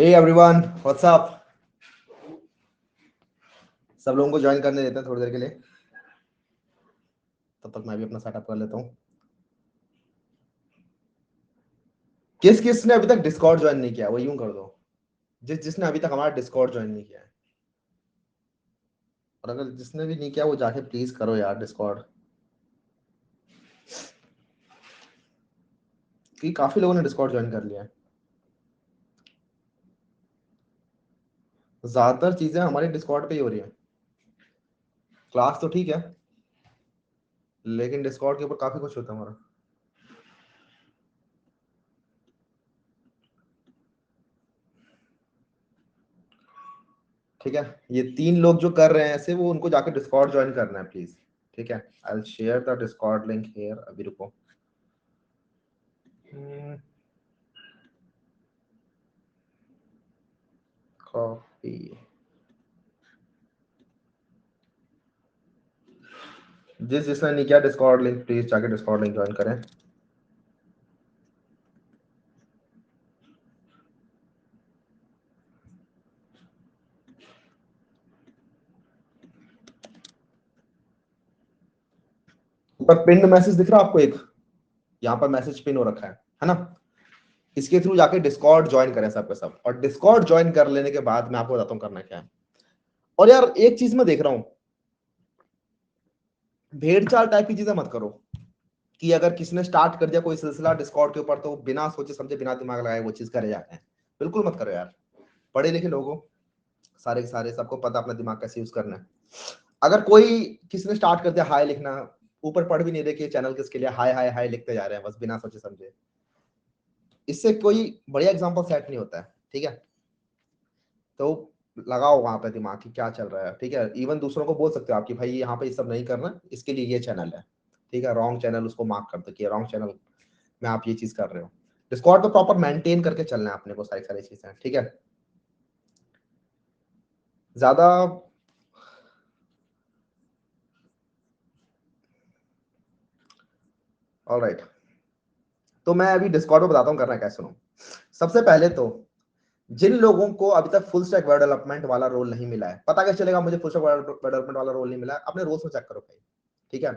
Hey everyone, what's up. सब लोगों को ज्वाइन करने देते हैं थोड़ी देर के लिए, तब तक मैं भी अपना सेटअप कर लेता हूँ। किस किस ने अभी तक डिस्कॉर्ड ज्वाइन नहीं किया वो यूं कर दो, जिसने अभी तक हमारा डिस्कॉर्ड ज्वाइन नहीं किया है। और अगर जिसने भी नहीं किया वो जाके प्लीज करो यार डिस्कॉर्ड, कि काफी लोगों ने डिस्कॉर्ड ज्वाइन कर लिया है। ज्यादातर चीजें हमारी डिस्कॉर्ड पे ही हो रही है। क्लास तो ठीक है, लेकिन डिस्कॉर्ड के ऊपर काफी कुछ होता है हमारा। ठीक है, ये 3 लोग जो कर रहे हैं ऐसे, वो उनको जाके डिस्कॉर्ड ज्वाइन करना है प्लीज। ठीक है, I will share the Discord link here. अभी रुको। कॉपी। जिसने नहीं किया डिस्कॉर्ड लिंक, प्लीज जाके डिस्कॉर्ड लिंक ज्वाइन करें। पर पिन मैसेज दिख रहा है आपको एक, यहाँ पर मैसेज पिन हो रखा है ना। इसके थ्रू जाके डिस्कॉर्ड ज्वाइन करें सबके सब, और डिस्कॉर्ड ज्वाइन कर लेने के बाद मैं आपको बताता हूँ करना क्या है। और यार एक चीज मैं देख रहा हूँ, भेड़ चाल टाइप की चीजें मत करो, कि अगर किसी ने स्टार्ट कर दिया कोई सिलसिला डिस्कॉर्ड के ऊपर तो बिना सोचे समझे बिना दिमाग लगाए वो चीज करे जाते हैं। बिल्कुल मत करो यार। पढ़े लिखे लोगों, सारे के सारे, सबको पता अपना दिमाग कैसे यूज करना है। अगर कोई किसी ने स्टार्ट कर दिया हाय लिखना, ऊपर पढ़ भी नहीं रहे कि चैनल किसके लिए, हाय हाय हाय लिखते जा रहे हैं बस बिना सोचे समझे, इससे कोई बढ़िया एग्जांपल सेट नहीं होता है। ठीक है, तो लगाओ वहां पे दिमाग की क्या चल रहा है। ठीक है, इवन दूसरों को बोल सकते हो आप कि भाई यहाँ पे ये सब नहीं करना, इसके लिए ये चैनल है। ठीक है, रॉन्ग चैनल उसको मार्क कर दो कि रॉन्ग चैनल में आप ये चीज कर रहे हो। डिस्कॉर्ड पे प्रॉपर मेंटेन करके चलना है अपने को, सारी सारी चीजें। ठीक है, ज्यादा ऑलराइट। तो मैं अभी डिस्कॉर्ड पे बताता हूँ करना क्या। सुनो, सबसे पहले तो जिन लोगों को अभी तक फुल स्टैक वेब डेवलपमेंट वाला रोल नहीं मिला है, पता कैसे चलेगा मुझे फुल स्टैक वेब डेवलपमेंट वाला रोल नहीं मिला है? अपने रोल्स में चेक करो भाई। ठीक है,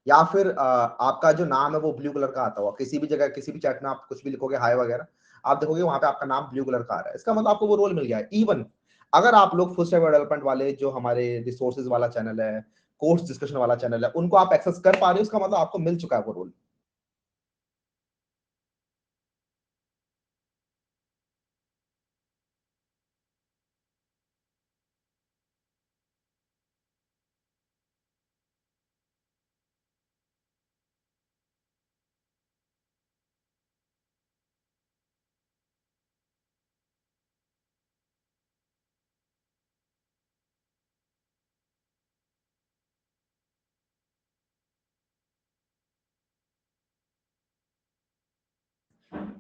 या फिर आपका जो नाम है वो ब्लू कलर का आता हुआ किसी भी जगह, किसी भी चैट में आप कुछ भी लिखोगे हाय वगैरह, आप देखोगे वहां पे आपका नाम ब्लू कलर का आ रहा है, इसका मतलब आपको वो रोल मिल गया है। इवन अगर आप लोग फुल स्टैक वेब डेवलपमेंट वाले जो हमारे रिसोर्सेज वाला चैनल है, कोर्स डिस्कशन वाला चैनल है, उनको आप एक्सेस कर पा रहे हो, इसका मतलब आपको मिल चुका है वो रोल।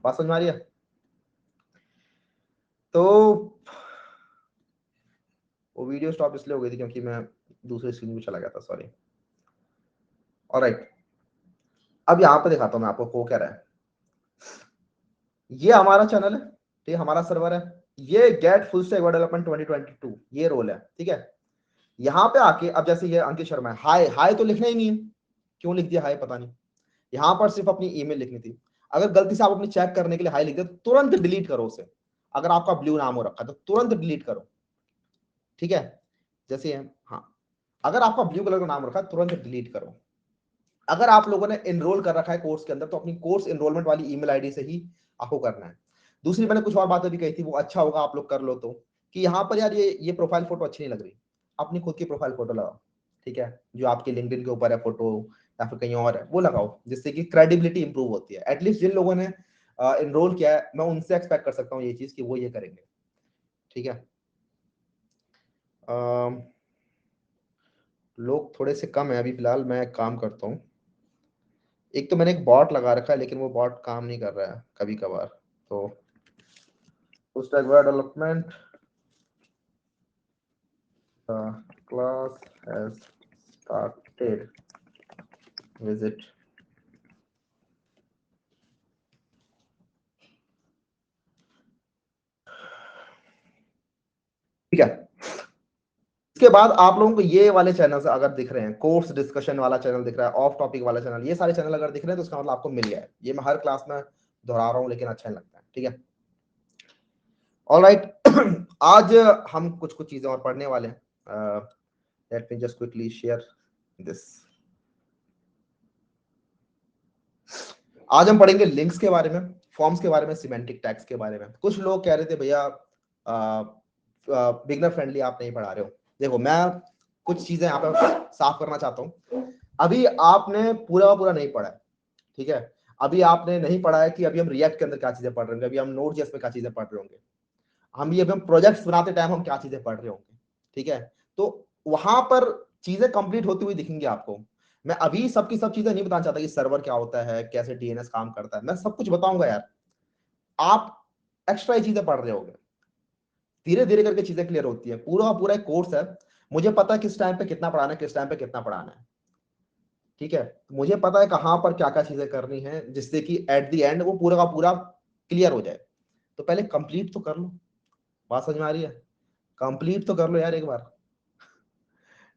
बात समझ में आ रही है? तो वो वीडियो स्टॉप इसलिए हो गई थी क्योंकि मैं दूसरे स्क्रीन पे चला गया था, सॉरी। ऑलराइट, अब यहाँ पे दिखाता हूँ मैं आपको क्या रहा है। ये हमारा चैनल है, ठीक है, हमारा सर्वर है। ये get full stack web development 2022 ये रोल है। ठीक है, यहाँ पे आके अब जैसे ये अंकित शर्मा है, हाय हाय तो लिखना ही नहीं है, क्यों लिख दिया हाय पता नहीं। यहाँ पर सिर्फ अपनी ईमेल लिखनी थी। अगर गलती से आप अपनी चेक करने के लिए हाय लिख दिया तो तुरंत डिलीट करो उसे। अगर आपका ब्लू नाम हो रखा है तो तुरंत डिलीट करो। ठीक है, जैसे हाँ, अगर आपका ब्लू कलर का नाम रखा है तुरंत डिलीट करो। अगर आप लोगों ने एनरोल कर रखा है कोर्स के अंदर तो अपनी कोर्स एनरोलमेंट वाली ईमेल आईडी से ही आपको करना है। दूसरी मैंने कुछ और बातें भी कही थी, वो अच्छा होगा आप लोग कर लो तो, कि यहाँ पर यार ये प्रोफाइल फोटो अच्छी नहीं लग रही, अपनी खुद की प्रोफाइल फोटो लगाओ। ठीक है, जो आपके लिंक्डइन के ऊपर है फोटो, या फिर कहीं और है वो लगाओ, जिससे कि क्रेडिबिलिटी इंप्रूव होती है। एटलीस्ट जिन लोगों ने एनरोल किया है मैं उनसे एक्सपेक्ट कर सकता हूँ ये चीज कि वो ये करेंगे। ठीक है, लोग थोड़े से कम है अभी फिलहाल, मैं एक काम करता हूँ। एक तो मैंने एक बॉट लगा रखा है लेकिन वो बॉट काम नहीं कर रहा है कभी कभार, तो उस टाइप का development class has started visit. ठीक है। इसके बाद आप लोगों को ये वाले चैनल अगर दिख रहे हैं, कोर्स डिस्कशन वाला चैनल दिख रहा है, ऑफ टॉपिक वाला चैनल, ये सारे चैनल अगर दिख रहे हैं तो उसका मतलब आपको मिल गया है। ये मैं हर क्लास में दोहरा रहा हूँ लेकिन अच्छा नहीं लगता है, ठीक है। ऑलराइट, आज हम कुछ कुछ चीजें और पढ़ने वाले हैं। Let me just quickly share this. आज हम पढ़ेंगे लिंक्स के बारे में, फॉर्म्स के बारे में, सिमेंटिक टैग्स के बारे में। कुछ लोग कह रहे थे भैया बिगनर फ्रेंडली आप नहीं पढ़ा रहे हो। देखो, मैं कुछ चीजें यहाँ पे साफ करना चाहता हूँ। अभी आपने पूरा पूरा नहीं पढ़ा है, ठीक है। अभी आपने नहीं पढ़ा है कि अभी हम रिएक्ट के अंदर क्या चीजें पढ़ रहे होंगे, अभी हम नोड जेएस में क्या चीजें पढ़ रहे होंगे, अभी हम प्रोजेक्ट्स बनाते टाइम हम क्या चीजें पढ़ रहे होंगे, ठीक है। तो वहां पर चीजें कंप्लीट होती हुई दिखेंगी आपको। मैं अभी सबकी सब चीजें नहीं बताना चाहता कि सर्वर क्या होता है, कैसे डीएनएस काम करता है, मैं सब कुछ बताऊंगा यार। आप एक्स्ट्रा चीजें पढ़ रहे होंगे, धीरे धीरे करके चीजें क्लियर होती है। पूरा पूरा एक कोर्स है, मुझे पता है किस टाइम पे कितना पढ़ाना है, किस टाइम पे कितना पढ़ाना है, ठीक है। मुझे पता है कहां पर क्या क्या चीजें करनी है जिससे कि एट द एंड वो पूरा का पूरा क्लियर हो जाए। तो पहले कंप्लीट तो कर लो। बात समझ में आ रही है? कंप्लीट तो कर लो यार एक बार,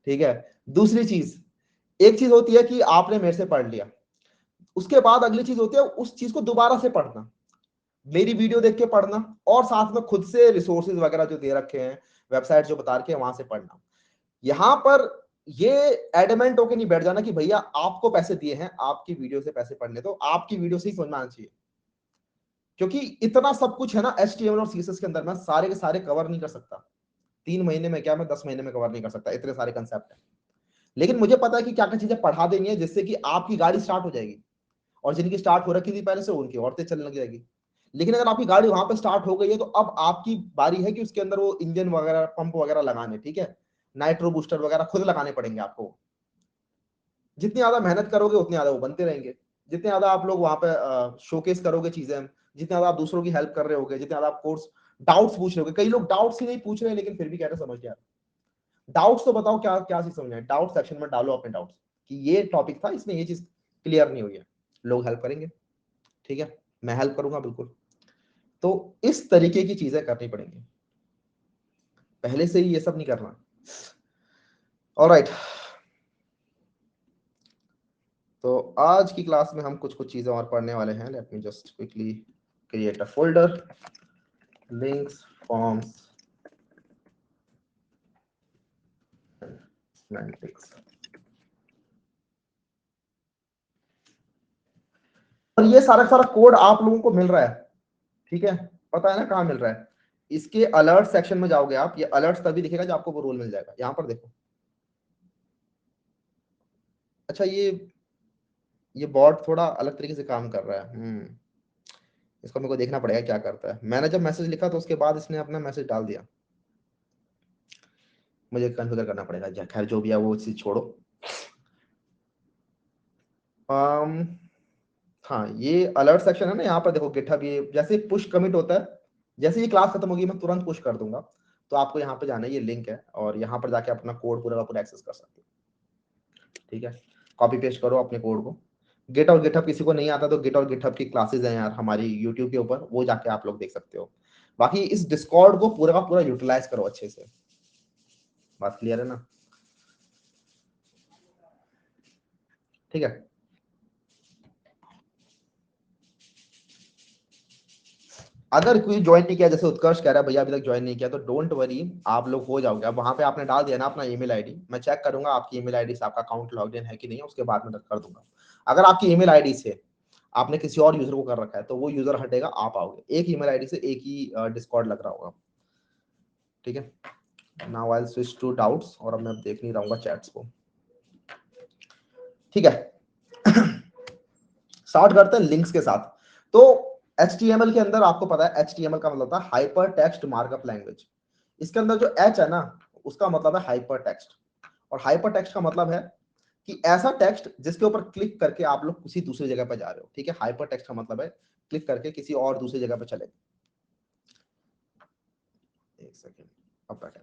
ठीक है। दूसरी चीज, एक चीज होती है कि आपने मेरे से पढ़ लिया, उसके बाद अगली चीज होती है उस चीज को दोबारा से पढ़ना, मेरी वीडियो देख के पढ़ना, और साथ में खुद से रिसोर्सेज वगैरह जो दे रखे हैं, वेबसाइट जो बता रखे हैं वहां से पढ़ना। यहां पर ये एडमेंट होके नहीं बैठ जाना कि भैया आपको पैसे दिए हैं, आपकी वीडियो से पैसे पढ़ने, तो आपकी वीडियो से ही समझ में आना चाहिए। क्योंकि इतना सब कुछ है ना HTML और CSS के अंदर, मैं सारे के सारे कवर नहीं कर सकता। 3 महीने में क्या, मैं 10 महीने में कवर नहीं कर सकता, इतने सारे कंसेप्ट है। लेकिन मुझे पता है कि क्या क्या चीजें पढ़ा देनी है जिससे कि आपकी गाड़ी स्टार्ट हो जाएगी, और जिनकी स्टार्ट हो रखी थी पहले से उनकी और तेज चलने लग जाएगी। लेकिन अगर आपकी गाड़ी वहां पे स्टार्ट हो गई है तो अब आपकी बारी है कि उसके अंदर वो इंजन वगैरह, पंप वगैरह लगाने, ठीक है। नाइट्रो बूस्टर वगैरह खुद लगाने पड़ेंगे आपको। जितनी ज्यादा मेहनत करोगे उतनी ज्यादा वो बनते रहेंगे। जितने ज्यादा आप लोग वहां पे शोकेस करोगे चीजें, जितने ज्यादा आप दूसरों की हेल्प कर रहे होगे, जितने ज्यादा आप कोर्स डाउट्स पूछ रहे होगे। कई लोग डाउट्स ही नहीं पूछ रहे लेकिन फिर भी कह रहे समझ गया। डाउट्स तो बताओ, क्या क्या चीज समझ आए, डाउट सेक्शन में डालो अपने डाउट्स कि ये टॉपिक था, इसमें ये चीज क्लियर नहीं हुई है। लोग हेल्प करेंगे, ठीक है, मैं हेल्प करूंगा बिल्कुल। तो इस तरीके की चीजें करनी पड़ेंगी, पहले से ही ये सब नहीं करना। ऑलराइट, तो आज की क्लास में हम कुछ कुछ चीजें और पढ़ने वाले हैं। Let me just quickly create a folder, links, forms, semantics. और ये सारा सारा कोड आप लोगों को मिल रहा है, ठीक है। पता है ना कहाँ मिल रहा है? इसके अलर्ट सेक्शन में जाओगे आप, ये अलर्ट तभी दिखेगा जब आपको वो रोल मिल जाएगा। यहाँ पर देखो, अच्छा ये बॉट थोड़ा अलग तरीके से काम कर रहा है। इसको मेरे को देखना पड़ेगा क्या करता है। मैंने जब मैसेज लिखा तो उसके बाद इसने अपना मैसेज डाल दिया, मुझे कॉन्फ़िगर करना पड़ेगा। खैर जो भी है वो चीज छोड़ो। हाँ, ये अलर्ट सेक्शन है ना, यहाँ पर देखो गिटहब, ये जैसे पुश कमिट होता है, जैसे ये क्लास खत्म होगी मैं तुरंत पुश कर दूंगा। तो आपको यहाँ पे जाना है, ये लिंक है, और यहाँ पर जाके अपना कोड पूरा का पूरा एक्सेस कर सकते हो, ठीक है। कॉपी पेस्ट करो अपने कोड को। गिट और गिटहब किसी को नहीं आता तो गिट और गिटहब की क्लासेस हैं यार हमारी यूट्यूब के ऊपर, वो जाके आप लोग देख सकते हो। बाकी इस डिस्कॉर्ड को पूरा का पूरा यूटिलाइज करो अच्छे से। बात क्लियर है ना? ठीक है। अगर कोई ज्वाइन नहीं किया, जैसे उत्कर्ष कह रहा है भैया अभी तक ज्वाइन नहीं किया, तो डोंट वरी, आप लोग हो जाओगे। अब वहां पे आपने डाल दिया ना अपना ईमेल आईडी, मैं चेक करूंगा आपकी ईमेल आईडी से आपका अकाउंट लॉग इन है कि नहीं, उसके बाद में कर दूंगा। अगर आपकी ईमेल आईडी से आपने किसी और यूजर को कर रखा है तो वो यूजर हटेगा, आप आओगे। एक ईमेल आईडी से एक ही डिस्कॉर्ड लग रहा होगा, ठीक है। Now I will switch to doubts, और अब मैं देख नहीं रहूंगा चैट्स को, ठीक है। स्टार्ट करते हैं लिंक्स के साथ। तो HTML के अंदर आपको पता है HTML का मतलब था हाइपर टेक्स्ट मार्कअप लैंग्वेज। इसके अंदर जो H है ना, उसका मतलब है हाइपर टेक्स्ट। और हाइपर टेक्स्ट का मतलब है कि ऐसा टेक्स्ट जिसके ऊपर क्लिक करके आप लोग किसी दूसरी जगह पर जा रहे हो, ठीक है। हाइपर टेक्स्ट का मतलब है क्लिक करके किसी और दूसरी जगह पर चले। एक सेकेंड, अब बैठे।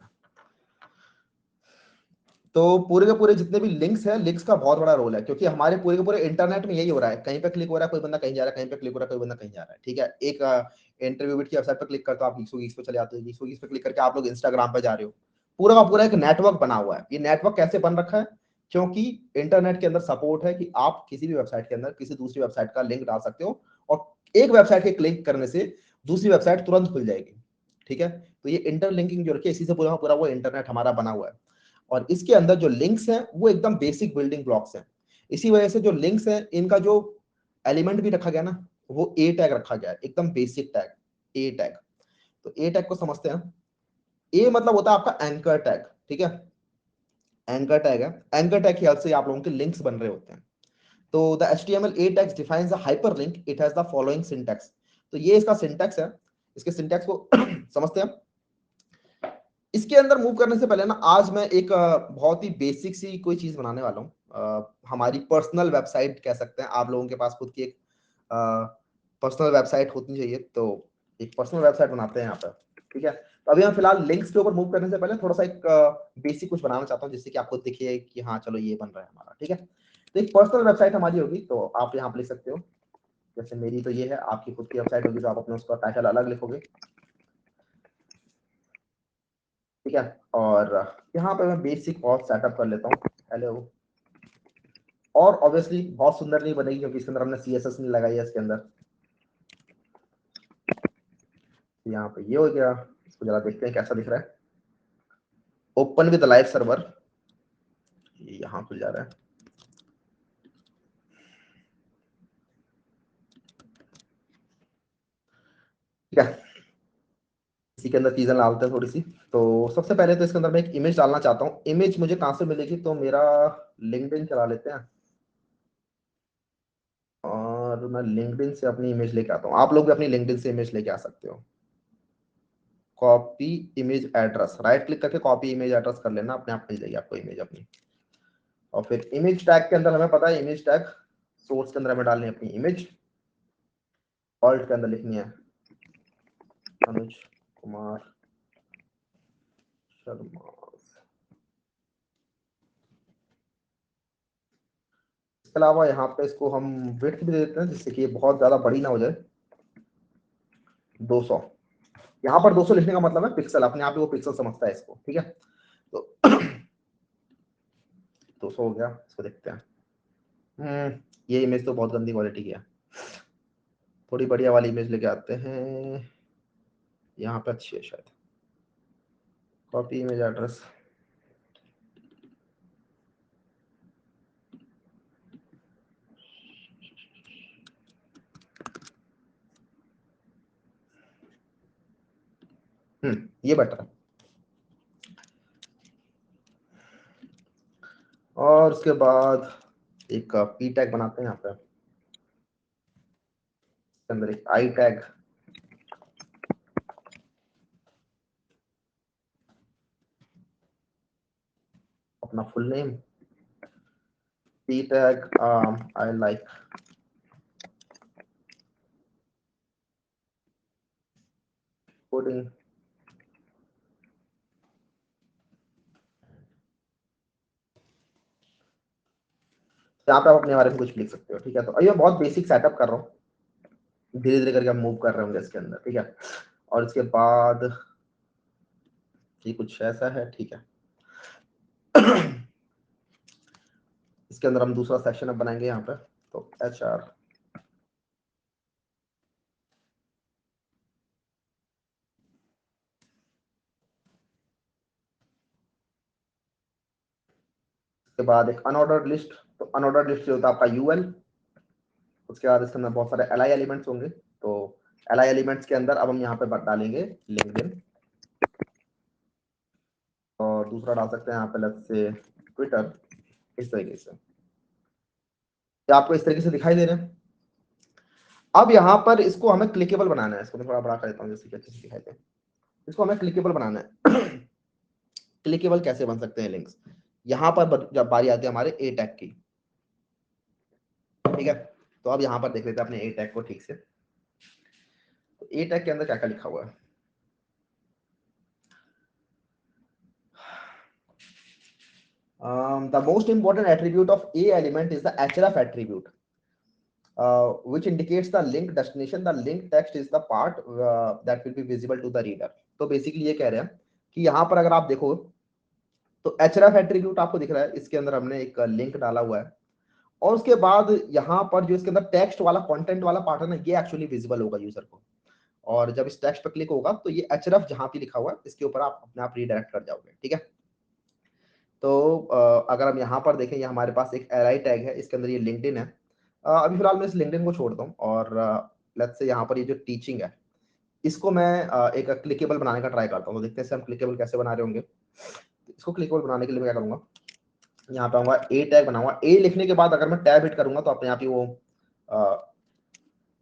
तो पूरे के पूरे जितने भी लिंक्स हैं, लिंक्स का बहुत बड़ा रोल है, क्योंकि हमारे पूरे के पूरे इंटरनेट में यही हो रहा है, कहीं पे क्लिक हो रहा है कोई बंदा कहीं जा रहा है, कहीं पे क्लिक हो रहा है कोई बंदा कहीं जा रहा है, ठीक है। एक इंटरव्यू की वेबसाइट पर क्लिक करते हो आप, गीक्स पे चले जाते हो, गीक्स पे क्लिक करके आप लोग इंस्टाग्राम पे जा रहे हो। पूरा का पूरा एक नेटवर्क बना हुआ है। ये नेटवर्क कैसे बन रखा है? क्योंकि इंटरनेट के अंदर सपोर्ट है कि आप किसी भी वेबसाइट के अंदर किसी दूसरी वेबसाइट का लिंक डाल सकते हो, और एक वेबसाइट के क्लिक करने से दूसरी वेबसाइट तुरंत खुल जाएगी, ठीक है। तो ये इंटरलिंकिंग जो रखी है, इसी से पूरा पूरा वो इंटरनेट हमारा बना हुआ है। और इसके अंदर जो लिंक्स हैं वो एकदम बेसिक बिल्डिंग ब्लॉक्स हैं। इसी वजह से जो लिंक्स हैं इनका जो एलिमेंट भी रखा गया ना, वो ए टैग रखा गया है, एकदम बेसिक टैग, ए टैग। तो ए टैग को समझते हैं। ए मतलब होता है आपका एंकर टैग, ठीक है। एंकर टैग है, एंकर टैग की हेल्प से आप लोगों के लिंक्स बन रहे होते हैं। तो the HTML A tags defines a hyperlink. It has the following syntax. तो ये इसका सिंटैक्स है। इसके सिंटैक्स को समझते हैं। इसके अंदर मूव करने से पहले ना, आज मैं एक बहुत ही बेसिक सी कोई चीज बनाने वाला हूँ। हमारी पर्सनल वेबसाइट कह सकते हैं। आप लोगों के पास खुद की एक पर्सनल वेबसाइट होनी चाहिए, तो एक पर्सनल वेबसाइट बनाते हैं यहाँ पर, ठीक है। तो अभी हम फिलहाल लिंक्स के ऊपर मूव करने से पहले थोड़ा सा एक बेसिक कुछ बनाना चाहता हूँ, जिससे कि आपको दिखे कि हाँ चलो ये बन रहा है हमारा, ठीक है। तो एक पर्सनल वेबसाइट हमारी होगी, तो आप यहाँ पर लिख सकते हो। जैसे मेरी तो ये है, आपकी खुद की वेबसाइट होगी तो आप अपने उसका टाइटल अलग लिखोगे, ठीक है। और यहाँ पे मैं बेसिक बहुत सेटअप कर लेता हूँ, हेलो। और ऑब्वियसली बहुत सुंदर नहीं बनेगी, क्योंकि इसके अंदर हमने CSS नहीं लगाई है इसके अंदर। यहाँ पे ये हो गया। इसको जरा देखते हैं कैसा दिख रहा है। ओपन विद लाइव सर्वर, यहाँ खुल जा रहा है, ठीक है। इसी के अंदर चीजें डालते हैं थोड़ी सी। तो सबसे पहले तो इसके अंदर मैं एक इमेज डालना चाहता हूँ। इमेज मुझे कहाँ से मिलेगी? तो मेरा लिंक्डइन चला लेते हैं, और मैं लिंक्डइन से अपनी इमेज लेके आता हूँ। आप लोग भी अपनी लिंक्डइन से इमेज लेके आ सकते हो। Copy image address, right click करके कॉपी इमेज एड्रेस कर लेना, अपने आप मिल जाएगी आपको इमेज अपनी। और फिर इमेज टैग के अंदर हमें पता है, इमेज टैग सोर्स के अंदर हमें डालनी है अपनी इमेज। ऑल्ट के अंदर लिखनी है अनुज कुमार शर्मा। इसके अलावा यहाँ पे इसको हम विड्थ भी दे देते हैं, जिससे कि ये बहुत ज्यादा बड़ी ना हो जाए। 200, यहाँ पर 200 लिखने का मतलब है पिक्सल, अपने आप ही वो पिक्सल समझता है इसको, ठीक है। तो 200 हो गया। इसको देखते हैं। ये इमेज तो बहुत गंदी क्वालिटी की है, थोड़ी बढ़िया वाली इमेज लेके आते हैं। यहाँ पे अच्छी है शायद। कॉपी इमेज एड्रेस, ये बेटर है। और उसके बाद एक पी टैग बनाते हैं यहाँ पे, इसके अंदर एक आई टैग, अपना full name, P tag I like coding. यहाँ पे आप अपने बारे में कुछ लिख सकते हो, ठीक है। तो ये बहुत बेसिक सेटअप कर रहा हूँ, धीरे धीरे करके हम मूव कर रहे होंगे इसके अंदर, ठीक है। और इसके बाद ये कुछ ऐसा है, ठीक है। इसके अंदर हम दूसरा सेक्शन अब बनाएंगे यहाँ पे, तो HR। उसके बाद एक अनऑर्डर्ड लिस्ट। तो अनऑर्डर्ड लिस्ट होता है आपका UL। उसके बाद इसके अंदर बहुत सारे LI एलिमेंट्स होंगे। तो LI एलिमेंट्स के अंदर अब हम यहाँ पे डालेंगे लिंक्डइन, और दूसरा डाल सकते हैं यहाँ पे लेट्स से ट्विटर। इस तरीके से ये आपको इस तरीके से दिखाई दे रहे हैं। अब यहाँ पर इसको हमें क्लिकेबल बनाना है। इसको मैं थोड़ा बड़ा कर देता हूँ, जैसे कि अच्छे से दिखाई दे। इसको हमें क्लिकेबल बनाना है। क्लिकेबल कैसे बन सकते हैं लिंक्स? यहाँ पर जब बारी आती है हमारे ए टैग की, ठीक है। तो अब यहाँ पर देख लेते हैं अपने ए टैग को ठीक से। तो ए टैग के अंदर क्या क्या लिखा हुआ है? The most important attribute of a element is the href attribute, which indicates the link destination. The link text is the part that will be visible to the reader. तो बेसिकली ये कह रहे हैं कि यहाँ पर अगर आप देखो तो href एट्रीब्यूट आपको दिख रहा है, इसके अंदर हमने एक लिंक डाला हुआ है और उसके बाद यहाँ पर जो इसके अंदर टेक्स्ट वाला कंटेंट वाला पार्ट है ना, ये एक्चुअली विजिबल होगा यूजर को। और जब इस टेक्स्ट पर क्लिक होगा तो ये href जहां पे लिखा हुआ है इसके ऊपर आप अपने आप रीडायरेक्ट कर जाओगे। ठीक है, तो अगर हम यहाँ पर देखें, ये हमारे पास एक li टैग है, इसके अंदर ये लिंक्डइन है। अभी फिलहाल मैं इस लिंक्डइन को छोड़ता हूँ और लेट्स से यहाँ पर ये जो टीचिंग है इसको मैं एक क्लिकेबल बनाने का ट्राई करता हूँ। तो देखते हैं हम क्लिकेबल कैसे बना रहे होंगे। इसको क्लिकेबल बनाने के लिए मैं क्या करूंगा, यहाँ पे आऊंगा, ए टैग बनाऊंगा। ए लिखने के बाद अगर मैं टैब हिट करूंगा तो अपने आप ही वो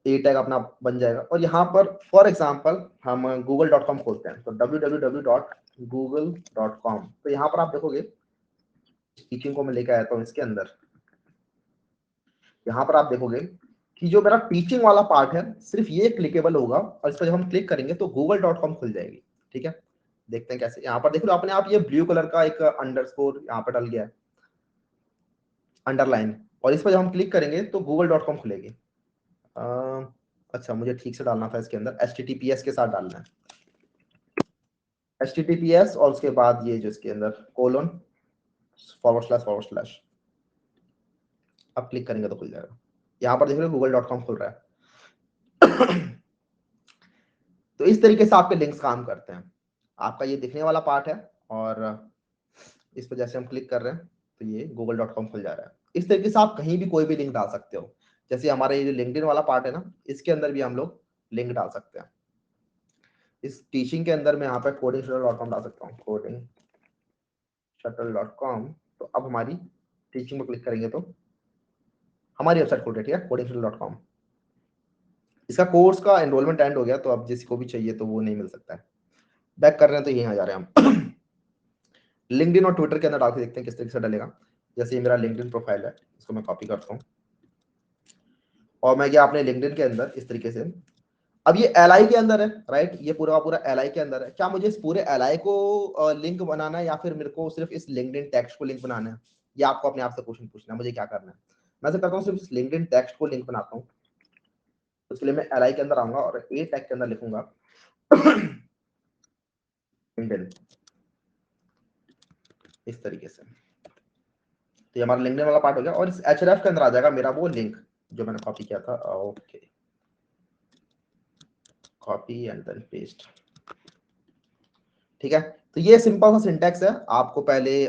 ए टैग अपना बन जाएगा। और यहाँ पर फॉर एग्जांपल हम google.com खोलते हैं, तो www.google.com। तो यहाँ पर आप देखोगे टीचिंग को मैं लेकर आया हूँ, इसके अंदर यहाँ पर आप देखोगे कि जो मेरा टीचिंग वाला पार्ट है सिर्फ ये क्लिकेबल होगा और इस पर जब हम क्लिक करेंगे तो google.com खुल जाएगी। ठीक है, देखते हैं कैसे। यहाँ पर देख लो अपने आप ये ब्लू कलर का एक अंडरस्कोर यहाँ पर डल गया है, अंडरलाइन, और इस पर जब हम क्लिक करेंगे तो google.com खुलेगी। अच्छा, मुझे ठीक से डालना था, इसके अंदर https के साथ डालना है, https और उसके बाद ये जो इसके अंदर कोलन // अब क्लिक करेंगे तो खुल जाएगा। यहाँ पर देख रहे हो google.com खुल रहा है। तो इस तरीके से आपके लिंक्स काम करते हैं। आपका ये दिखने वाला पार्ट है और इस पर जैसे हम क्लिक कर रहे हैं तो ये google.com खुल जा रहा है। इस तरीके से आप कहीं भी कोई भी लिंक डाल सकते हो। जैसे हमारा ये जो लिंक्डइन वाला पार्ट है ना, इसके अंदर भी हम लोग लिंक डाल सकते हैं। इस टीचिंग के अंदर मैं यहाँ पे codingshuttle.com डाल सकता हूँ, codingshuttle.com। तो अब हमारी टीचिंग में क्लिक करेंगे तो हमारी वेबसाइट खुल रही है। ठीक है, codingshuttle.com। इसका कोर्स का एनरोलमेंट एंड हो गया, तो अब जिसको भी चाहिए तो वो नहीं मिल सकता है। बैक कर रहे हैं तो यहीं आ जा रहे हैं हम। लिंक्डइन और ट्विटर के अंदर डाल के देखते हैं किस तरीके से डलेगा। जैसे ये मेरा लिंक्डइन प्रोफाइल है, इसको मैं कॉपी करता हूँ और मैं गया अपने लिंक्डइन के अंदर इस तरीके से। अब ये एल के अंदर है, राइट, ये पूरा पूरा एल के अंदर है। क्या मुझे इस पूरे एल को लिंक बनाना है या फिर मेरे को सिर्फ इस लिंक्डइन टेक्स्ट को लिंक बनाना है? ये आपको अपने आप से क्वेश्चन पूछना है, मुझे क्या करना है। मैं से करता हूँ सिर्फ इस लिंक्डइन टेक्स्ट को लिंक बनाता हूँ। उसके लिए मैं एल के अंदर आऊंगा और ए टैग के अंदर लिखूंगा लिंक्डइन, इस तरीके से। तो ये हमारा लिंक्डइन वाला पार्ट हो गया और इस href के अंदर आ जाएगा मेरा वो लिंक जो मैंने कॉपी किया था। Okay, copy and then paste. ठीक है, तो ये सिंपल सा सिंटैक्स है। आपको पहले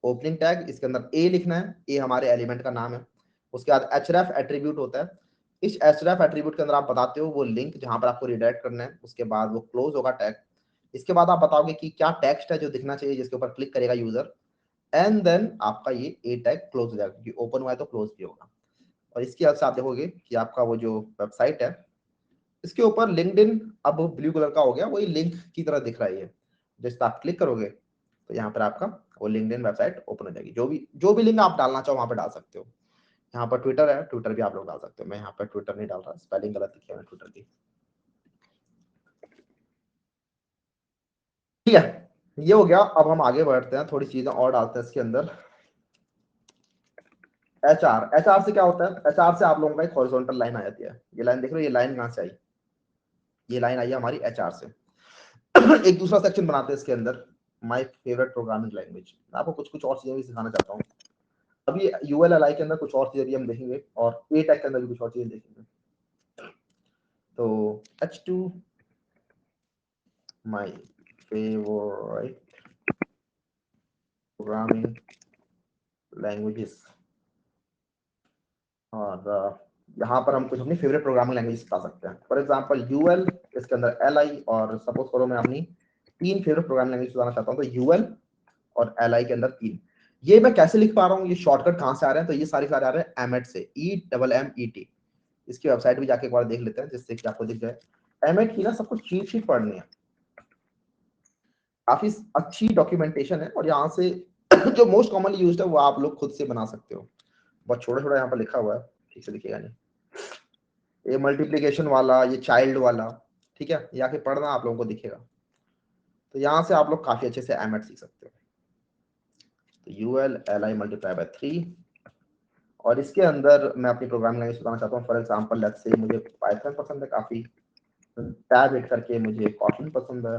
ओपनिंग टैग, इसके अंदर ए लिखना है, ए हमारे एलिमेंट का नाम है। उसके बाद href एट्रीब्यूट होता है। इस href एट्रीब्यूट के अंदर आप बताते हो वो लिंक जहां पर आपको रिडायरेक्ट करना है। उसके बाद वो क्लोज होगा टैग। इसके बाद आप बताओगे कि क्या टेक्स्ट है जो दिखना चाहिए जिसके ऊपर क्लिक करेगा यूजर, एंड देन आपका ये ए टैग क्लोज हो जाएगा क्योंकि ओपन हुआ है तो क्लोज भी होगा। और इसके बाद से आप देखोगे कि आपका वो जो वेबसाइट है इसके ऊपर लिंक्डइन अब ब्लू कलर का हो गया, वही लिंक की तरह दिख रहा है। ये जैसे आप क्लिक करोगे तो यहाँ पर आपका वो लिंक्डइन वेबसाइट ओपन हो जाएगी। जो भी लिंक आप डालना चाहो वहां पर डाल सकते हो। यहाँ पर ट्विटर है, ट्विटर भी आप लोग डाल सकते हो। मैं यहाँ पर ट्विटर नहीं डाल रहा, स्पेलिंग गलत लिखी है ट्विटर की। ठीक है, ये हो गया। अब हम आगे बढ़ते हैं, थोड़ी चीजें और डालते हैं इसके अंदर। एचआर से क्या होता है? एचआर से आप लोगों का एक हॉरिजॉन्टल लाइन आ जाती है। ये लाइन देख रहे हो, ये लाइन कहाँ से आई? ये लाइन आई है हमारी एचआर से। एक दूसरा सेक्शन बनाते हैं इसके अंदर, माय फेवरेट प्रोग्रामिंग लैंग्वेज। मैं आपको कुछ कुछ और चीजें भी सिखाना चाहता हूँ। अभी यूएलएलआई के अंदर कुछ और चीजें भी हम देखेंगे और ए टेक के अंदर भी कुछ और चीजें देखेंगे। तो H2 my favourite programming languages, और यहाँ पर हम कुछ अपनी फेवरेट प्रोग्रामिंग लैंग्वेज बता सकते हैं। फॉर एग्जांपल यूएल, इसके अंदर एलआई, और सपोज करो मैं अपनी 3 फेवरेट प्रोग्रामिंग लैंग्वेज बताना चाहता हूँ, तो यूएल और एलआई के अंदर 3। ये मैं कैसे लिख पा रहा हूँ, ये शॉर्टकट कहाँ से आ रहे हैं? तो ये सारे आ रहे हैं एमेट से, EMMET। इसकी वेबसाइट भी जाके एक बार देख लेते हैं जिससे कि आपको दिख जाए। एमेट की ना सब कुछ चीट शीट पढ़नी है, काफी अच्छी डॉक्यूमेंटेशन है और यहाँ से जो मोस्ट कॉमनली यूज्ड है वो आप लोग खुद से बना सकते हो। बहुत छोटा छोटा यहाँ पर लिखा हुआ है, ठीक से दिखेगा नहीं। ये मल्टीप्लिकेशन वाला, ये चाइल्ड वाला, ठीक है, ये आके पढ़ना आप लोगों को दिखेगा। तो यहाँ से आप लोग काफी अच्छे से एमेट सीख सकते हो। तो UL/LI×3 और इसके अंदर मैं अपनी प्रोग्रामिंग लैंग्वेज बताना चाहता हूँ। फॉर एग्जांपल लेट्स से मुझे पाइथन पसंद है काफी, टैब हिट करके मुझे कॉटलिन पसंद है,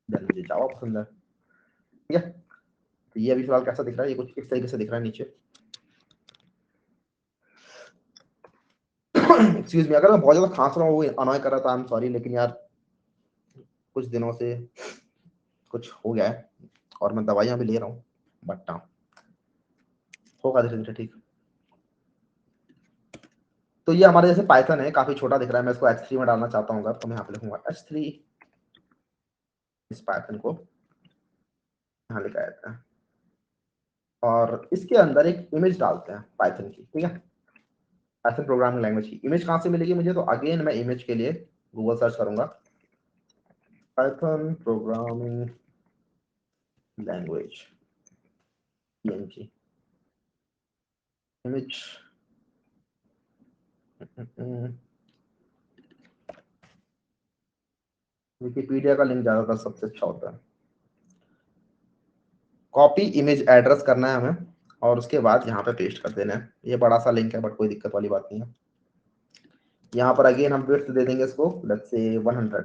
देन मुझे जावा पसंद है। ठीक है, तो ये अभी फिलहाल कैसा दिख रहा है, ये कुछ इस तरीके से दिख रहा है नीचे। एक्सक्यूज मी, अगर मैं बहुत ज्यादा खांस रहा हूँ, वो अनॉय कर रहा था, आई एम सॉरी, लेकिन यार कुछ दिनों से कुछ हो गया है और मैं दवाइयां भी ले रहा हूँ, बट होगा धीरे धीरे ठीक। तो ये हमारे जैसे पाइथन है, काफी छोटा दिख रहा है, मैं इसको H3 में डालना चाहता हूँ, तो मैं यहाँ पे लिखूंगा H3, इस पाइथन को यहाँ लिखा जाता है और इसके अंदर एक इमेज डालते हैं पाइथन की। ठीक है, पाइथन प्रोग्रामिंग लैंग्वेज की इमेज कहाँ से मिलेगी मुझे, तो अगेन मैं इमेज के लिए गूगल सर्च करूंगा, Python programming language PNG image. Wikipedia का लिंक ज्यादातर सबसे अच्छा होता है। कॉपी इमेज एड्रेस करना है हमें और उसके बाद यहाँ पे पेस्ट कर देना है। ये बड़ा सा लिंक है बट कोई दिक्कत वाली बात नहीं है। यहाँ पर अगेन हम विड्थ दे देंगे इसको, लेट्स से 100,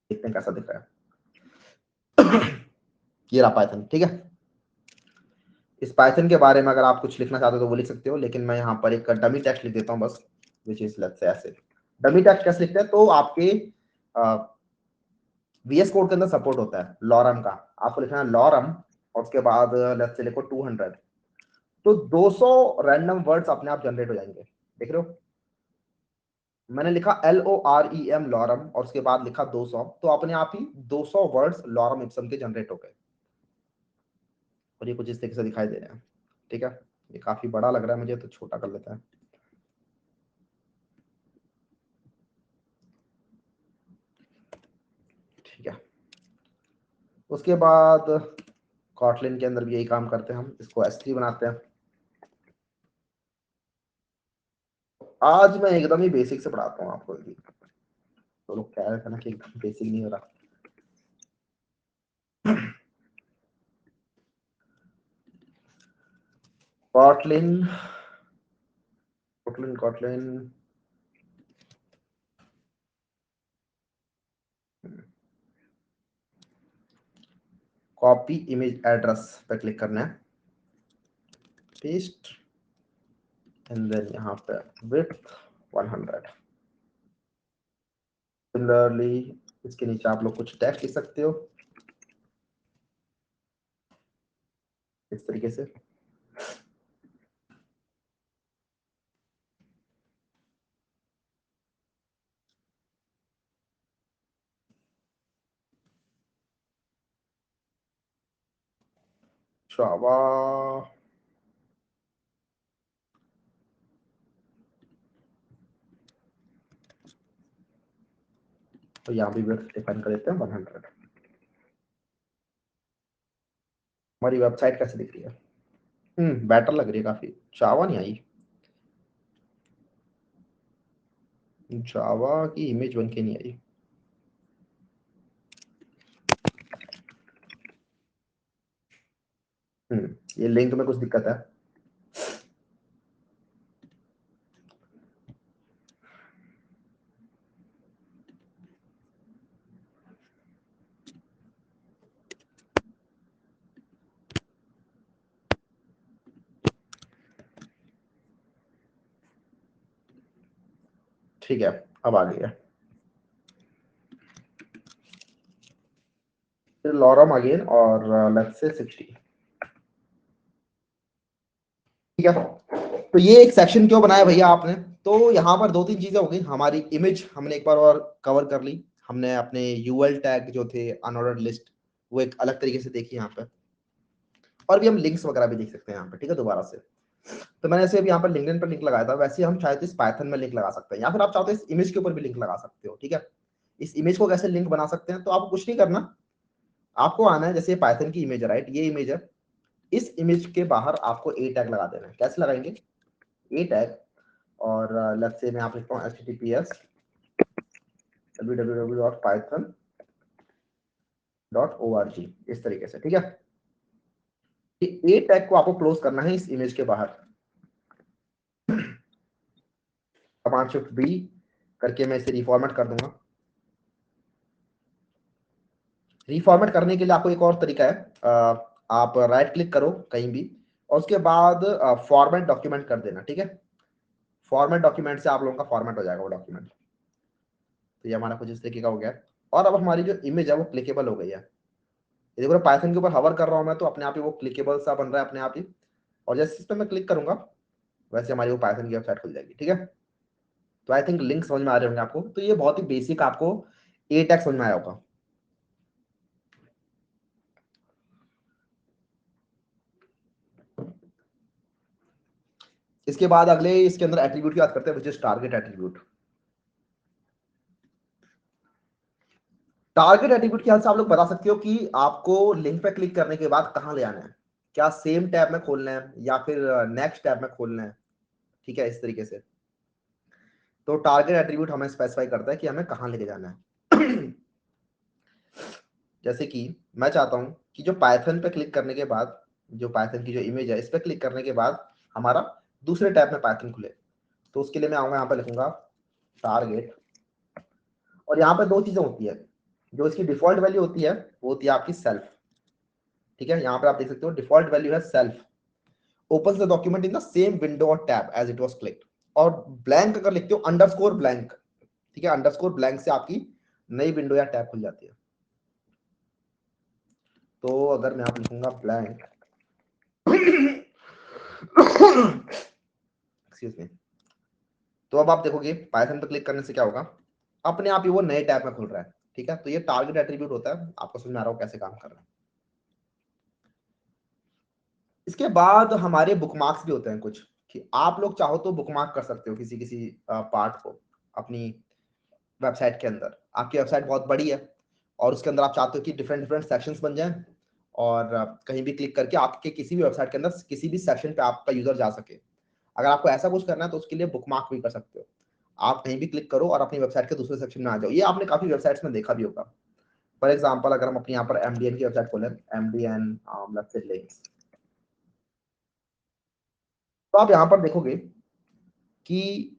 देखते हैं कैसा दिख रहा है। ये रहा पाइथन। ठीक है, इस पाइथन के बारे में अगर आप कुछ लिखना चाहते हो तो वो लिख सकते हो, लेकिन मैं यहाँ पर एक डमी टेक्स्ट लिख देता हूँ बस, विच इज लेट्स से ऐसे। डमी टेक्स्ट कैसे लिखते हैं, तो आपके VS कोड के अंदर सपोर्ट होता है लॉरम का, आपको लिखना है लॉरम और उसके बाद लेट्स से लिखो 200, तो 200 रैंडम वर्ड्स अपने आप जनरेट हो जाएंगे। देख रहे हो, मैंने लिखा LOREM लॉरम और उसके बाद लिखा 200, तो अपने आप ही 200 वर्ड्स लॉरम इप्सम के जनरेट हो गए और ये कुछ इस तरीके से दिखाई दे रहे हैं। ठीक है, ये काफी बड़ा लग रहा है मुझे, तो छोटा कर लेते हैं। ठीक है, उसके बाद कॉटलिन के अंदर भी यही काम करते हैं हम, इसको S3 बनाते हैं। आज मैं एकदम ही बेसिक से पढ़ाता हूँ आपको, तो लोग कह रहे थे ना कि एकदम बेसिक नहीं हो रहा। Kotlin Kotlin Kotlin copy image address पे क्लिक करना है, पेस्ट एंड देन यहाँ पे विड्थ 100। सिमिलरली इसके नीचे आप लोग कुछ टेक्स्ट लिख सकते हो इस तरीके से। जावा तो यहाँ भी विड्थ डिफाइन कर देते हैं 100। हमारी वेबसाइट कैसे दिख रही है, बेटर लग रही है काफी। जावा नहीं आई, जावा की इमेज बन के नहीं आई। ये लिंक में कुछ दिक्कत है। ठीक है, अब आ गई है। फिर लॉरम अगेन और लेट्स से 60। ठीक है, तो ये एक सेक्शन क्यों बनाया भैया आपने, तो यहाँ पर दो तीन चीजें हो गई। हमारी इमेज हमने एक बार और कवर कर ली, हमने अपने UL टैग जो थे अनऑर्डर्ड लिस्ट वो एक अलग तरीके से देखी यहाँ पे, और भी हम लिंक्स वगैरह भी देख सकते हैं यहाँ पे। ठीक है, दोबारा से, तो मैंने ऐसे अभी यहाँ पर लिंक्डइन पर लिंक लगाया था, वैसे हम शायद इस पाइथन में लिंक लगा सकते हैं, या फिर आप चाहते हैं इस इमेज के ऊपर भी लिंक लगा सकते हो। ठीक है, इस इमेज को कैसे लिंक बना सकते हैं, तो आपको कुछ नहीं करना, आपको आना है, जैसे पाइथन की इमेज है, राइट, ये इमेज है, इस इमेज के बाहर आपको ए टैग लगा देना है। कैसे लगाएंगे, ए टैग और लेट्स से मैं आप लिखता हूँ https www.python.org, इस तरीके से। ठीक है, ए टैग को आपको क्लोज करना है इस इमेज के बाहर। कमांड शिफ्ट बी करके मैं इसे रिफॉर्मेट कर दूंगा। रिफॉर्मेट करने के लिए आपको एक और तरीका है, आप राइट क्लिक करो कहीं भी और उसके बाद फॉर्मेट डॉक्यूमेंट कर देना। ठीक है, फॉर्मेट डॉक्यूमेंट से आप लोगों का फॉर्मेट हो जाएगा वो डॉक्यूमेंट। तो ये हमारा कुछ इस तरीके का हो गया और अब हमारी जो इमेज है वो क्लिकेबल हो गई है। ये देखो पाइथन के ऊपर हवर कर रहा हूं मैं तो अपने आप ही वो क्लिकेबल सा बन रहा है अपने आप ही। और जैसे इस पर मैं क्लिक करूंगा वैसे हमारी वो पाइथन की वेबसाइट खुल जाएगी। ठीक है, तो आई थिंक लिंक समझ में आ रहे होंगे आपको। तो ये बहुत ही बेसिक आपको ए टैग समझ में आया होगा। इसके बाद अगले इसके अंदर एट्रीब्यूट की बात करते हैं, which is target attribute. Target attribute के हाल से आप लोग बता सकते हो कि आपको लिंक पे क्लिक करने के बाद कहां ले आना है, क्या सेम टैब में खोलना है या फिर नेक्स्ट टैब में खोलना है। ठीक है, इस तरीके से तो टारगेट एट्रीब्यूट हमें स्पेसिफाई करता है कि हमें कहां लेके जाना है। जैसे कि मैं चाहता हूं कि जो पाइथन पे क्लिक करने के बाद जो पाइथन की जो इमेज है इस पे क्लिक करने के बाद हमारा दूसरे टैब में पाइथन खुले। तो उसके लिए मैं आऊंगा, यहाँ पे लिखूंगा टारगेट और यहाँ पे दो चीजें होती है। जो इसकी डिफॉल्ट वैल्यू होती है वो होती है आपकी सेल्फ। ठीक है, यहाँ पे आप देख सकते हो डिफॉल्ट वैल्यू है self, open the document in the same window और tab as it was clicked. और ब्लैंक अगर लिखते हो अंडरस्कोर ब्लैंक, ठीक है, अंडरस्कोर ब्लैंक से आपकी नई विंडो या टैब खुल जाती है। तो अगर मैं आप लिखूंगा ब्लैंक एक्सक्यूज मी, तो अब आप देखोगे पाइथन पे क्लिक करने से क्या होगा, अपने आप ही वो नए टैब में खुल रहा है। ठीक है, तो ये टारगेट एट्रीब्यूट होता है, आपको समझ में आ रहा हो कैसे काम कर रहा है। इसके बाद हमारे बुकमार्क्स भी होते हैं कुछ, कि आप लोग चाहो तो बुकमार्क कर सकते हो किसी किसी पार्ट को अपनी वेबसाइट के अंदर। आपकी वेबसाइट बहुत बड़ी है और उसके अंदर आप चाहते हो कि डिफरेंट डिफरेंट सेक्शंस बन जाएं और कहीं भी क्लिक करके आपके किसी भी वेबसाइट के अंदर किसी भी सेक्शन पे आपका यूजर जा सके। अगर आपको ऐसा कुछ करना है तो उसके लिए बुकमार्क भी कर सकते हो। आप कहीं भी क्लिक करो और अपनी वेबसाइट के दूसरे सेक्शन में आ जाओ। ये आपने काफी वेबसाइट्स में देखा भी होगा। फॉर एग्जाम्पल अगर हम अपने यहाँ पर एमडीएन की वेबसाइट खोलें, एमडीएन लिंक्स, तो आप यहाँ पर देखोगे कि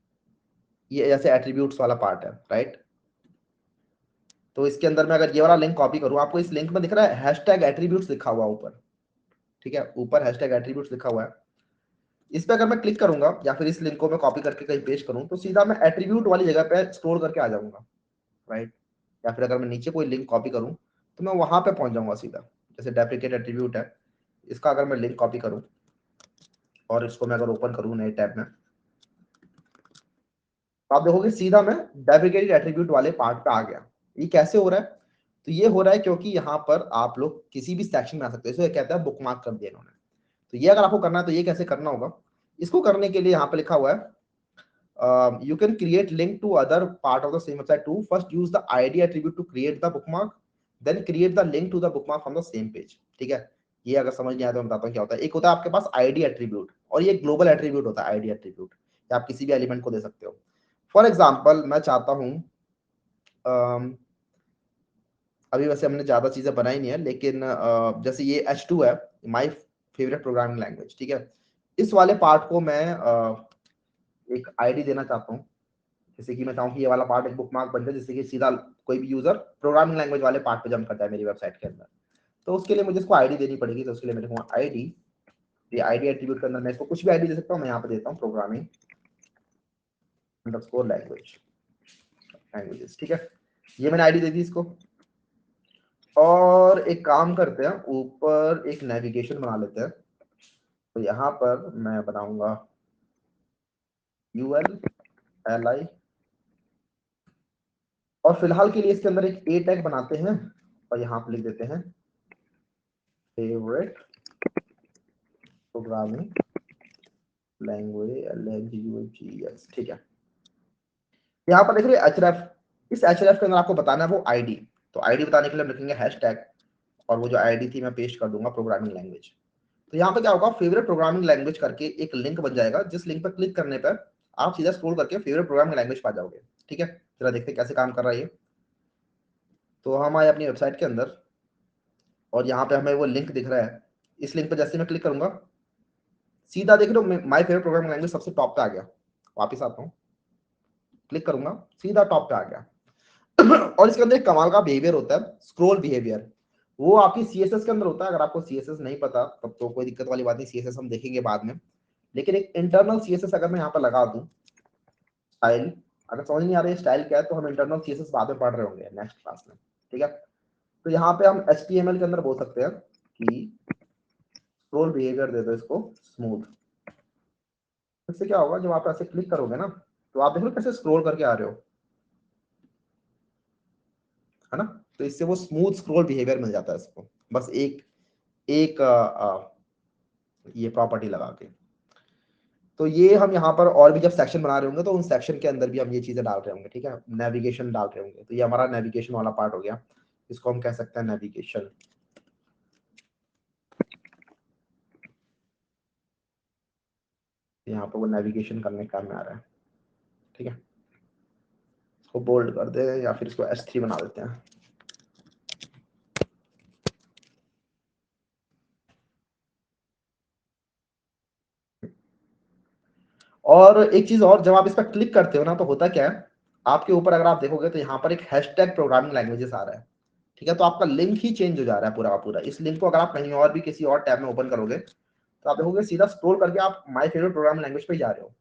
ये जैसे एट्रीब्यूट्स वाला पार्ट है, राइट। तो इसके अंदर मैं अगर ये वाला लिंक कॉपी करूँ, आपको इस लिंक में दिख रहा है हैशटैग एट्रीब्यूट्स लिखा हुआ ऊपर। ठीक है, ऊपर हैशटैग एट्रीब्यूट्स लिखा हुआ है। इस पे अगर मैं क्लिक करूंगा या फिर इस लिंक को मैं कॉपी करके कहीं पेस्ट करूं तो सीधा मैं एट्रीब्यूट वाली जगह पे स्क्रॉल करके आ जाऊंगा, राइट। या फिर अगर मैं नीचे कोई लिंक कॉपी करूं तो मैं वहां पे पहुंच जाऊंगा सीधा। जैसे डेप्रिकेट एट्रीब्यूट है, इसका अगर मैं लिंक कॉपी करूं और इसको मैं अगर ओपन करूं नए टैब में, तो आप देखोगे सीधा मैं डेप्रिकेटेड एट्रीब्यूट वाले पार्ट पे आ गया। ये कैसे हो रहा है? तो ये हो रहा है क्योंकि यहाँ पर आप लोग किसी भी सेक्शन में आ सकते हो। इसे कहता है बुकमार्क कर दिया इन्होंने। तो ये अगर आपको करना है तो ये कैसे करना होगा, इसको करने के लिए यहाँ पे लिखा हुआ है you can create link to other part of the same website too. First use the id attribute to create the bookmark, then create the link to the bookmark from the same page. ठीक है, ये अगर समझ नहीं आया तो मैं बताता हूँ क्या होता है। एक होता है आपके पास id एट्रीब्यूट और ये ग्लोबल एट्रीब्यूट होता है। id एट्रीब्यूट आप किसी भी एलिमेंट को दे सकते हो। फॉर एग्जाम्पल मैं चाहता हूँ, अभी वैसे हमने ज्यादा चीजें बनाई नहीं है लेकिन जैसे ये H2 है, माई फेवरेट प्रोग्रामिंग लैंग्वेज। ठीक है, इस वाले पार्ट को मैं एक आईडी देना चाहता हूँ। जैसे कि मैं चाहूँ कि ये वाला पार्ट एक बुकमार्क बन जाए जिससे कि सीधा कोई भी यूजर प्रोग्रामिंग लैंग्वेज वाले पार्ट पे जंप करता है मेरी वेबसाइट के अंदर। तो उसके लिए मुझे इसको आईडी देनी पड़ेगी। तो उसके लिए मैं लिखूंगा आईडी। ये आईडी एट्रीब्यूट के अंदर मैं इसको कुछ भी आईडी दे सकता हूँ। मैं यहाँ पे देता हूँ प्रोग्रामिंग अंडरस्कोर लैंग्वेजेस। ठीक है, ये मैंने आईडी दे दी इसको। और एक काम करते हैं, ऊपर एक नेविगेशन बना लेते हैं। तो यहाँ पर मैं बनाऊंगा यूएल एल और फिलहाल के लिए इसके अंदर एक ए टैग बनाते हैं और यहाँ पे लिख देते हैं फेवरेट प्रोग्रामिंग लैंग्वेज। ठीक है, यहाँ पर देख रहे एचरेफ, इस एचरेफ के अंदर आपको बताना है वो आईडी। तो आईडी बताने के लिए हम लिखेंगे हैशटैग और वो जो आईडी थी मैं पेस्ट कर दूंगा प्रोग्रामिंग लैंग्वेज। तो यहाँ पे क्या होगा, फेवरेट प्रोग्रामिंग लैंग्वेज करके एक लिंक बन जाएगा, जिस लिंक पर क्लिक करने पर आप सीधा स्क्रॉल करके फेवरेट प्रोग्रामिंग लैंग्वेज पा जाओगे। ठीक है, चलो देखते हैं कैसे काम कर रहा है ये। तो हम आए अपनी वेबसाइट के अंदर और यहाँ पे हमें वो लिंक दिख रहा है, इस लिंक पर जैसे मैं क्लिक करूंगा सीधा देख लो माय फेवरेट प्रोग्रामिंग लैंग्वेज सबसे टॉप पे आ गया। वापस आता हूँ, क्लिक करूंगा, सीधा टॉप पे आ गया। और इसके अंदर एक कमाल का बिहेवियर होता है, स्क्रॉल बिहेवियर। वो आपकी सीएसएस के अंदर होता है। अगर आपको सीएसएस नहीं पता तब तो कोई दिक्कत वाली बात नहीं, सीएसएस हम देखेंगे बाद में। लेकिन एक इंटरनल सीएसएस अगर मैं यहाँ पर लगा दूं, स्टाइल, अगर समझ नहीं आ रही है स्टाइल क्या है तो हम इंटरनल सीएसएस बाद में पढ़ रहे होंगे नेक्स्ट क्लास में, ठीक है। तो यहाँ पे हम HTML के अंदर बोल सकते हैं कि स्क्रॉल बिहेवियर दे दो इसको स्मूथ। इससे क्या होगा, जब आप ऐसे क्लिक करोगे ना तो आप देखो कैसे स्क्रॉल करके आ रहे हो, है ना। तो इससे वो स्मूथ स्क्रॉल बिहेवियर मिल जाता है इसको, बस एक एक ये प्रॉपर्टी लगा के। तो ये हम यहाँ पर और भी जब सेक्शन बना रहे होंगे तो उन सेक्शन के अंदर भी हम ये चीजें डाल रहे होंगे, ठीक है। नेविगेशन डाल रहे होंगे, तो ये हमारा नेविगेशन वाला पार्ट हो गया, इसको हम कह सकते हैं नेविगेशन। यहाँ पर वो नेविगेशन करने काम में आ रहा है, ठीक है। इसको बोल्ड कर दे या फिर इसको S3 बना देते हैं। और एक चीज और, जब आप इस पर क्लिक करते हो ना तो होता क्या है, आपके ऊपर अगर आप देखोगे तो यहाँ पर एक हैशटैग प्रोग्रामिंग लैंग्वेजेस आ रहा है, ठीक है। तो आपका लिंक ही चेंज हो जा रहा है पूरा का पूरा। इस लिंक को अगर आप कहीं और भी किसी और टैब में ओपन करोगे तो आप देखोगे सीधा स्क्रॉल करके आप माय फेवरेट प्रोग्रामिंग लैंग्वेज पे जा रहे हो।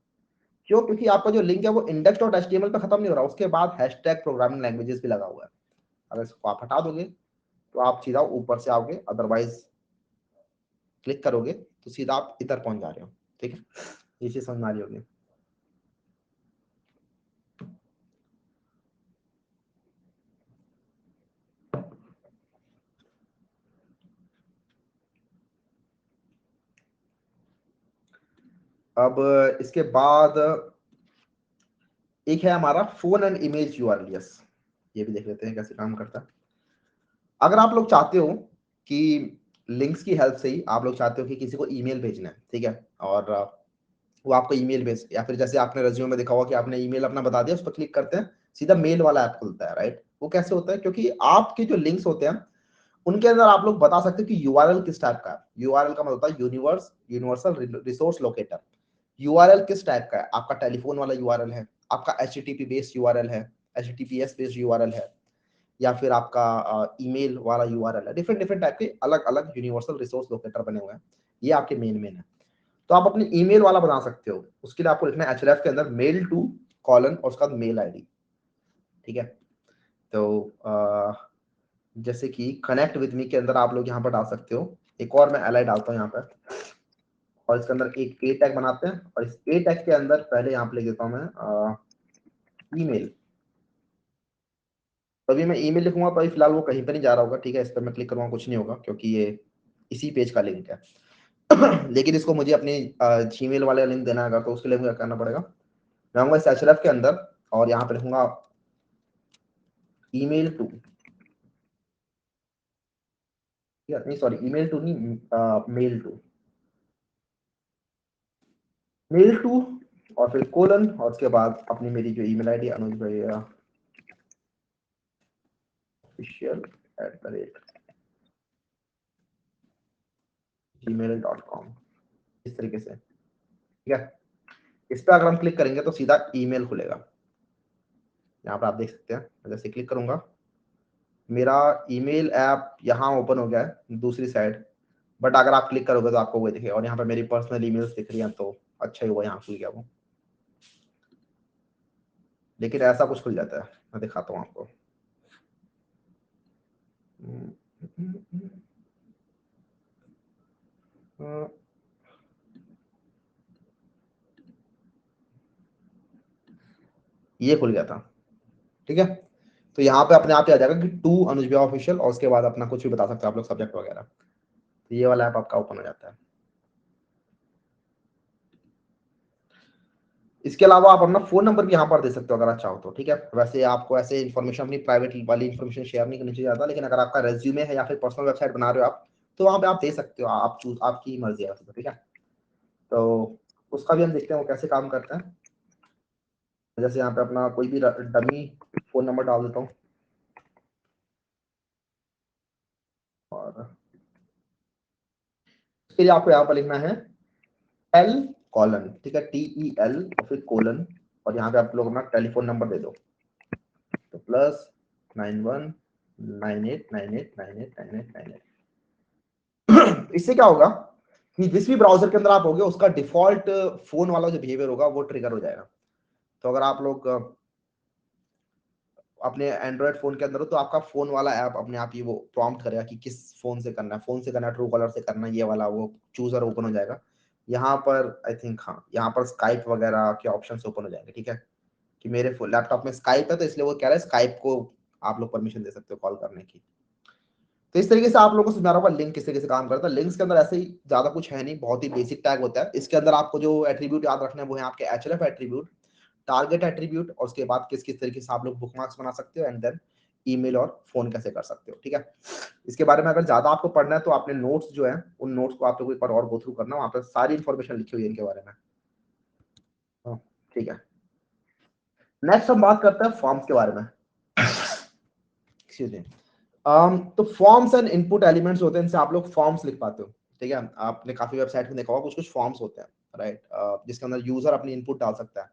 क्यों? क्योंकि आपका जो लिंक है वो इंडेक्स डॉट एचटीएमएल पे खत्म नहीं हो रहा, उसके बाद हैशटैग प्रोग्रामिंग लैंग्वेजेस भी लगा हुआ है। अगर इसको आप हटा दोगे तो आप सीधा ऊपर से आओगे, अदरवाइज क्लिक करोगे तो सीधा आप इधर पहुंच जा रहे हो, ठीक है। ये चीज समझ में आ रही होगी। अब इसके बाद एक है हमारा फोन एंड इमेज यूआरएलएस, ये भी देख लेते हैं कैसे काम करता है। अगर आप लोग चाहते हो कि लिंक्स की हेल्प से ही आप लोग चाहते हो कि किसी को ईमेल भेजना है, ठीक है, और वो आपको ईमेल भेज, या फिर जैसे आपने रेज्यूमे में देखा होगा कि आपने ईमेल अपना बता दिया, उस पर क्लिक करते हैं सीधा मेल वाला ऐप खुलता है, राइट। वो कैसे होता है, क्योंकि आपके जो लिंक्स होते हैं उनके अंदर आप लोग बता सकते हो कि यूआरएल किस टाइप का है। यूआरएल का मतलब होता है यूनिवर्सल रिसोर्स लोकेटर। यूआरएल किस टाइप का है, आपका टेलीफोन वाला यूआरएल है, आपका एचटीटीपी बेस्ड यूआरएल है, एचटीटीपीएस बेस्ड यूआरएल है, या फिर आपका ईमेल वाला यूआरएल है। डिफरेंट डिफरेंट टाइप के अलग अलग यूनिवर्सल रिसोर्स लोकेटर बने हुए हैं, ये आपके मेन है। तो आप अपनी ईमेल वाला बना सकते हो, उसके लिए आपको लिखना है href के अंदर मेल टू कॉलन और उसका मेल आईडी, ठीक है। तो जैसे कि कनेक्ट विद मी के अंदर आप लोग यहाँ पर डाल सकते हो, एक और मैं एल डालता हूँ यहाँ पर, और इसके अंदर एक ए टैग बनाते हैं, और इस ए टैग के अंदर पहले यहाँ पे लिख देता हूँ मैं ईमेल। तभी मैं ईमेल लिखूंगा तो फिलहाल वो कहीं पर नहीं जा रहा होगा, ठीक है। इस पर मैं क्लिक करूंगा कुछ नहीं होगा क्योंकि ये इसी पेज का लिंक है। लेकिन इसको मुझे अपनी जीमेल वाले लिंक देना होगा, तो उसके लिए मुझे करना पड़ेगा, मैं आऊंगा इस href के अंदर और यहाँ पे लिखूंगा ईमेल टू, नहीं सॉरी ईमेल टू नहीं, मेल टू और फिर कोलन, और उसके बाद अपनी मेरी जो ईमेल आईडी अनुज भैया official@gmail.com, इस तरीके से, ठीक है। इस पर अगर हम क्लिक करेंगे तो सीधा ईमेल खुलेगा। यहाँ पर आप देख सकते हैं, मैं जैसे क्लिक करूंगा मेरा ईमेल ऐप यहाँ ओपन हो गया है दूसरी साइड, बट अगर आप क्लिक करोगे तो आपको वो दिखेगा, और यहाँ पे मेरी पर्सनल ईमेल्स दिख रही हैं, तो अच्छा ही हुआ यहाँ खुल गया वो। लेकिन ऐसा कुछ खुल जाता है, मैं दिखाता हूँ आपको। ये खुल गया था, ठीक है। तो यहाँ पे अपने आप ही आ जाएगा कि टू अनुज भैया ऑफिशियल, और उसके बाद अपना कुछ भी बता सकते हो आप लोग, सब्जेक्ट वगैरह। तो ये वाला ऐप आपका ओपन हो जाता है। इसके अलावा आप अपना फोन नंबर भी यहाँ पर दे सकते हो अगर आप चाहो तो, ठीक है। वैसे आपको ऐसे इन्फॉर्मेशन अपनी प्राइवेट वाली इन्फॉर्मेशन शेयर नहीं करनी चाहिए ज्यादा, लेकिन अगर आपका रेज्यूमे है या फिर पर्सनल वेबसाइट बना रहे हो आप, तो वहाँ पे आप दे सकते हो, आप चूज, आपकी मर्जी है, ठीक है। तो उसका भी हम देखते हैं वो कैसे काम करता है। जैसे यहाँ पे अपना कोई भी डमी फोन नंबर डाल देता हूँ, और फिर आपको यहाँ पर लिखना है tel कॉलन, ठीक है, TEL और फिर कोलन, और यहाँ पे आप लोग अपना टेलीफोन नंबर दे दो, तो +9198989898। इससे क्या होगा कि जिस भी ब्राउजर के अंदर आप होगे उसका डिफॉल्ट फोन वाला जो बिहेवियर होगा वो ट्रिगर हो जाएगा। तो अगर आप लोग अपने एंड्रॉइड फोन के अंदर हो तो आपका फोन वाला ऐप अपने आप ही वो प्रॉम्प्ट करेगा कि किस फोन से करना है, फोन से करना है, ट्रू कॉलर से करना है, ये वाला वो चूजर ओपन हो जाएगा। यहाँ पर आई थिंक हाँ, यहाँ पर स्काइप वगैरह के ऑप्शन ओपन हो जाएंगे, ठीक है, कि मेरे लैपटॉप में स्काइप है तो इसलिए वो कह रहा है स्काइप को आप लोग परमिशन दे सकते हो कॉल करने की। तो इस तरीके से आप लोगों को समझा रहा होगा लिंक किस तरीके से काम करता है। लिंक्स के अंदर ऐसे ही ज्यादा कुछ है नहीं, बहुत ही बेसिक टैग होता है। इसके अंदर आपको जो एट्रीब्यूट याद रखना है वो है आपके href एट्रीब्यूट, टारगेट एट्रीब्यूट, और उसके बाद किस किस तरीके से आप लोग बुकमार्क्स बना सकते हो, एंड देन ईमेल और फोन कैसे कर सकते हो, ठीक है। इसके बारे में अगर ज्यादा आपको पढ़ना है तो आपने नोट्स जो है उन नोट्स को आप लोग एक बार और गो थ्रू करना, वहां पर सारी इंफॉर्मेशन लिखी हुई है इनके बारे में। हाँ, ठीक है। नेक्स्ट हम बात करते हैं फॉर्म्स के बारे में। Excuse me. तो फॉर्म्स एंड इनपुट एलिमेंट्स होते हैं, इनसे आप लोग फॉर्म्स लिख पाते हो, ठीक है। आपने काफी वेबसाइट में देखा होगा कुछ कुछ फॉर्म्स होते हैं, राइट, जिसके अंदर यूजर अपनी इनपुट डाल सकता है।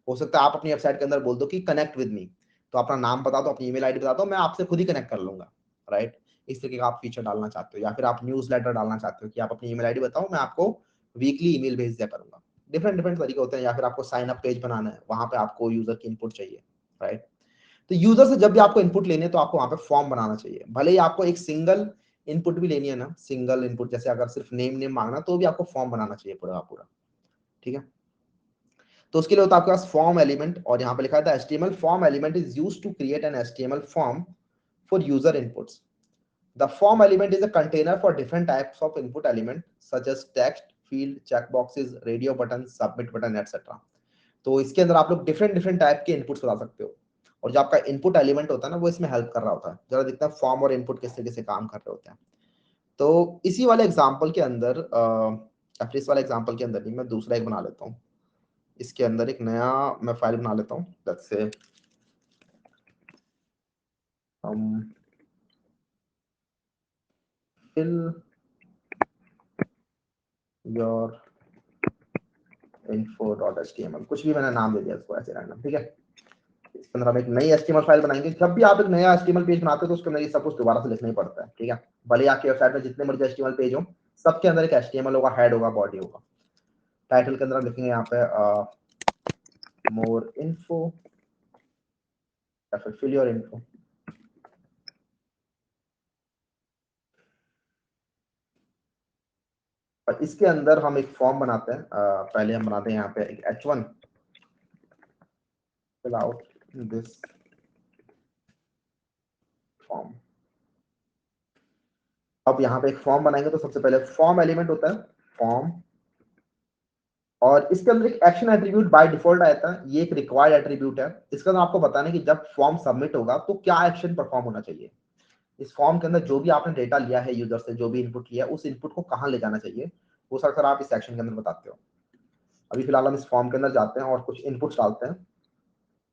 हो सकता है आप अपनी वेबसाइट के अंदर बोल दो कि कनेक्ट विद मी, तो अपना नाम बता दो, अपनी ईमेल आईडी बता दो, मैं आपसे खुद ही कनेक्ट कर लूंगा, राइट। इस तरीके का आप फीचर डालना चाहते हो, या फिर आप न्यूज लेटर डालना चाहते हो कि आप अपनी ईमेल आईडी बताओ, मैं आपको वीकली ईमेल भेज दिया करूंगा। डिफरेंट डिफरेंट तरीके होते हैं। या फिर आपको साइन अप पेज बनाना है, वहां पे आपको यूजर की इनपुट चाहिए, राइट। तो यूजर से जब भी आपको इनपुट लेने हैं तो आपको वहां पे फॉर्म बनाना चाहिए। भले ही आपको एक सिंगल इनपुट भी लेनी है ना, सिंगल इनपुट, जैसे अगर सिर्फ नेम नेम मांगना तो भी आपको फॉर्म बनाना चाहिए पूरा पूरा, ठीक है। तो उसके लिए होता है आपके पास फॉर्म एलिमेंट, और यहाँ पे लिखा था HTML form element is used to create an HTML form for user inputs. The form element is a container for different types of input element such as text, field, checkboxes, radio button, submit button, etc. तो इसके अंदर आप लोग different different type के inputs बता सकते हो, और जो आपका इनपुट एलिमेंट होता है ना वो इसमें हेल्प कर रहा होता है। जरा देखते हैं फॉर्म और इनपुट किस तरीके से काम कर रहे होते हैं। तो इसी वाले एग्जांपल के अंदर या फिर इस वाले एग्जांपल के अंदर ही मैं दूसरा एक बना लेता हूँ। इसके अंदर एक नया मैं फाइल बना लेता हूँ, लेट्स से हम fill your info.html, कुछ भी मैंने नाम दे दिया इसको ऐसे रैंडम, ठीक है। इसके अंदर हम एक नई HTML फाइल बनाएंगे। जब भी आप एक नया HTML पेज बनाते हो तो उसके अंदर ये सब कुछ दोबारा से लिखना ही पड़ता है, ठीक है। भले ही आपकी वेबसाइट में जितने मर्जी HTML पेज हो, सबके अंदर एक HTML होगा, हेड होगा, बॉडी होगा। टाइटल के अंदर हम लिखेंगे यहाँ पे मोर इन्फो या फिर फिल योर इन्फो। और इसके अंदर हम एक फॉर्म बनाते हैं। पहले हम बनाते हैं यहाँ पे एक H1 fill out this form। अब यहाँ पे एक फॉर्म बनाएंगे तो सबसे पहले फॉर्म एलिमेंट होता है फॉर्म, और इसके अंदर एक एक्शन एट्रीब्यूट बाय डिफॉल्ट आता है। ये एक रिक्वायर्ड एट्रीब्यूट है। इसका अंदर आपको बताना है कि जब फॉर्म सबमिट होगा तो क्या एक्शन परफॉर्म होना चाहिए। इस फॉर्म के अंदर जो भी आपने डेटा लिया है यूजर से, जो भी इनपुट लिया है, उस इनपुट को कहाँ ले जाना चाहिए, वो सर आप इस सेक्शन के अंदर बताते हो। अभी फिलहाल हम इस फॉर्म के अंदर जाते हैं और कुछ इनपुट्स डालते हैं।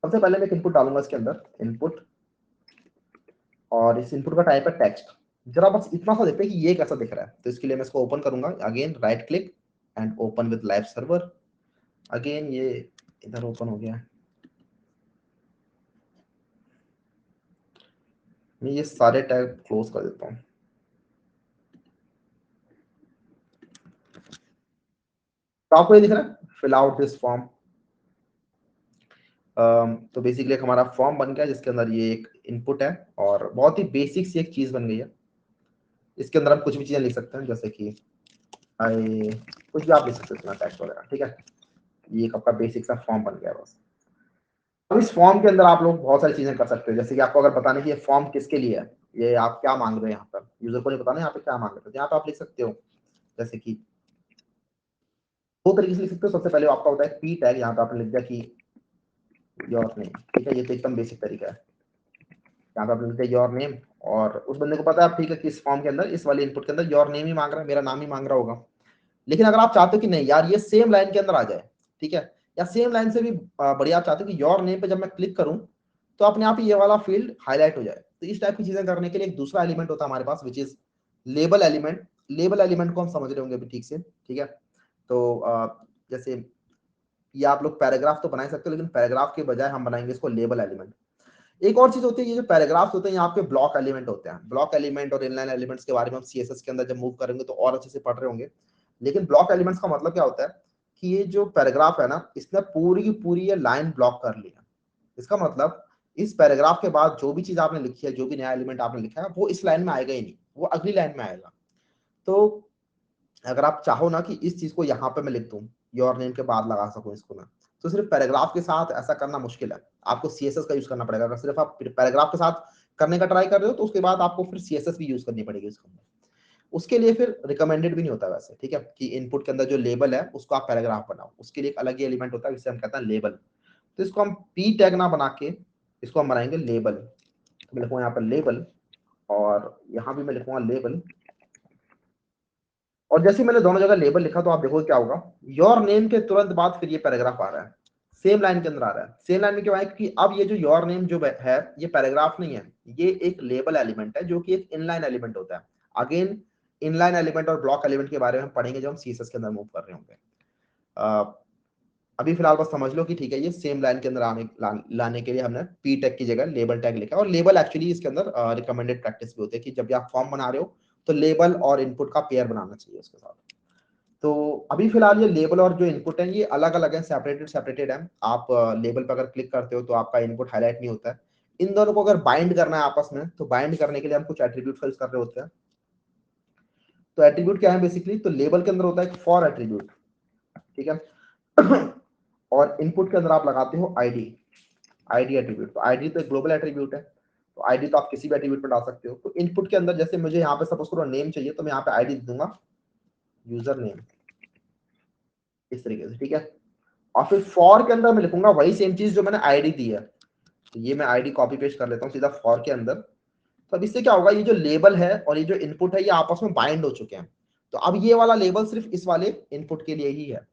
सबसे पहले मैं एक इनपुट डालूंगा इसके अंदर, इनपुट, और इस इनपुट का टाइप है टेक्स्ट। जरा बस इतना सा देखते हैं कि ये कैसा दिख रहा है। तो इसके लिए मैं इसको ओपन करूंगा, again right click and open with live server. Again ये इधर ओपन हो गया। मैं ये सारे टैग क्लोज कर देता हूँ। तो आपको ये दिख रहा है फिल आउट दिस फॉर्म। तो बेसिकली हमारा फॉर्म बन गया जिसके अंदर ये एक इनपुट है, और बहुत ही बेसिक सी एक चीज बन गई है। इसके अंदर हम कुछ भी चीजें लिख सकते हैं, जैसे कि आई, कुछ भी आप लिख सकते हैं टेक्स्ट वगैरह, ठीक है। ये एक आपका बेसिक सा फॉर्म बन गया बस। अब इस फॉर्म के अंदर आप लोग बहुत सारी चीजें कर सकते हो, जैसे कि आपको अगर बताना है कि ये फॉर्म किसके लिए है, ये आप क्या मांग रहे हो, यहाँ पर यूजर को नहीं बताना यहाँ पे क्या मांग रहे हो, तो यहाँ पे आप लिख सकते हो जैसे कि दो तरीके से लिख सकते हो। सबसे पहले आपका होता है पी टैग, यहाँ पे आपने लिख दिया कि योर नेम, ठीक है। ये तो एकदम बेसिक तरीका है। यहाँ पे आपने लिख दिया योर नेम, और उस बंदे को पता है आप, ठीक है, कि इस फॉर्म के अंदर, इस वाले इनपुट के अंदर योर नेम ही मांग रहा है, मेरा नाम ही मांग रहा होगा। लेकिन अगर आप चाहते हो कि नहीं यार ये सेम लाइन के अंदर आ जाए, ठीक है, या सेम लाइन से भी बढ़िया, आप चाहते हो कि योर नेम पे जब मैं क्लिक करूं तो अपने आप ही ये वाला फील्ड हाईलाइट हो जाए, तो इस टाइप की चीजें करने के लिए एक दूसरा एलिमेंट होता है हमारे पास, which is label element. Label element को हम समझ रहे होंगे अभी ठीक से, ठीक है। तो जैसे ये आप लोग पैराग्राफ तो बना ही सकते हो, लेकिन पैराग्राफ के बजाय हम बनाएंगे इसको लेबल एलिमेंट। एक और चीज होती है, ये जो पैराग्राफ्स होते हैं यहाँ पे ब्लॉक एलिमेंट होते हैं। ब्लॉक एलिमेंट और इनलाइन एलिमेंट्स के बारे में हम सीएसएस के अंदर जब मूव करेंगे तो और अच्छे से पढ़ रहे होंगे। लेकिन ब्लॉक एलिमेंट्स का मतलब क्या होता है कि ये जो पैराग्राफ है ना, इसने पूरी की पूरी ये लाइन ब्लॉक कर ली है। इसका मतलब इस पैराग्राफ के बाद जो भी चीज आपने लिखी है, जो भी नया एलिमेंट आपने लिखा है, वो इस लाइन में आएगा ही नहीं, वो अगली लाइन में आएगा। तो अगर आप चाहो ना कि इस चीज को यहाँ पे मैं लिख दूं, योर नेम के बाद लगा सकूं इसको मैं, तो सिर्फ पैराग्राफ के साथ ऐसा करना मुश्किल है। आपको सीएसएस का यूज करना पड़ेगा। अगर सिर्फ आप पैराग्राफ के साथ करने का ट्राई कर रहे हो तो उसके बाद आपको फिर सीएसएस भी यूज करनी पड़ेगी इसके अंदर। उसके लिए फिर रिकमेंडेड भी नहीं होता वैसे, ठीक है, कि इनपुट के अंदर जो लेबल है उसको आप पैराग्राफ बनाओ। उसके लिए एक अलग ही एलिमेंट होता है जिसे हम कहते हैं लेबल। तो इसको हम पी टैग ना बना के इसको हम बनाएंगे लेबल। तो मैं लिखूंगा यहाँ पर लेबल, और यहाँ भी मैं लिखूंगा लेबल। और जैसे मैंने दोनों जगह लेबल लिखा तो आप देखोगे क्या होगा, योर नेम के तुरंत बाद फिर ये पैराग्राफ आ रहा है, सेम लाइन के अंदर आ रहा है। सेम लाइन में क्यों आया, क्योंकि अब ये जो योर नेम जो है ये पैराग्राफ नहीं है, ये एक लेबल एलिमेंट है जो कि एक इनलाइन एलिमेंट होता है। अगेन इनलाइन एलिमेंट और ब्लॉक एलिमेंट के बारे में पढ़ेंगे जब हम सीएसएस के अंदर मूव कर रहे होंगे। अभी फिलहाल बस समझ लो कि ठीक है, ये सेम लाइन के अंदर लाने के लिए हमने पी टैग की जगह लेबल टैग लिखा। और लेबल एक्चुअली इसके अंदर रिकमेंडेड प्रैक्टिस भी होती है कि जब भी आप फॉर्म बना रहे हो तो लेबल और इनपुट का पेयर बनाना चाहिए उसके साथ। तो अभी फिलहाल ये लेबल और जो इनपुट है ये अलग अलग है, सेपरेटेड है। आप लेबल पर अगर क्लिक करते हो तो आपका इनपुट हाईलाइट नहीं होता है। इन दोनों को अगर बाइंड करना है आपस में, तो बाइंड करने के लिए हम कुछ एट्रीब्यूट यूज कर रहे होते हैं। तो एट्रीब्यूट क्या है बेसिकली, तो लेबल के अंदर होता है एक फॉर एट्रीब्यूट, ठीक है। और इनपुट के अंदर आप लगाते हो आईडी, आईडी एट्रीब्यूट। तो आईडी तो एक ग्लोबल एट्रीब्यूट है, तो आईडी तो आप किसी भी एट्रीब्यूट में डाल सकते हो। तो इनपुट के अंदर जैसे मुझे यहाँ पे सपोज करो नेम चाहिए, तो मैं यहाँ पे आईडी दूंगा यूजर नेम, इस तरीके से, ठीक है। और फिर फॉर के अंदर मैं लिखूंगा वही सेम चीज जो मैंने आईडी दी है। तो ये मैं आईडी कॉपी पेस्ट कर लेता हूँ सीधा फॉर के अंदर। तो अब इससे क्या होगा, ये जो लेबल है और ये जो इनपुट है ये आपस में बाइंड हो चुके हैं। तो अब ये वाला लेबल सिर्फ इस वाले इनपुट के लिए ही है।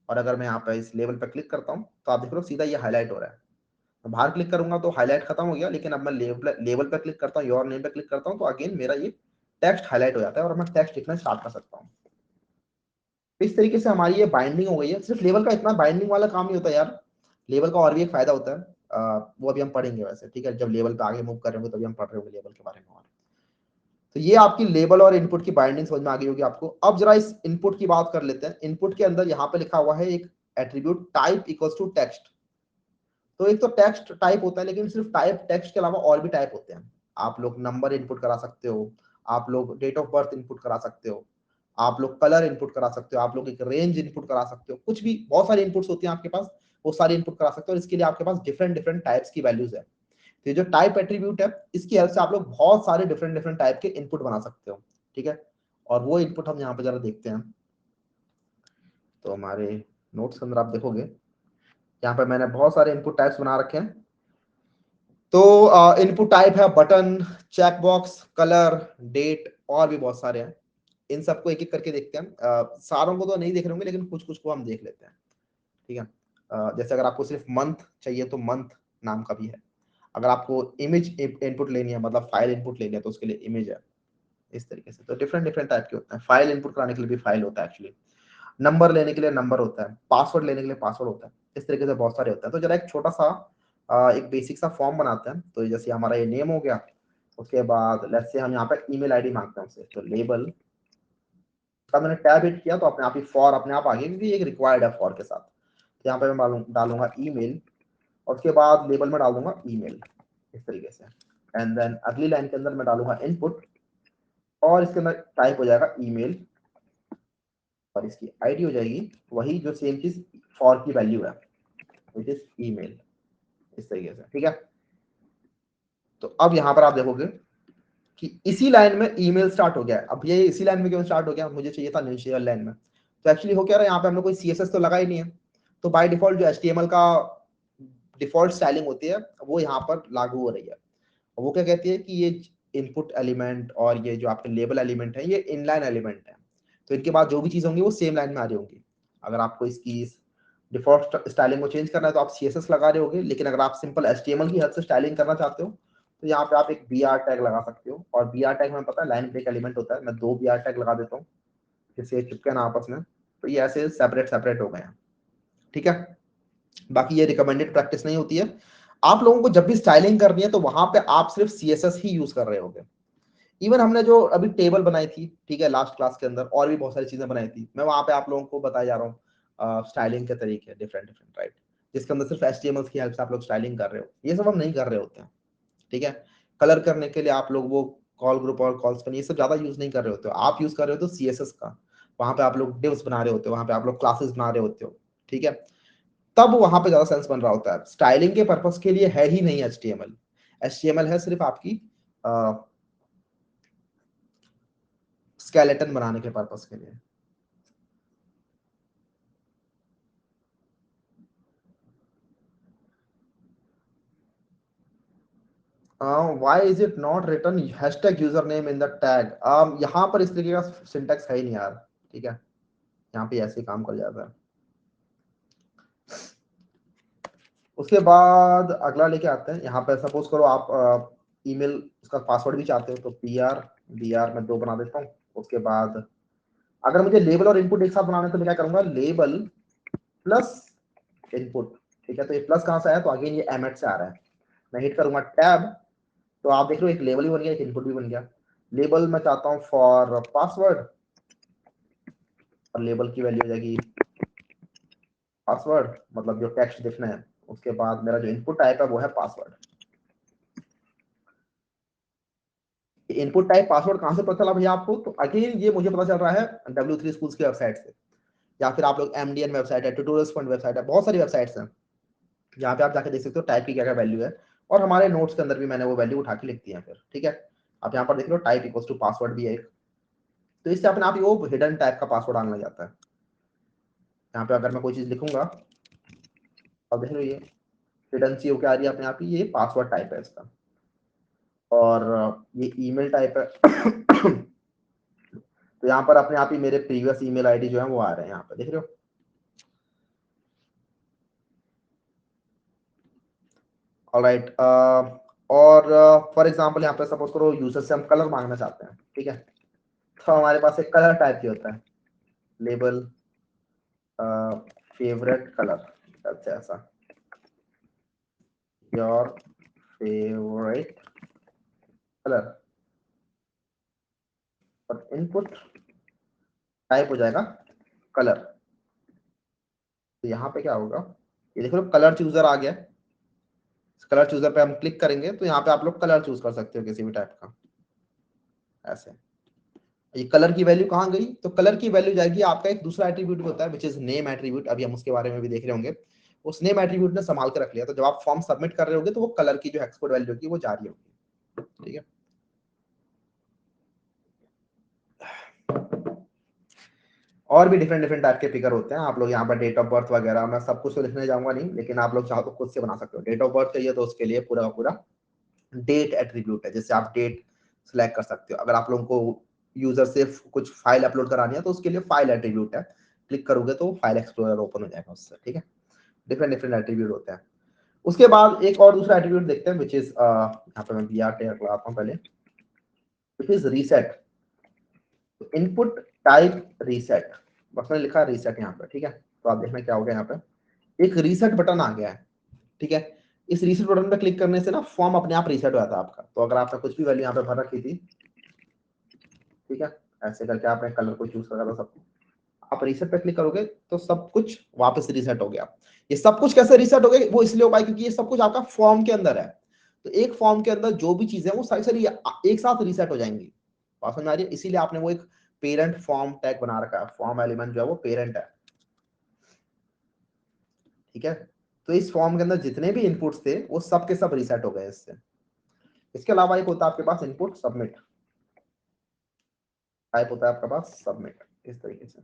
और अगर मैं यहाँ पे इस लेबल पर क्लिक करता हूँ तो आप देख रहे हो सीधा ये हाईलाइट हो रहा है। बाहर क्लिक करूंगा तो हाईलाइट खत्म हो गया, लेकिन अब मैं लेबल पर क्लिक करता हूँ, योर नेम पे क्लिक करता हूँ, तो अगेन मेरा ये टेक्स्ट हाईलाइट हो जाता है और मैं टेक्स्ट लिखना स्टार्ट कर सकता हूँ। इस तरीके से हमारी ये बाइंडिंग हो गई है। सिर्फ लेबल का इतना बाइंडिंग वाला काम नहीं होता यार, लेबल का और भी एक फायदा होता है। वो अभी हम पढ़ेंगे वैसे, ठीक है, जब लेवल पे आगे मूव कर रहे होंगे तभी हम पढ़ रहे होंगे लेवल के बारे में। और तो ये आपकी लेबल और इनपुट की बाइंडिंग समझ में आ गई होगी आपको। अब जरा इस इनपुट की बात कर लेते हैं। इनपुट के अंदर यहाँ पे लिखा हुआ है एक attribute type equals to text. तो एक तो टेक्स्ट टाइप होता है, लेकिन सिर्फ टाइप टेक्स्ट के अलावा और भी टाइप होते हैं। आप लोग नंबर इनपुट करा सकते हो, आप लोग डेट ऑफ बर्थ इनपुट करा सकते हो, आप लोग कलर इनपुट करा सकते हो, आप लोग एक रेंज इनपुट करा सकते हो, कुछ भी, बहुत सारी इनपुट्स होती हैं आपके पास, वो सारी इनपुट करा सकते हो। और इसके लिए आपके पास डिफरेंट डिफरेंट टाइप्स की वैल्यूज है। तो ये जो टाइप एट्रीब्यूट है इसकी हेल्प से आप लोग बहुत सारे डिफरेंट डिफरेंट टाइप के इनपुट बना सकते हो, ठीक है। और वो इनपुट हम यहाँ पे जरा देखते हैं। तो हमारे नोट्स के अंदर आप देखोगे यहाँ पे मैंने बहुत सारे इनपुट टाइप्स बना रखे हैं। तो इनपुट टाइप है बटन, चेकबॉक्स, कलर, डेट, और भी बहुत सारे हैं। इन सबको एक एक करके देखते हैं। सारों को तो नहीं देख रहे होंगे, लेकिन कुछ कुछ को हम देख लेते हैं, ठीक है। जैसे अगर आपको सिर्फ मंथ चाहिए तो मंथ नाम का भी है। अगर आपको इमेज इनपुट लेनी है, मतलब फाइल इनपुट लेनी है, तो उसके लिए इमेज है। इस तरीके से तो डिफरेंट डिफरेंट टाइप के होते हैं। फाइल इनपुट कराने के लिए भी फाइल होता है एक्चुअली, नंबर लेने के लिए नंबर होता है, पासवर्ड लेने के लिए पासवर्ड होता है। इस तरीके से बहुत सारे होते हैं। तो जरा एक छोटा सा एक बेसिक सा फॉर्म बनाते हैं। तो जैसे हमारा ये नेम हो गया, उसके बाद लेट्स से हम यहाँ पे ईमेल आईडी मांगते हैं उससे। तो लेबल का मैंने टैब हिट किया तो अपने आप ही फॉर अपने आप आ गया, क्योंकि एक रिक्वायर्ड है फॉर के साथ। तो यहाँ पे मैं डालूंगा ईमेल, और उसके बाद लेबल में डाल दूंगा ईमेल, इस तरीके से। एंड देन अगली लाइन के अंदर मैं डालूंगा इनपुट, और इसके अंदर टाइप हो जाएगा ईमेल, और इसकी आईडी हो जाएगी वही जो सेम चीज फॉर की वैल्यू है, विच इज ईमेल, इस तरीके से, ठीक है। तो अब यहाँ पर आप देखोगे कि इसी लाइन में ईमेल स्टार्ट हो गया है। अब ये इसी लाइन में क्यों स्टार्ट हो गया, मुझे चाहिए था इनिशियल लाइन में। तो एक्चुअली हो क्या रहा है, यहाँ पे हमने कोई सीएसएस तो लगा ही नहीं है। तो बाय डिफॉल्ट जो एचटीएमएल का डिफॉल्ट स्टाइलिंग होती है वो यहाँ पर लागू हो रही है। वो क्या कहती है कि ये इनपुट एलिमेंट और ये जो आपके लेबल एलिमेंट है ये इनलाइन एलिमेंट है। तो इनके बाद जो भी चीज होंगी वो सेम लाइन में आ रही होंगी। अगर आपको इसकी डिफॉल्ट स्टाइलिंग को चेंज करना है तो आप सीएसएस लगा रहे होगे, लेकिन अगर आप सिंपल एचटीएमएल की हेल्प से स्टाइलिंग करना चाहते हो तो यहाँ पे आप एक br टैग लगा सकते हो, और br टैग हमें पता है लाइन ब्रेक एलिमेंट होता है। मैं 2 br टैग लगा देता हूँ जिससे चिपके ना आपस में, तो ये ऐसे सेपरेट सेपरेट हो गए हैं, ठीक है। बाकी ये रिकमेंडेड प्रैक्टिस नहीं होती है। आप लोगों को जब भी स्टाइलिंग करनी है तो वहां पे आप सिर्फ CSS ही यूज कर रहे होगे। इवन हमने जो अभी टेबल बनाई थी, ठीक है, लास्ट क्लास के अंदर और भी बहुत सारी चीजें बनाई थी, मैं वहां पे आप लोगों को बताया जा रहा हूँ स्टाइलिंग के तरीके डिफरेंट डिफरेंट, राइट, जिसके अंदर सिर्फ HTML की हेल्प से आप लोग स्टाइलिंग कर रहे हो। ये सब हम नहीं कर रहे होते हैं, ठीक है। कलर करने के लिए आप लोग वो कॉल ग्रुप और कॉल स्पैन ये सब ज्यादा यूज नहीं कर रहे होते हो, आप यूज कर रहे हो तो CSS का। वहां पे आप लोग डिव्स बना रहे होते हो, वहां पे आप लोग क्लासेस बना रहे होते हो, ठीक है। तब वहां पे ज्यादा सेंस बन रहा होता है। स्टाइलिंग के पर्पस के लिए है ही नहीं HTML। HTML है सिर्फ आपकी स्केलेटन बनाने के पर्पस के लिए। Why is it not written hashtag username in the tag? यहाँ पर इस तरीके का सिंटेक्स है ही नहीं यार, ठीक है। यहाँ पे ऐसे ही काम कर जाता है। उसके बाद अगला लेके आते हैं। यहाँ पे सपोज करो आप ईमेल उसका पासवर्ड भी चाहते हो, तो br मैं 2 बना देता हूँ। उसके बाद अगर मुझे लेबल और इनपुट एक साथ बनाना है तो मैं क्या करूंगा, लेबल प्लस इनपुट, ठीक है। तो ये प्लस कहाँ से आया, तो अगेन ये एमेट से आ रहा है। मैं हिट करूंगा टैब, तो आप देख लो एक लेबल भी बन गया, एक इनपुट भी बन गया। लेबल मैं चाहता हूँ फॉर पासवर्ड, और लेबल की वैल्यू हो जाएगी पासवर्ड, मतलब जो टेक्स्ट दिखना है। उसके बाद मेरा जो इनपुट टाइप है वो है पासवर्ड। इनपुट टाइप पासवर्ड कहाँ से पता चला भैया आपको, तो अगेन ये मुझे पता चल रहा है W3 स्कूल्स की वेबसाइट से, या फिर आप लोग MDN वेबसाइट है, ट्यूटोरियल्स फंड वेबसाइट है, बहुत सारी वेबसाइट्स हैं जहाँ पे आप जाके देख सकते हो टाइप की क्या क्या वैल्यू है। और हमारे नोट्स के अंदर भी मैंने वो वैल्यू उठा के लिख दी है फिर, ठीक है। आप यहाँ पर देख लो टाइप इक्वल्स टू पासवर्ड भी है एक, तो इससे अपने आप ही वो हिडन टाइप का पासवर्ड आने लग जाता है। यहाँ पे अगर मैं कोई चीज लिखूंगा, अब देख लो ये हिडन सी होकर आ रही है अपने आप ही, ये पासवर्ड टाइप है इसका। और ये ईमेल टाइप है तो यहाँ पर अपने आप ही मेरे प्रीवियस ईमेल आईडी जो है वो आ रहे हैं, यहाँ पे देख रहे हो। ऑलराइट, और फॉर एग्जांपल यहाँ पे सपोज करो यूजर से हम कलर मांगना चाहते हैं, ठीक है। तो हमारे पास एक कलर टाइप की होता है, लेबल फेवरेट कलर, अच्छा ऐसा, योर फेवरेट कलर, और इनपुट टाइप हो जाएगा कलर। तो यहाँ पे क्या होगा, ये देखो कलर चूजर आ गया। कलर चूजर पे हम क्लिक करेंगे तो यहाँ पे आप लोग कलर चूज कर सकते हो किसी भी टाइप का, ऐसे। ये कलर की वैल्यू कहाँ गई, तो कलर की वैल्यू जाएगी आपका एक दूसरा एट्रीब्यूट होता है विच इज नेम एट्रीब्यूट, अभी हम उसके बारे में भी देख रहे होंगे। उस नेम एट्रीब्यूट ने संभाल के रख लिया, तो जब आप फॉर्म सबमिट कर रहे होगे तो वो कलर की जो एक्सपोर्ट वैल्यू होगी वो जारी होगी, ठीक है। और भी डिफरेंट डिफरेंट टाइप के पिकर होते हैं। आप लोग यहाँ पर डेट ऑफ बर्थ वगैरह, मैं सब कुछ तो लिखने जाऊंगा नहीं, लेकिन आप लोग चाहो तो खुद से बना सकते हो। डेट ऑफ बर्थ चाहिए तो उसके लिए पूरा का पूरा डेट एट्रीब्यूट है, जिससे आप डेट सिलेक्ट कर सकते हो। अगर आप लोगों को यूजर से कुछ फाइल अपलोड करानी है तो उसके लिए फाइल एट्रीब्यूट है, क्लिक करोगे तो फाइल एक्सप्लोरर ओपन हो जाएगा उससे, ठीक है। डिफरेंट डिफरेंट एट्रीब्यूट होते हैं। उसके बाद एक और दूसरा एट्रीब्यूट देखते हैं विच इज, यहाँ पे मैं br टैग लगाता हूँ पहले, which is reset. Input type reset, बस मैंने लिखा रीसेट यहाँ पे, ठीक है। तो आप देखना क्या हो गया, यहाँ पे एक रीसेट बटन आ गया है, ठीक है। इस रीसेट बटन पे क्लिक करने से ना फॉर्म अपने आप रीसेट हो जाता है आपका। तो अगर आपने कुछ भी वैल्यू यहाँ पे भर रखी थी, ठीक है, ऐसे करके आपने कलर को चूज करा था सब, आप रीसेट पे क्लिक करोगे तो सब कुछ वापस रीसेट हो गया। ये सब कुछ कैसे रीसेट हो गया, वो इसलिए हो पाया क्योंकि ये सब कुछ आपका फॉर्म के अंदर है। तो एक फॉर्म के अंदर जो भी चीजें वो सारी सारी एक साथ रीसेट हो जाएंगी, बात समझ आ रही है। इसीलिए आपने वो एक पेरेंट फॉर्म टैग बना रखा है, फॉर्म एलिमेंट जो है वो पेरेंट है, ठीक है। तो इस फॉर्म के अंदर जितने भी इनपुट्स थे वो सब के सब रीसेट हो गए इससे। इसके अलावा एक होता है आपके पास इनपुट सबमिट, टाइप होता है आपके पास सबमिट, इस तरीके से।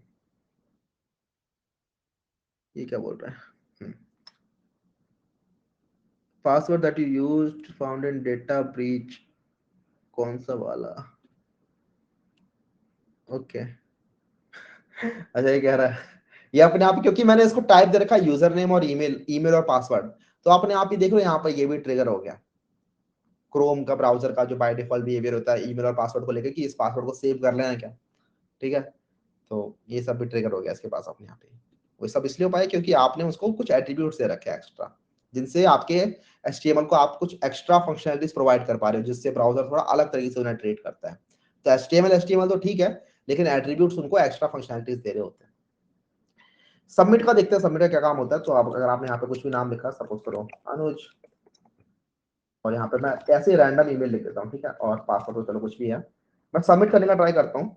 ये क्या बोल रहा है, password that you used found in data breach, कौन सा वाला, ओके। अच्छा ये कह रहा है ये अपने आप, क्योंकि मैंने इसको टाइप दे रखा है यूजर नेम और ईमेल, ईमेल और पासवर्ड, तो अपने आप ही देख लो यहाँ पर ये भी ट्रिगर हो गया। क्रोम का ब्राउजर का जो बाय डिफॉल्ट बिहेवियर होता है ईमेल और पासवर्ड को लेकर कि इस पासवर्ड को सेव कर लेना क्या, ठीक है। तो ये सब भी ट्रिगर हो गया इसके पास अपने यहाँ पे। वो सब इसलिए हो पाया क्योंकि आपने उसको कुछ एट्रीब्यूट्स दे रखे हैं एक्स्ट्रा, जिनसे आपके एचटीएमएल को आप कुछ एक्स्ट्रा फंक्शनलिटीज प्रोवाइड कर पा रहे हो, जिससे ब्राउजर थोड़ा अलग तरीके से उन्हें ट्रीट करता है। तो एचटीएमएल तो ठीक है, लेकिन एट्रीब्यूट्स उनको एक्स्ट्रा फंक्शनलिटीज दे रहे होते हैं। सबमिट का देखते हैं, सबमिट का क्या काम होता है। तो आप अगर आपने यहाँ पे कुछ भी नाम लिखा, सपोज करो अनुज, और यहाँ पे मैं ऐसे रैंडम ईमेल लिख देता हूँ, ठीक है, और पासवर्ड तो चलो कुछ भी है, मैं सबमिट करने का ट्राई करता हूँ।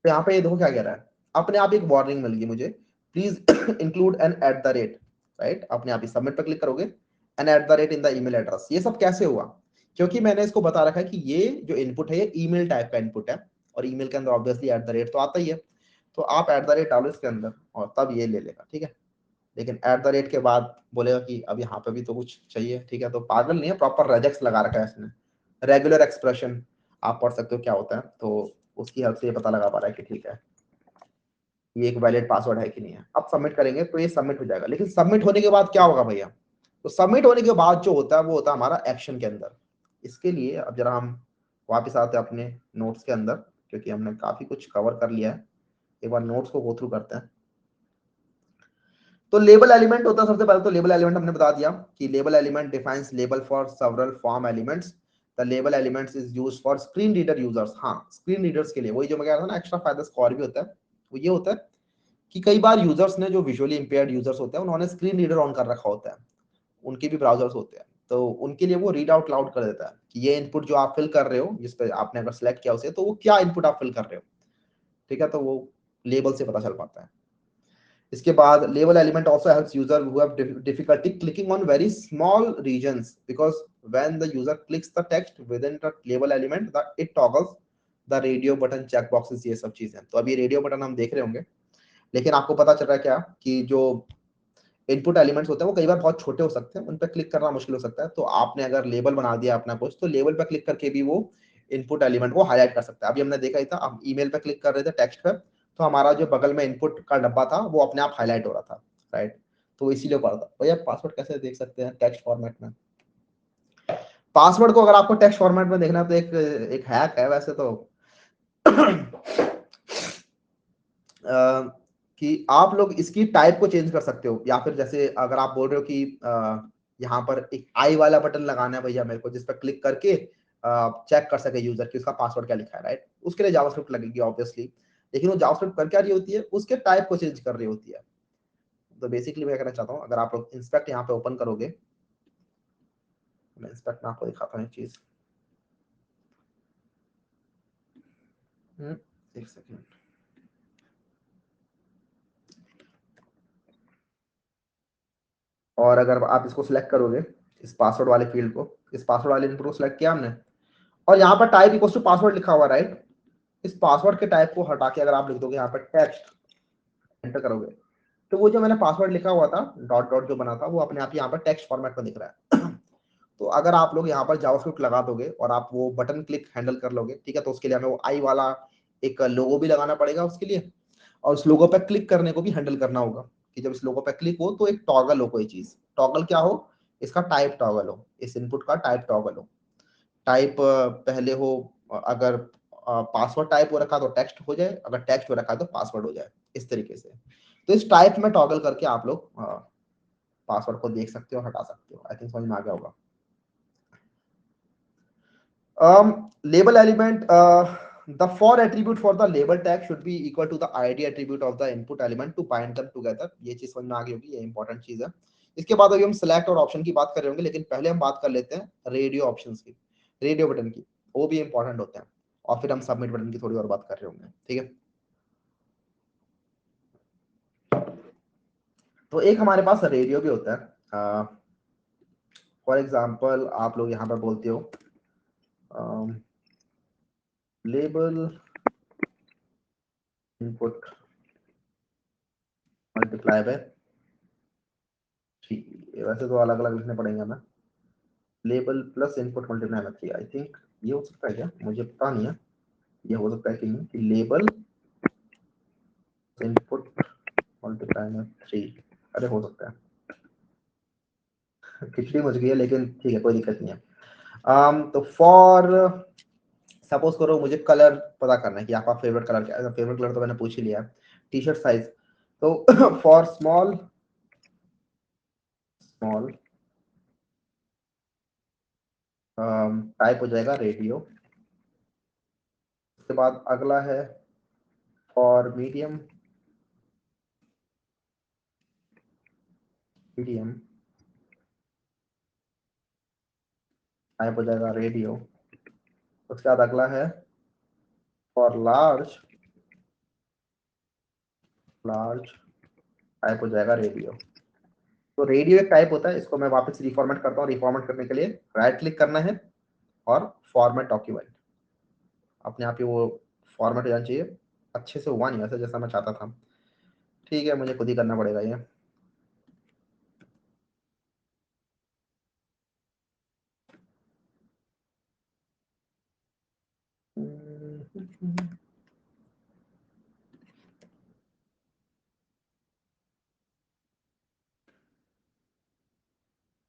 तो यहाँ पे ये देखो क्या कह रहा है, अपने आप एक वार्निंग मिल गई मुझे, please include an at the rate, right. अपने आप ही सबमिट पर क्लिक करोगे, an at the rate in the email address. ये सब कैसे हुआ, क्योंकि मैंने इसको बता रखा है कि ये जो इनपुट है ये ईमेल टाइप का इनपुट है, और ईमेल के अंदर ऑब्वियसली एट द रेट तो आता ही है। तो आप एट द रेट डालो इसके अंदर और तब ये ले लेगा, ठीक है। लेकिन एट द रेट के बाद बोलेगा कि अब यहाँ पे भी तो कुछ चाहिए, ठीक है। तो पागल नहीं है, प्रॉपर रेजेक्स लगा रखा है इसने। रेगुलर एक्सप्रेशन आप पढ़ सकते हो क्या होता है, तो उसकी हेल्प से ये पता लगा पा रहा है कि ठीक है ये एक वैलिड पासवर्ड है कि नहीं है। अब सबमिट करेंगे तो ये सबमिट हो जाएगा। लेकिन सबमिट होने के बाद क्या होगा भैया, तो सबमिट होने के बाद जो होता है वो होता है हमारा एक्शन के अंदर। इसके लिए अब जरा हम वापस आते हैं अपने नोट्स के अंदर, क्योंकि हमने काफी कुछ कवर कर लिया है। एक बार नोट्स को गो थ्रू करते हैं। तो लेबल एलिमेंट होता है सबसे पहले। तो लेबल एलिमेंट हमने बता दिया कि label element defines label for several form elements. The label elements is used for screen reader users. हाँ, स्क्रीन रीडर्स के लिए वही जो मैं कह रहा था ना, एक्स्ट्रा फायदा स्कोर भी होता है। वो ये होता है कि कई बार यूजर्स ने, जो विजुअली इंपेयर्ड यूजर्स होते हैं, उन्होंने स्क्रीन रीडर ऑन कर रखा होता है, उनके भी ब्राउजर्स होते हैं, तो उनके लिए वो रीड आउट लाउड कर देता है कि ये इनपुट जो आप फिल कर रहे हो, जिस पे आपने अगर सेलेक्ट किया उसे, तो वो क्या इनपुट आप फिल कर रहे हो, ठीक है। तो वो लेबल से पता चल पाता है। इसके बाद label element also helps user who have difficulty clicking on very small regions, because when the user clicks the text within the label element, it toggles the radio button check boxes, ये सब चीजें। तो अभी radio button हम देख रहे होंगे, लेकिन आपको पता चल रहा है क्या कि जो इनपुट एलिमेंट्स होते हैं वो कई बार बहुत छोटे हो सकते हैं, उन पर क्लिक करना मुश्किल हो सकता है। तो आपने अगर लेबल बना दिया अपना कुछ, तो लेबल पर क्लिक करके भी वो इनपुट एलिमेंट को हाईलाइट कर सकता है। अभी हमने देखा ही था, हम ईमेल पे क्लिक कर रहे थे टेक्स्ट पे, तो हमारा जो बगल में इनपुट का डब्बा था वो अपने आप हाईलाइट हो रहा था, राइट। तो इसीलिए पड़ा था। भैया पासवर्ड कैसे देख सकते हैं टेक्स्ट फॉर्मेट में? पासवर्ड को अगर आपको टेक्स्ट फॉर्मेट में देखना है तो एक एक हैक है वैसे तो कि आप लोग इसकी टाइप को चेंज कर सकते हो, या फिर जैसे अगर आप बोल रहे हो कि यहाँ पर एक आई वाला बटन लगाना है भैया मेरे को, जिस पर क्लिक करके चेक कर सके यूजर कि उसका पासवर्ड क्या लिखा है, राइट। उसके लिए जावास्क्रिप्ट लगेगी ऑब्वियसली, लेकिन वो जावास्क्रिप्ट कर क्या रही होती है, उसके टाइप को चेंज कर रही होती है। तो बेसिकली मैं कहना चाहता हूँ, अगर आप लोग इंस्पेक्ट यहाँ पे ओपन करोगे, मैं इंस्पेक्ट में आपको दिखाता हूँ एक चीज। एक सेकेंड। और अगर आप इसको सिलेक्ट करोगे, इस पासवर्ड वाले फील्ड को, इस पासवर्ड वाले इनपुट को सिलेक्ट किया हमने, और यहाँ पर टाइप इक्वल्स टू पासवर्ड लिखा हुआ, राइट। इस पासवर्ड के टाइप को हटा के अगर आप लिख दोगे यहाँ पर टेक्स्ट, एंटर करोगे, तो वो जो मैंने पासवर्ड लिखा हुआ था, डॉट डॉट जो बना था, वो अपने आप यहाँ पर टेक्स्ट फॉर्मेट में दिख रहा है तो अगर आप लोग यहाँ पर जावास्क्रिप्ट लगा दोगे और आप वो बटन क्लिक हैंडल कर लोगे, ठीक है, तो उसके लिए हमें वो आई वाला एक लोगो भी लगाना पड़ेगा उसके लिए, और उस लोगो पे क्लिक करने को भी हैंडल करना होगा कि जब इस लोगो पे क्लिक हो तो एक टॉगल हो, कोई चीज टॉगल क्या हो, इसका टाइप टॉगल हो, इस इनपुट का टाइप टॉगल हो। टाइप पहले हो, अगर पासवर्ड टाइप हो रखा तो टेक्स्ट हो जाए, अगर टेक्स्ट हो रखा है तो पासवर्ड हो जाए, इस तरीके से। तो इस टाइप में टॉगल करके आप लोग पासवर्ड को देख सकते हो, हटा सकते हो। आई थिंक समझ में आ गया होगा। Label element, the for attribute for the label tag should be equal to the id attribute of the input element to bind them together। ये चीज समझ में आ गई होगी, ये इंपॉर्टेंट चीज है। इसके बाद अभी हम सिलेक्ट और ऑप्शन की बात कर रहे होंगे, लेकिन पहले हम बात कर लेते हैं रेडियो ऑप्शंस की, रेडियो बटन की। वो भी इंपॉर्टेंट होते हैं, और फिर हम सबमिट बटन की थोड़ी और बात कर रहे होंगे, ठीक है। तो एक हमारे पास रेडियो भी होता है। फॉर एग्जाम्पल आप लोग यहाँ पर बोलते हो लेबल इनपुट मल्टीप्लाई बाय 3। वैसे तो अलग अलग लिखने पड़ेंगे हमें, label plus input multiply by 3। I think ये हो सकता है क्या, मुझे पता नहीं है, ये हो सकता है कि नहीं, कि लेबल इनपुट मल्टीप्लाई बाय 3। अरे हो सकता है खिचड़ी मच गई है, लेकिन ठीक है, कोई दिक्कत नहीं है। तो फॉर सपोज करो मुझे कलर पता करना है कि आपका फेवरेट कलर क्या है। फेवरेट कलर तो मैंने पूछ ही लिया। टी शर्ट साइज, तो फॉर स्मॉल स्मॉल टाइप हो जाएगा रेडियो। उसके बाद अगला है फॉर मीडियम, मीडियम टाइप हो जाएगा रेडियो। उसके बाद अगला है फॉर लार्ज, लार्ज टाइप हो जाएगा रेडियो। तो रेडियो एक टाइप होता है, इसको मैं वापस रिफॉर्मेट करता हूँ। रिफॉर्मेट करने के लिए राइट क्लिक करना है और फॉर्मेट डॉक्यूमेंट, अपने आप ही वो फॉर्मेट हो जाना चाहिए। अच्छे से हुआ नहीं वैसे जैसा मैं चाहता था, ठीक है, मुझे खुद ही करना पड़ेगा ये।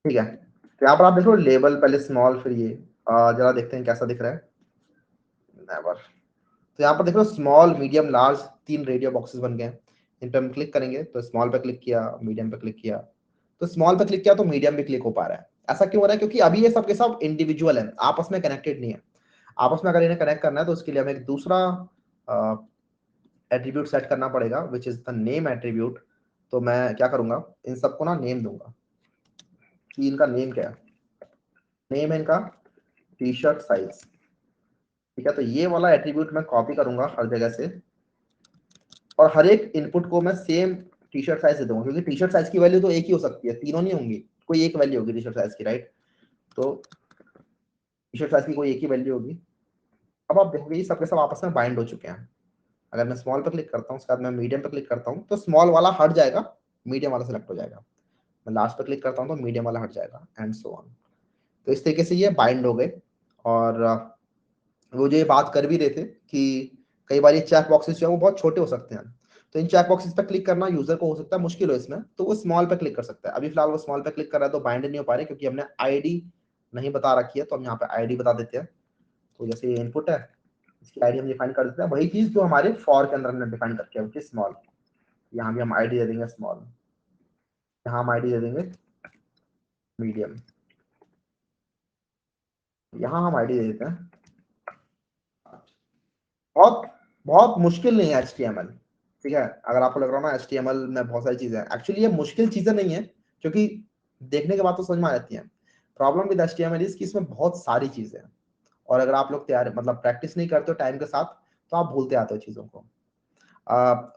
ठीक है, तो यहाँ पर आप देखो लेबल पहले स्मॉल, फिर ये जरा देखते हैं कैसा दिख रहा है। नेवर। तो यहाँ पर देखो स्मॉल मीडियम लार्ज तीन रेडियो बॉक्सेस बन गए हैं। इन पे हम क्लिक करेंगे तो स्मॉल पे क्लिक किया, मीडियम पे क्लिक किया, तो स्मॉल पे क्लिक किया तो मीडियम भी क्लिक हो पा रहा है। ऐसा क्यों हो रहा है? क्योंकि अभी ये सब के सब इंडिविजुअल है, आपस में कनेक्टेड नहीं है। आपस में अगर इन्हें कनेक्ट करना है तो उसके लिए हमें एक दूसरा एट्रीब्यूट सेट करना पड़ेगा, which is the name attribute. तो मैं क्या करूंगा, इन सबको ना नेम दूंगा कि इनका नेम क्या है। नेम है इनका टी शर्ट साइज। ठीक है, तो ये वाला एट्रीब्यूट मैं कॉपी करूंगा हर जगह से, और हर एक इनपुट को मैं सेम टी शर्ट साइज दे दूंगा, क्योंकि टी शर्ट साइज की वैल्यू तो एक ही हो सकती है, तीनों नहीं होंगी। कोई एक वैल्यू होगी टी शर्ट साइज की, राइट? तो टी शर्ट साइज की कोई एक ही वैल्यू होगी। अब आप देखोगे ये सबके सब आपस में बाइंड हो चुके हैं। अगर मैं स्मॉल पर क्लिक करता हूँ, उसके बाद मैं मीडियम पर क्लिक करता हूँ, तो स्मॉल वाला हट जाएगा, मीडियम वाला सेलेक्ट हो जाएगा। मैं लास्ट पर क्लिक करता हूँ तो मीडियम वाला हट जाएगा, एंड सो ऑन। तो इस तरीके से ये बाइंड हो गए। और वो जो ये बात कर भी रहे थे कि कई बार ये चेक बॉक्सेस जो है वो बहुत छोटे हो सकते हैं, तो इन चेक बॉक्सेस पर क्लिक करना यूजर को हो सकता है मुश्किल हो इसमें, तो वो स्मॉल पे क्लिक कर सकता है। अभी फिलहाल वो स्मॉल पे क्लिक कर रहा है तो बाइंड नहीं हो पा रहे, क्योंकि हमने आईडी नहीं बता रखी है। तो हम यहाँ पे आईडी बता देते हैं। तो जैसे ये इनपुट है, इसकी आईडी हम डिफाइन कर देते हैं, वही चीज जो हमारे फॉर के अंदर हमने डिफाइन करके है, स्मॉल। यहाँ भी हम आईडी दे देंगे स्मॉल, यहाँ हम आईडी दे देंगे मीडियम, यहाँ हम आईडी दे देते हैं। बहुत बहुत मुश्किल नहीं है HTML। ठीक है, अगर आपको लग रहा हो ना HTML में बहुत सारी चीजें हैं, एक्चुअली ये मुश्किल चीजें नहीं है, क्योंकि देखने के बाद तो समझ में आ जाती है। प्रॉब्लम विद HTML इज कि इसमें बहुत सारी चीजें हैं, और अगर आप लोग तैयार मतलब प्रैक्टिस नहीं करते हो टाइम के साथ, तो आप भूलते आते हो चीजों को।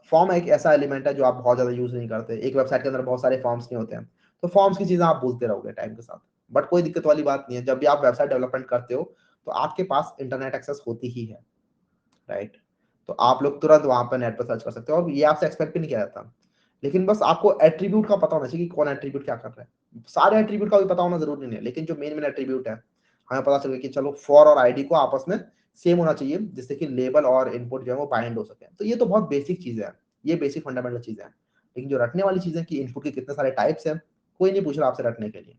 फॉर्म एक ऐसा एलिमेंट है जो आप बहुत ज्यादा यूज नहीं करते। एक वेबसाइट के अंदर बहुत सारे फॉर्म्स नहीं होते हैं, तो फॉर्म्स की चीजें आप भूलते रहोगे टाइम के साथ। बट कोई दिक्कत वाली बात नहीं है, जब भी आप वेबसाइट डेवलपमेंट करते हो तो आपके पास इंटरनेट एक्सेस होती ही है, राइट? तो आप लोग तुरंत वहां पर नेट पर सर्च कर सकते हो, और ये आपसे एक्सपेक्ट भी नहीं किया जाता। लेकिन बस आपको एट्रीब्यूट का पता होना चाहिए कि कौन एट्रीब्यूट क्या कर रहा है। सारे एट्रीब्यूट का भी पता होना जरूरी नहीं है, लेकिन जो मेन मेन एट्रीब्यूट है हमें पता चले कि चलो फॉर और आईडी को आपस में सेम होना चाहिए, जिससे कि लेबल और इनपुट जो है वो बाइंड हो सके। तो ये तो बहुत बेसिक चीजें हैं, ये बेसिक फंडामेंटल चीजें हैं। लेकिन जो रटने वाली चीजें कि इनपुट के कितने सारे टाइप्स हैं, कोई नहीं पूछ रहा आपसे रटने के लिए।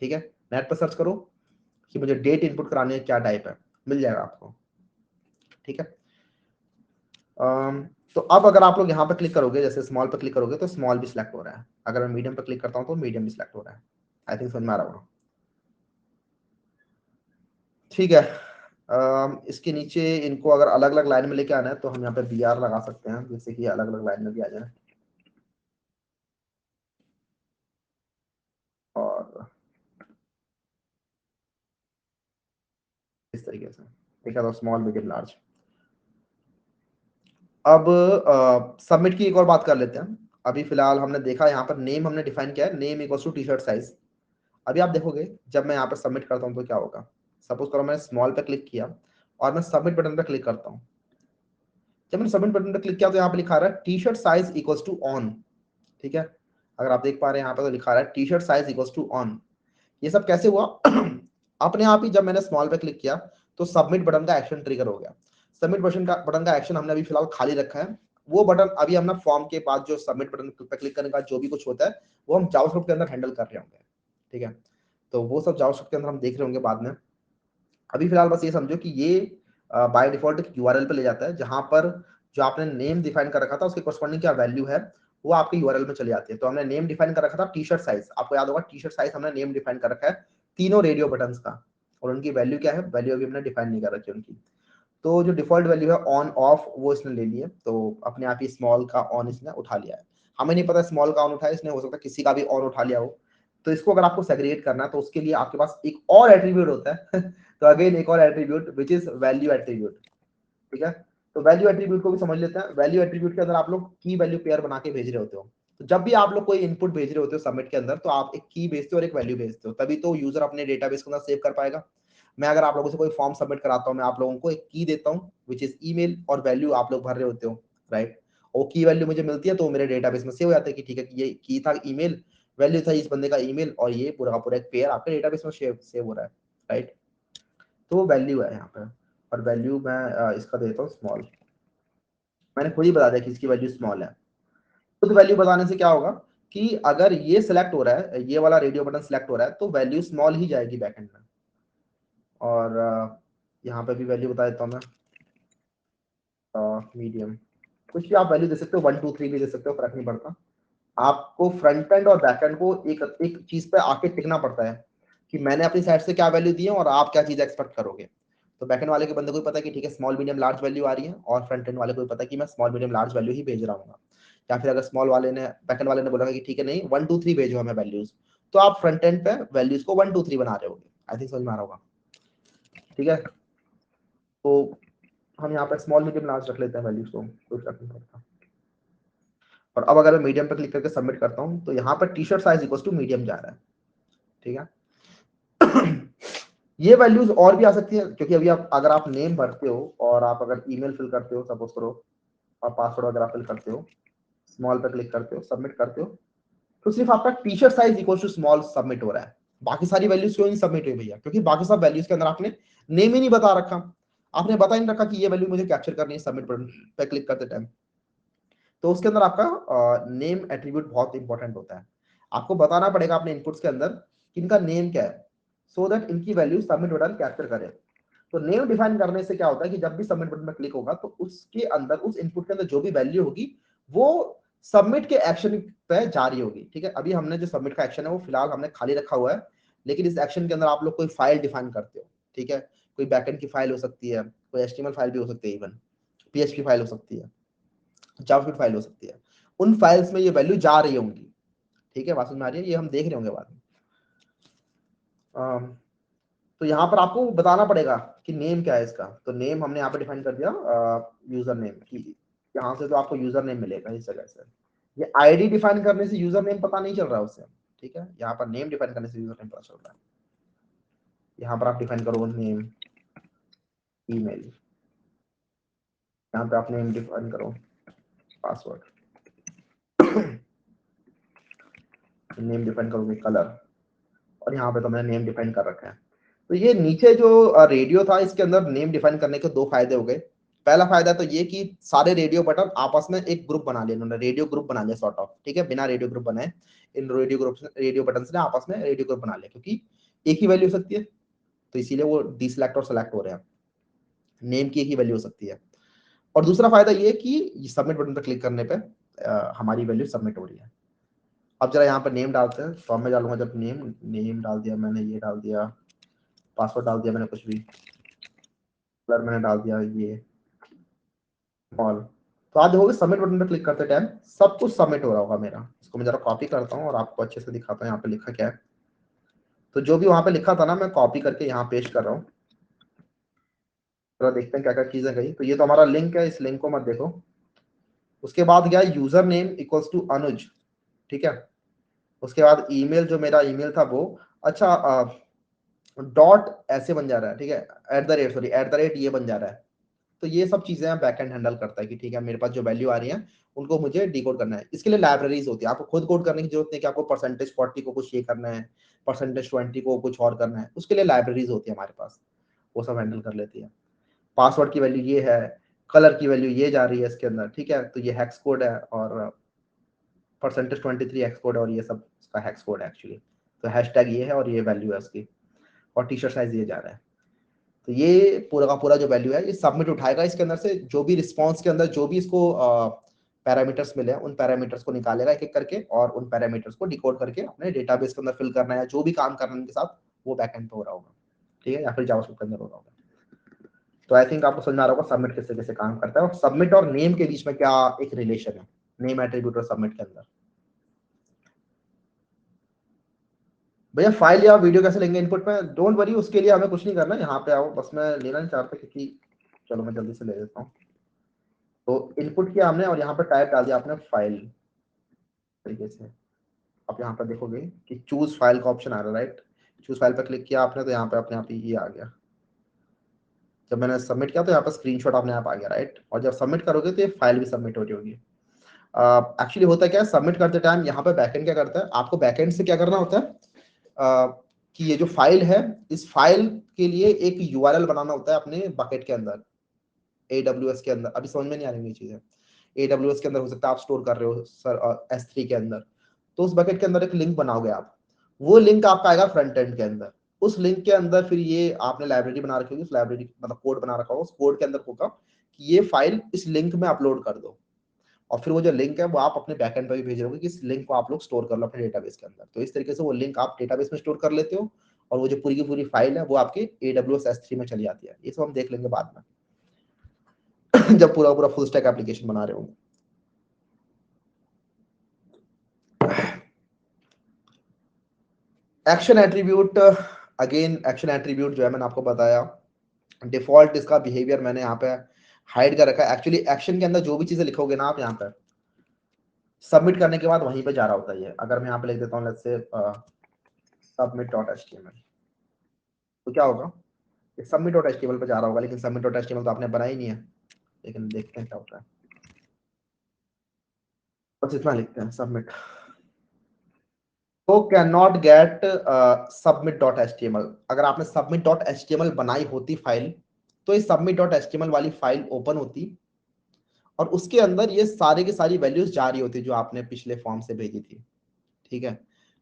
ठीक है, नेट पर सर्च करो कि मुझे डेट इनपुट कराने क्या टाइप है, मिल जाएगा आपको। ठीक है, तो अब अगर आप लोग यहाँ पे क्लिक करोगे, जैसे स्मॉल पे क्लिक करोगे तो स्मॉल भी सिलेक्ट हो रहा है। अगर मैं मीडियम पे क्लिक करता हूँ तो मीडियम भी सिलेक्ट हो रहा है। आई थिंक समझ में आ रहा होगा। ठीक है, इसके नीचे इनको अगर अलग अलग लाइन में लेके आना है तो हम यहाँ पे BR लगा सकते हैं, जिससे कि अलग अलग लाइन में भी आ जाए। और इस तरीके से, ठीक है, तो स्मॉल मीडियम लार्ज। अब सबमिट की एक और बात कर लेते हैं। अभी फिलहाल हमने देखा यहाँ पर नेम हमने डिफाइन किया है, name equals to T shirt size. अभी आप देखोगे जब मैं यहाँ पर सबमिट करता हूँ तो क्या होगा। सपोज करो मैंने स्मॉल पे क्लिक किया और मैं सबमिट बटन पे क्लिक करता हूँ। जब मैंने सबमिट बटन पे क्लिक किया तो यहाँ पे लिखा रहा है T shirt size equals to on. ठीक है, अगर आप देख पा रहे हैं यहाँ पे तो लिखा रहा है T shirt size equals to on. ये सब कैसे हुआ? अपने आप ही जब मैंने स्मॉल पे क्लिक किया तो सबमिट बटन का एक्शन ट्रिगर हो गया। सबमिट बटन का एक्शन हमने अभी फिलहाल खाली रखा है। वो बटन अभी हमने फॉर्म के बाद जो सबमिट बटन पे क्लिक करने का जो भी कुछ होता है वो हम जावास्क्रिप्ट के अंदर हैंडल कर रहे होंगे। ठीक है, तो वो सब जावास्क्रिप्ट के अंदर हम देख रहे होंगे बाद में। अभी फिलहाल बस ये समझो कि ये बाय डिफॉल्ट एक यूआरएल पे ले जाता है, जहां पर जो आपने नेम डिफाइन कर रखा था उसके कॉरस्पॉन्डिंग क्या वैल्यू है वो आपके यूआरएल में चली जाती है। तो हमने नेम डिफाइन कर रखा था टी शर्ट साइज, आपको याद होगा टी शर्ट साइज हमने नेम डिफाइन कर रखा है तीनों रेडियो बटन्स का, और उनकी वैल्यू क्या है, वैल्यू अभी हमने डिफाइन नहीं कर रखी उनकी। तो जो डिफॉल्ट वैल्यू है ऑन ऑफ वो इसने ले ली है, तो अपने आप ही स्मॉल का ऑन इसने उठा लिया है। हमें नहीं पता स्मॉल का ऑन उठाया इसने, हो सकता है किसी का भी ऑन उठा लिया हो। तो इसको अगर आपको सेग्रीगेट करना है तो उसके लिए आपके पास एक और एट्रीब्यूट होता है तो अगेन एक और attribute which is value attribute, ठीक है। तो वैल्यू एट्रीब्यूट को भी समझ लेते हैं। वैल्यू एट्रीब्यूट के अंदर आप लोग की वैल्यू पेयर बना के भेज रहे होते हो। तो जब भी आप लोग कोई इनपुट भेज रहे होते हो सबमिट के अंदर, तो आप एक की भेजते हो और एक वैल्यू भेजते हो, तभी तो यूजर अपने डेटाबेस के अंदर सेव कर पाएगा। मैं अगर आप लोगों से कोई फॉर्म सबमिट कराता हूँ, मैं आप लोगों को एक की देता हूँ विच इज ईमेल, और वैल्यू आप लोग भर रहे होते हो, राइट। और की वैल्यू मुझे मिलती है तो मेरे डेटाबेस में सेव हो जाता है कि ठीक है कि ये की था ईमेल, वैल्यू था इस बंदे का ईमेल, और ये पूरा का पूरा एक पेयर आपके डेटाबेस में सेव हो रहा है, राइट। तो वैल्यू है यहाँ पे, और वैल्यू मैं इसका देता हूँ स्मॉल। मैंने खुद ही बता दिया कि इसकी वैल्यू स्मॉल है। खुद वैल्यू बताने से क्या होगा कि अगर ये सिलेक्ट हो रहा है, ये वाला रेडियो बटन सिलेक्ट हो रहा है, तो वैल्यू स्मॉल ही जाएगी बैकएंड में। और यहाँ पे भी वैल्यू बता देता हूँ मैं, मीडियम, कुछ भी आप वैल्यू दे सकते हो, 1 2 3 भी दे सकते हो, फर्क नहीं पड़ता। आपको फ्रंट एंड और बैक एंड को एक एक चीज पे आके टिकना पड़ता है कि मैंने अपनी साइड से क्या वैल्यू दी है और आप क्या चीज एक्सपेक्ट करोगे। तो बैक एंड वाले के बंदे को भी पता है कि ठीक है स्मॉल मीडियम लार्ज वैल्यू आ रही है, और फ्रंट एंड वाले को भी पता है कि मैं स्मॉल मीडियम लार्ज वैल्यू ही भेज रहा हूँ। या फिर अगर स्मॉल वाले ने बैक एंड वाले ने बोला कि ठीक है नहीं 1 2 3 भेजो हमें वैल्यूज, तो आप फ्रंट एंड पे वैल्यूज को 1 2 3 बना रहे होगे। आई थिंक समझ में आ रहा होगा, ठीक है। तो हम यहाँ पे स्मॉल मीडियम लार्ज रख लेते हैं वैल्यूज को, कोई फर्क नहीं पड़ता। और अब अगर मैं मीडियम पे क्लिक करके सबमिट करता हूँ, तो यहाँ पर T shirt size equal to medium जा रहा है, ठीक है। ये वैल्यूज और भी आ सकती है, क्योंकि अभी आप अगर आप नेम भरते हो और आप अगर ईमेल फिल करते हो, सपोज करो, और पासवर्ड वगैरह फिल करते हो, स्मॉल पे क्लिक करते हो, सबमिट करते हो, तो सिर्फ आपका T shirt size equal to small submit हो रहा है। बाकी सारी वैल्यूज क्यों नहीं सबमिट हुई भैया, क्योंकि बाकी सब वैल्यूज के अंदर आपने नेम ही नहीं बता रखा, आपने बता ही नहीं रखा कि ये वैल्यू मुझे कैप्चर करनी है सबमिट बटन पे क्लिक करते टाइम। तो उसके अंदर आपका नेम एट्रीब्यूट बहुत इंपॉर्टेंट होता है। आपको बताना पड़ेगा अपने इनपुट्स के अंदर कि इनका नेम क्या है, सो दैट इनकी वैल्यू सबमिट बटन कैप्चर करे। तो नेम डिफाइन करने से क्या होता है कि जब भी सबमिट बटन पर क्लिक होगा तो उसके अंदर, उस इनपुट के अंदर जो भी वैल्यू होगी वो सबमिट के एक्शन पे जारी होगी, ठीक है। अभी हमने जो सबमिट का एक्शन है वो फिलहाल हमने खाली रखा हुआ है, लेकिन इस एक्शन के अंदर आप लोग कोई फाइल डिफाइन करते हो, ठीक है। कोई बैकएंड की फाइल हो सकती है, कोई एचटीएमएल फाइल भी हो सकती है, इवन पीएचपी फाइल हो सकती है, जावास्क्रिप्ट फाइल हो सकती है। उन फाइल्स में ये वैल्यू जा रही होंगी, ठीक है। बात समझ में आ रही है, ये हम देख रहे होंगे बाद में। तो यहाँ पर आपको बताना पड़ेगा कि नेम क्या है इसका। तो नेम हमने यहाँ पे डिफाइन कर दिया यूजर नेम की, यहाँ से तो आपको यूजर नेम मिलेगा इस जगह से। ये आईडी डिफाइन करने से यूजर नेम पता नहीं चल रहा है उससे, ठीक है। यहाँ पर नेम डिफाइन करने से यूजर नेम पता चल रहा है। यहाँ पर आप डिफाइन करो नेम ईमेल, यहाँ पे आप नेम डिफाइन करो पासवर्ड, नेम डिफाइन करोगे कलर, और यहाँ पे तो मैंने नेम डिफाइन कर रखा है। तो ये नीचे जो रेडियो था इसके अंदर नेम डिफाइन करने के दो फायदे हो गए। पहला फायदा तो ये कि सारे रेडियो बटन आपस में एक ग्रुप बना लिया, इन्होंने रेडियो ग्रुप बना लिया सॉर्ट ऑफ, ठीक है। बिना रेडियो ग्रुप बनाए इन रेडियो बटन ने आपस में रेडियो ग्रुप बना लिया, क्योंकि एक ही वैल्यू हो सकती है, तो इसीलिए वो डिसलेक्ट और सेलेक्ट हो रहे हैं। नेम की एक ही वैल्यू हो सकती है। और दूसरा फायदा ये कि सबमिट बटन पर क्लिक करने पे हमारी वैल्यू सबमिट हो रही है। अब जरा यहाँ पर नेम डालते हैं, फॉर्म में डालूंगा जब नेम नेम डाल दिया मैंने, ये डाल दिया, पासवर्ड डाल दिया मैंने, कुछ भी कलर मैंने डाल दिया ये ऑल। तो आप देखोगे सबमिट बटन पर क्लिक करते टाइम सब कुछ सबमिट हो रहा होगा मेरा। इसको मैं जरा कॉपी करता हूँ और आपको अच्छे से दिखाता हूँ यहाँ पे लिखा क्या है। तो जो भी वहां पे लिखा था ना, मैं कॉपी करके यहाँ पेस्ट कर रहा हूँ। तो देखते हैं क्या क्या चीजें गई। तो ये तो हमारा लिंक है, इस लिंक को मत देखो। उसके बाद गया यूजर नेम इक्वल्स टू अनुज, ठीक है। उसके बाद ईमेल, जो मेरा ईमेल था वो, अच्छा डॉट ऐसे बन जा रहा है, ठीक है, eight the rate, sorry eight the rate ये बन जा रहा है। तो ये सब चीजें बैकएंड हैंडल करता है कि ठीक है मेरे पास जो वैल्यू आ रही है उनको मुझे डिकोड करना है। इसके लिए लाइब्रेरीज होती है, आपको खुद कोड करने की जरूरत नहीं कि आपको परसेंटेज 40 को कुछ ये करना है, परसेंटेज 20 को कुछ और करना है। उसके लिए लाइब्रेरीज होती है हमारे पास, वो सब हैंडल कर लेती है। पासवर्ड की वैल्यू ये है, कलर की वैल्यू ये जा रही है इसके अंदर, ठीक है। तो ये हेक्स कोड है, और परसेंटेज 23 हेक्स कोड है, और ये सब इसका हेक्स कोड है एक्चुअली। तो हैशटैग ये है और ये वैल्यू है उसकी, और टी शर्ट साइज ये जा रहा है। तो ये पूरा का पूरा जो वैल्यू है ये सबमिट उठाएगा, इसके अंदर से जो भी रिस्पॉन्स के अंदर जो भी इसको पैरामीटर्स मिले उन पैरामीटर्स को निकालेगा एक एक करके, और उन पैरामीटर्स को डिकोड करके अपने डेटाबेस के अंदर फिल करना है, जो भी काम करना है उनके साथ वो बैकएंड पे हो रहा होगा, ठीक है, या फिर जावास्क्रिप्ट के अंदर हो रहा होगा। तो आई थिंक आपको समझ आ रहा होगा सबमिट किससे कैसे काम करता है, और सबमिट और नेम के बीच में क्या एक रिलेशन है, नेम एट्रीब्यूट और सबमिट के अंदर। भैया फाइल या वीडियो कैसे लेंगे इनपुट में, डोंट वरी, उसके लिए हमें कुछ नहीं करना, यहाँ पे आओ, बस मैं लेना नहीं चाहता क्योंकि, चलो मैं जल्दी से ले लेता हूँ। तो इनपुट किया हमने और यहाँ पर टाइप डाल दिया आपने फाइल तरीके से। आप यहाँ पर देखोगे कि चूज फाइल का ऑप्शन आ रहा है, राइट, चूज फाइल पर क्लिक किया आपने तो यहाँ पे अपने आप ही ये आ गया। जब मैंने सबमिट किया तो यहाँ पर स्क्रीनशॉट अपने आप आ गया, राइट, और जब सबमिट करोगे तो ये फाइल भी सबमिट हो रही होगी। एक्चुअली होता है क्या है, सबमिट करते टाइम यहाँ पे बैकएंड क्या करता है, आपको बैकएंड से क्या करना होता है, कि ये जो फाइल है इस फाइल के लिए एक यूआरएल बनाना होता है अपने बकेट के अंदर, AWS के अंदर। अभी समझ में नहीं आ रही ये चीजें, AWS के अंदर हो सकता है आप स्टोर कर रहे हो सर S3 के अंदर, तो उस बकेट के अंदर एक लिंक बनाओगे आप, वो लिंक आपका आएगा फ्रंट एंड के अंदर, उस लिंक के अंदर फिर ये आपने लाइब्रेरी बना रखी होगी, उस लाइब्रेरी मतलब कोड बना रखा होगा, उस कोड के अंदर होगा कि ये फाइल इस लिंक में अपलोड कर दो, और फिर वो जो लिंक है वो आप अपने बैकएंड पर भी भेज रहे हो कि इस लिंक को आप लोग स्टोर कर लो अपने डेटाबेस के अंदर। तो इस तरीके से वो लिंक आप डेटाबेस में स्टोर कर लेते हो, और वो जो पूरी की पूरी फाइल है वो आपके AWS S3 में चली जाती है। ये सब हम देख लेंगे बाद में जब पूरा पूरा फुल स्टैक एप्लीकेशन बना रहे होंगे। Action attribute, again action attribute जो है मैंने आपको बताया, डिफॉल्ट इसका बिहेवियर मैंने यहाँ पे हाइड कर रखा है। एक्चुअली एक्शन के अंदर जो भी चीजें लिखोगे ना आप यहाँ पे सबमिट करने के बाद वहीं पे जा रहा होता है ये। अगर मैं यहाँ पे लिख देता हूँ लेट्स से submit.html, तो क्या होगा, submit.html पे जा रहा होगा, लेकिन submit.html तो आपने बनाया ही नहीं है, लेकिन देखते हैं क्या होता है। बस इतना लिखते हैं सबमिट, तो कैन नॉट गेट submit.html। अगर आपने submit.html बनाई होती फाइल, तो इस submit.html वाली फाइल ओपन होती, और उसके अंदर ये सारे की सारी वैल्यूज जा रही होती जो आपने पिछले फॉर्म से भेजी थी, ठीक है।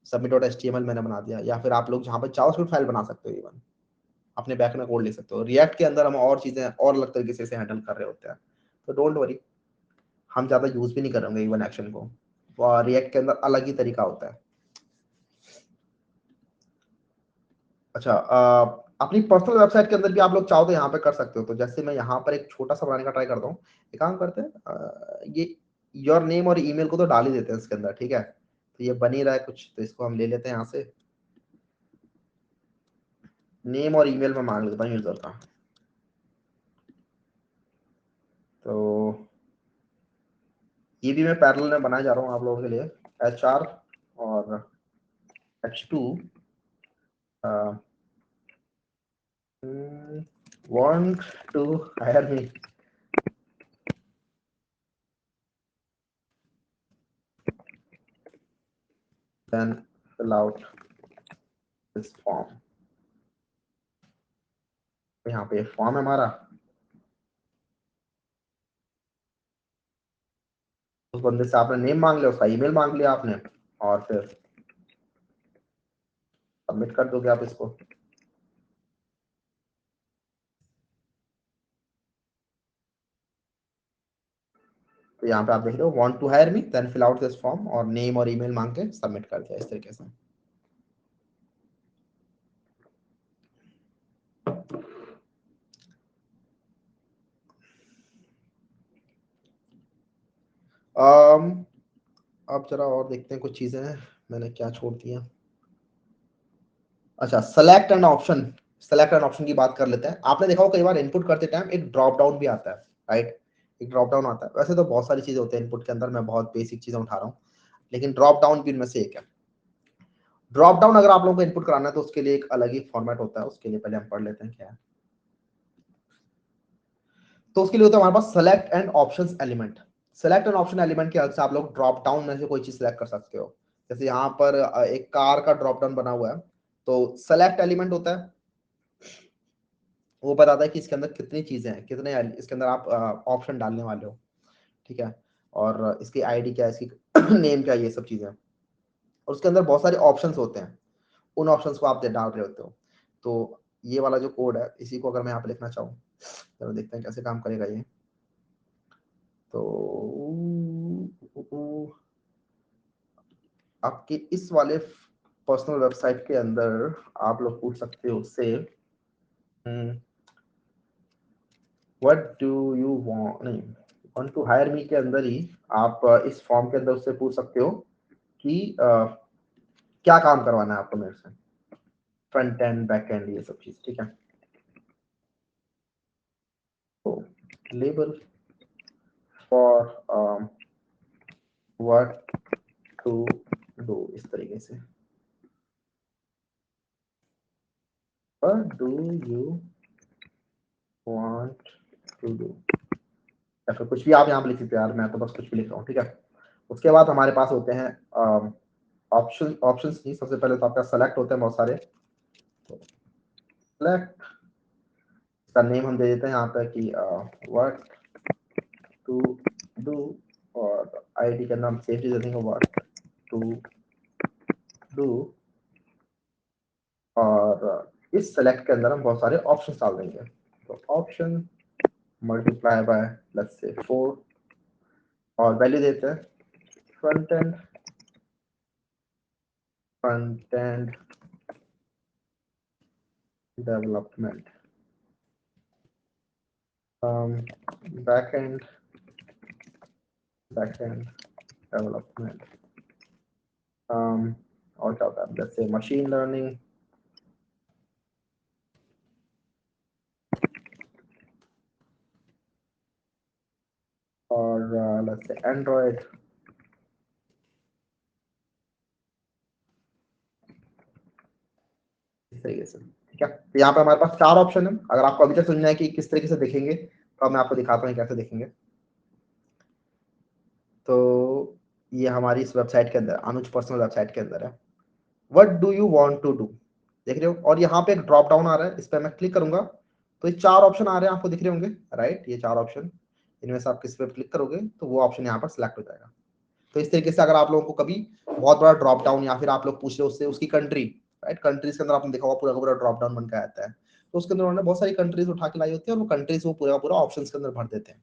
submit.html मैंने बना दिया, या फिर आप लोग जहां पर जावास्क्रिप्ट फाइल बना सकते हो, इवन अपने बैक में कोड लिख सकते हो। रिएक्ट के अंदर हम और चीजें और अलग तरीके से हैंडल कर रहे होते हैं, तो डोंट वरी, हम ज्यादा यूज भी नहीं करेंगे इवन एक्शन को, रिएक्ट के अंदर अलग ही तरीका होता है। अच्छा, अपनी पर्सनल वेबसाइट के अंदर भी आप लोग चाहो तो यहाँ पे कर सकते हो। तो जैसे मैं यहाँ पर एक छोटा सा बनाने का ट्राई करता हूँ, एक काम करते हैं, ये योर नेम और ईमेल को तो डाल ही देते हैं इसके अंदर, ठीक है, तो ये बन ही रहा है कुछ, तो इसको हम ले लेते हैं यहाँ से, नेम और ईमेल में मांग लेता हूँ यूजर का। तो ये भी मैं पैरेलल में बनाया जा रहा हूँ आप लोगों के लिए, HR और H2 want to hire me, then fill out this form। तो यहाँ पे फॉर्म है हमारा, उस बंदे से आपने नेम मांग लिया, उसका ईमेल मांग लिया आपने, और फिर सबमिट कर दोगे आप इसको। तो यहाँ पे आप देख रहे हो want to hire me then fill out this form, और नेम और ईमेल मांग के सबमिट कर दिया इस तरीके से। अब जरा और देखते हैं कुछ चीजें मैंने क्या छोड़ दिया। अच्छा, select and option, select and option की बात कर लेते हैं। आपने देखा हो कई बार इनपुट करते टाइम एक ड्रॉप डाउन भी आता है, राइट, एक ड्रॉप डाउन आता है। वैसे तो बहुत सारी चीजें होती है इनपुट के अंदर, मैं बहुत बेसिक चीजें उठा रहा हूँ, लेकिन ड्रॉप डाउन भी इनमें से एक है। ड्रॉप डाउन अगर आप लोगों को इनपुट कराना है तो उसके लिए एक अलग ही फॉर्मेट होता है, उसके लिए पहले हम पढ़ लेते हैं क्या है। तो उसके लिए होता है हमारे पास select and options element. Select and option element की हेल्प से आप लोग ड्रॉप डाउन में से कोई चीज सेलेक्ट कर सकते हो। जैसे यहाँ पर एक कार का ड्रॉप डाउन बना हुआ है, तो सेलेक्ट एलिमेंट होता है, वो बताता है कि इसके अंदर कितनी चीजें हैं, कितने इसके अंदर आप ऑप्शन डालने वाले हो, ठीक है, और इसकी आईडी क्या है, इसकी नेम क्या है, ये सब चीजें। और उसके अंदर बहुत सारे ऑप्शंस होते हैं, उन ऑप्शंस को आप डाल रहे होते हो। तो ये वाला जो कोड है इसी को अगर मैं यहाँ पे लिखना चाहूँ, चलो देखते हैं कैसे काम करेगा ये। तो आपके इस वाले पर्सनल वेबसाइट के अंदर आप लोग पूछ सकते हो से व्हाट डू यू वांट, नहीं वांट टू हायर मी के अंदर ही आप इस फॉर्म के अंदर उससे पूछ सकते हो कि क्या काम करवाना है आपको मेरे से, फ्रंट एंड बैक एंड ये सब चीज, ठीक है। तो label for what to do, इस तरीके से what do you want to do, या फिर कुछ भी आप यहाँ पे लिख सकते हो यार, मैं तो बस कुछ भी लिख रहा हूँ, ठीक है। उसके बाद हमारे पास होते हैं ऑप्शंस नहीं, सबसे पहले तो आपका सेलेक्ट होते हैं बहुत सारे। तो सेलेक्ट का नेम हम दे देते हैं यहाँ पे कि व्हाट टू डू, और आईडी का नाम सेफ दे देंगे व्हाट टू डू, और इस सेलेक्ट के अंदर हम बहुत सारे ऑप्शन डाल देंगे। तो option multiply by let's say 4, और वैल्यू देते हैं front end development, back and development, और क्या होता है जैसे मशीन लर्निंग, और लेट्स से एंड्रॉइड, इस तरीके से, ठीक है। तो यहाँ पे हमारे पास 4 ऑप्शन है। अगर आपको अभी तक समझना है कि किस तरीके से दिखेंगे तो अब मैं आपको दिखाता हूँ कैसे दिखेंगे। तो ये हमारी इस वेबसाइट के अंदर, अनुज पर्सनल वेबसाइट के अंदर है, what do you want to do, देख रहे हो। और यहाँ पे एक ड्रॉप डाउन आ रहा है, इस पर मैं क्लिक करूंगा तो ये 4 ऑप्शन आ रहे हैं, आपको दिख रहे होंगे, राइट। ये 4 ऑप्शन, इनमें से आप किस पे क्लिक करोगे तो वो ऑप्शन यहाँ पर सिलेक्ट हो जाएगा। तो इस तरीके से अगर आप लोगों को कभी बहुत बड़ा ड्रॉप डाउन, या फिर आप लोग पूछ रहे हो उससे उसकी कंट्री, राइट, कंट्रीज के अंदर आपने देखा होगा पूरा का पूरा ड्रॉप डाउन बन के आता है, तो उसके अंदर उन्होंने बहुत सारी कंट्रीज उठा के लाई होती है और वो कंट्रीज वो पूरा पूरा ऑप्शन के अंदर भर देते हैं।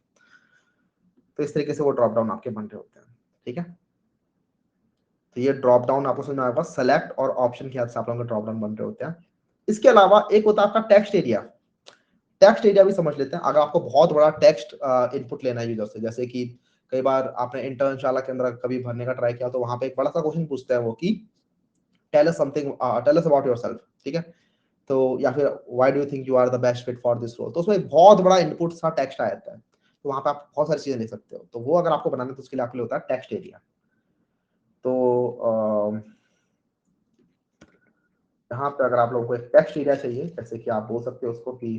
तो इस तरीके से वो ड्रॉप डाउन आपके बन रहे होते हैं, ठीक है। तो ये ड्रॉप डाउन आपको समझ में आएगा, सेलेक्ट और ऑप्शन के हाथ से आप लोगों के ड्रॉप डाउन बन रहे होते हैं। इसके अलावा एक होता है आपका टेक्स्ट एरिया। टेक्स्ट एरिया भी समझ लेते हैं। अगर आपको बहुत बड़ा टेक्स्ट इनपुट लेना है यूजर से, जैसे कि कई बार आपने इंटर्नशाला के अंदर कभी भरने का ट्राई किया तो वहां पे एक बड़ा सा क्वेश्चन पूछते हैं वो कि tell us something, tell us about yourself, ठीक है। तो या फिर why do you think you are the best fit for this role, तो उसमें बहुत बड़ा इनपुट सा टेक्स्ट आ जाता है, तो वहां पे आप बहुत सारी चीजें लिख सकते हो। तो वो अगर आपको बनाना है तो उसके लिए आपके लिए होता है टेक्स्ट एरिया। तो यहाँ पे अगर आप लोगों को एक टेक्स्ट एरिया चाहिए, जैसे कि आप बोल सकते हो उसको कि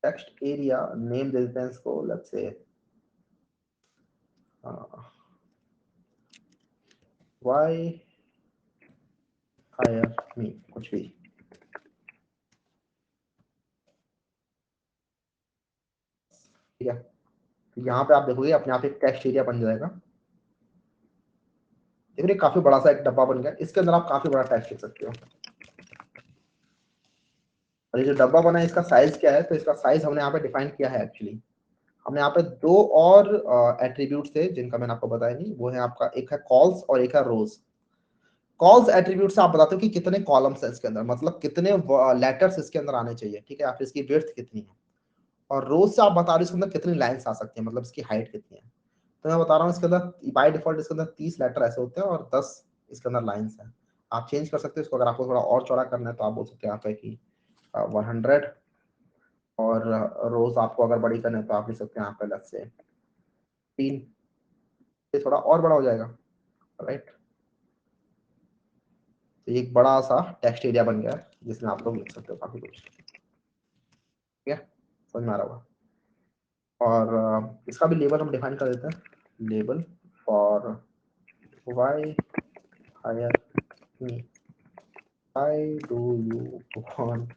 टेक्स्ट एरिया नेम दे देते हैं इसको, let's say why hire me, कुछ भी, ठीक है। तो यहाँ पे आप देखोगे अपने आप एक टेक्स्ट एरिया बन जाएगा। देखिए काफी बड़ा सा एक डब्बा बन गया, इसके अंदर आप काफी बड़ा टेक्स्ट लिख सकते हो। और ये जो डब्बा बना है इसका साइज क्या है, तो इसका साइज हमने यहाँ पे डिफाइन किया है एक्चुअली। हमने यहाँ पे 2 और एट्रीब्यूट थे जिनका मैंने आपको बताया नहीं, वो है आपका, एक है कॉल्स और एक है रोज। कॉल्स एट्रीब्यूट से आप बताते हो कि कितने कॉलम्स है इसके अंदर, मतलब कितने लेटर्स इसके अंदर आने चाहिए, ठीक है, या फिर इसकी विड्थ कितनी है। और रोज से आप बता रहे हो इसके अंदर कितनी लाइन्स आ सकती है, मतलब इसकी हाइट कितनी है। तो मैं बता रहा हूँ इसके अंदर बाय डिफॉल्ट इसके अंदर 30 लेटर ऐसे होते हैं और 10 इसके अंदर लाइन्स हैं। आप चेंज कर सकते हो इसको, अगर आपको थोड़ा और चौड़ा करना है तो आप बोल सकते हैं यहाँ पे कि 100, और रोज आपको अगर बड़ी करना है तो आप लिख सकते हैं यहाँ पे अलग से 3, ये थोड़ा और बड़ा हो जाएगा, राइट। तो एक बड़ा सा टेक्स्ट एरिया बन गया है जिसमें आप लोग लिख सकते हो काफी कुछ, ठीक है, समझ में आ रहा होगा। और इसका भी लेबल हम डिफाइन कर देते हैं, label for why hire me, why do you want,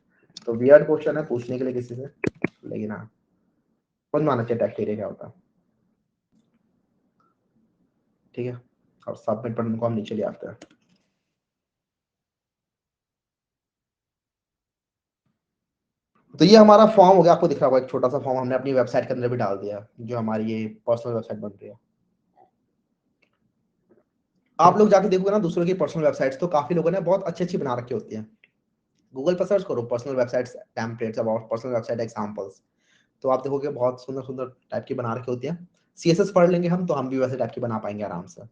तो वियर्ड क्वेश्चन है पूछने के लिए किसी से, लेकिन हाँ समझ में आना चाहिए टेक्स्ट एरिया क्या होता है, ठीक है। और सबमिट बटन को हम नीचे ले आते हैं। तो ये हमारा फॉर्म हो गया, आपको दिख रहा होगा एक छोटा सा फॉर्म हमने अपनी वेबसाइट के अंदर भी डाल दिया, जो हमारी ये पर्सनल वेबसाइट बन रही है। आप लोग जाके देखोगे ना दूसरों की पर्सनल वेबसाइट्स, तो काफी लोगों ने बहुत अच्छी अच्छी बना रखी होती है। गूगल पर सर्च करो personal websites templates about personal website examples, तो आप देखोगे बहुत सुंदर सुंदर टाइप की बना रखी होती है। सीएसएस पढ़ लेंगे हम तो हम भी वैसे टाइप की बना पाएंगे आराम से,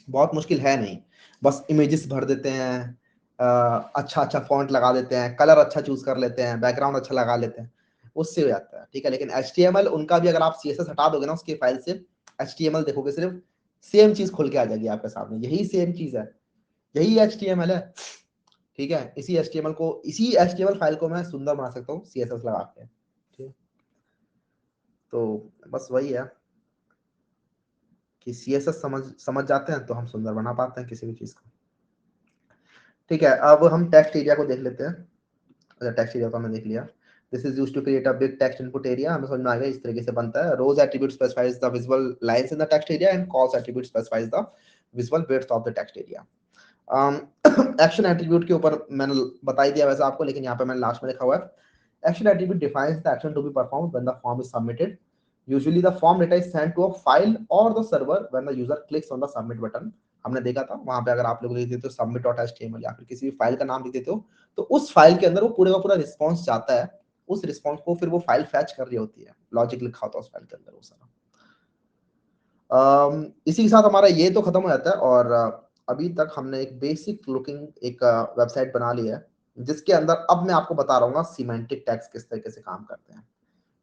बहुत मुश्किल है नहीं। बस इमेजेस भर देते हैं, अच्छा अच्छा फॉन्ट लगा देते हैं, कलर अच्छा चूज कर लेते हैं, बैकग्राउंड अच्छा लगा लेते हैं, उससे हो जाता है। ठीक है, लेकिन HTML उनका भी अगर आप CSS हटा दोगे ना उसकी फाइल से, HTML देखोगे सिर्फ सेम चीज खुल के आ जाएगी आपके सामने, यही सेम चीज है, यही HTML है। ठीक है, इसी HTML फाइल को मैं सुंदर बना सकता हूँ CSS लगा के। ठीक, तो बस वही है कि CSS समझ समझ जाते हैं तो हम सुंदर बना पाते हैं किसी भी चीज को। ठीक है, अब हम टेक्स्ट एरिया को देख लेते हैं। अच्छा, टेक्स्ट एरिया को हमने देख लिया। This is used to create a big text input area, हमें समझ में आ गया इस तरीके से बनता है। Rows attribute specifies the visual lines in the text area and cols attribute specifies the visual width of the text area. Action attribute के ऊपर मैंने बता ही दिया वैसे आपको, लेकिन यहाँ पे मैंने लास्ट में लिखा हुआ है action attribute defines the action to be performed when the form is submitted. Usually the form data is sent to a file or the server when the user clicks on the submit button. हमने देखा था वहां पे, अगर आप लोग लिख देते हो submit.html या फिर किसी भी फाइल का नाम लिख देते हो, तो उस फाइल के अंदर वो पूरे का पूरा रिस्पॉन्स जाता है। उस रिस्पॉन्स को फिर वो फाइल फैच कर रही होती है, लॉजिक लिखा होता है उस फाइल के अंदर वो सारा। इसी के साथ हमारा ये तो खत्म हो जाता है, और अभी तक हमने एक बेसिक लुकिंग एक वेबसाइट बना ली है, जिसके अंदर अब मैं आपको बता रहा हूँ सिमेंटिक टैग्स किस तरीके से काम करते हैं।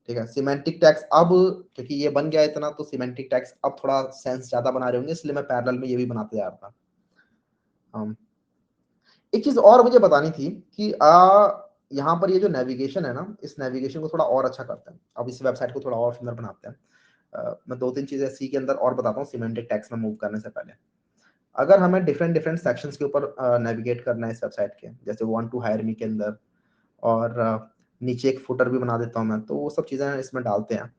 ठीक है, सिमेंटिक टैग्स अब, क्योंकि ये बन गया है इतना, तो सिमेंटिक टैग्स अब थोड़ा सेंस ज्यादा बना रहे होंगे, इसलिए मैं पैरेलल में ये भी बनाते जा रहा था। एक चीज और मुझे बतानी थी कि यहाँ पर ये जो नेविगेशन है ना, इस नेविगेशन को थोड़ा और अच्छा करते हैं। अब इस वेबसाइट को थोड़ा और सुंदर बनाते हैं। मैं दो तीन चीजें सी के अंदर और बताता हूँ सिमेंटिक टैग्स में मूव करने से पहले। अगर हमें डिफरेंट डिफरेंट सेक्शंस के ऊपर नेविगेट करना है इस वेबसाइट के, जैसे वांट टू हायर मी के अंदर, और नीचे एक फुटर भी बना देता हूँ मैं, तो वो सब चीजें इसमें डालते हैं।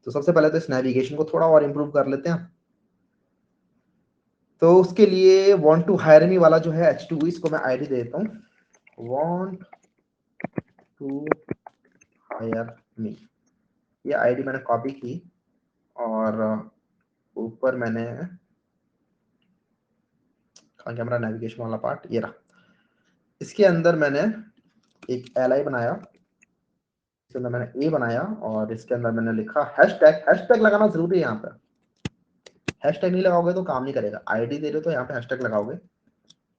तो सबसे पहले तो इस नेविगेशन को थोड़ा और इम्प्रूव कर लेते हैं। तो उसके लिए वांट टू हायर मी वाला जो है H2, इसको मैं आईडी दे देता हूँ, वांट टू हायर मी। ये आईडी मैंने कॉपी की, और ऊपर मैंने, कैमरा नेविगेशन वाला पार्ट ये रहा, इसके अंदर मैंने एक LI बनाया, इसके अंदर मैंने ए बनाया, और इसके अंदर मैंने लिखा हैशटैग। हैशटैग लगाना जरूरी है यहाँ पे, हैशटैग नहीं लगाओगे तो काम नहीं करेगा। आईडी दे रहे हो तो यहाँ पे हैशटैग लगाओगे,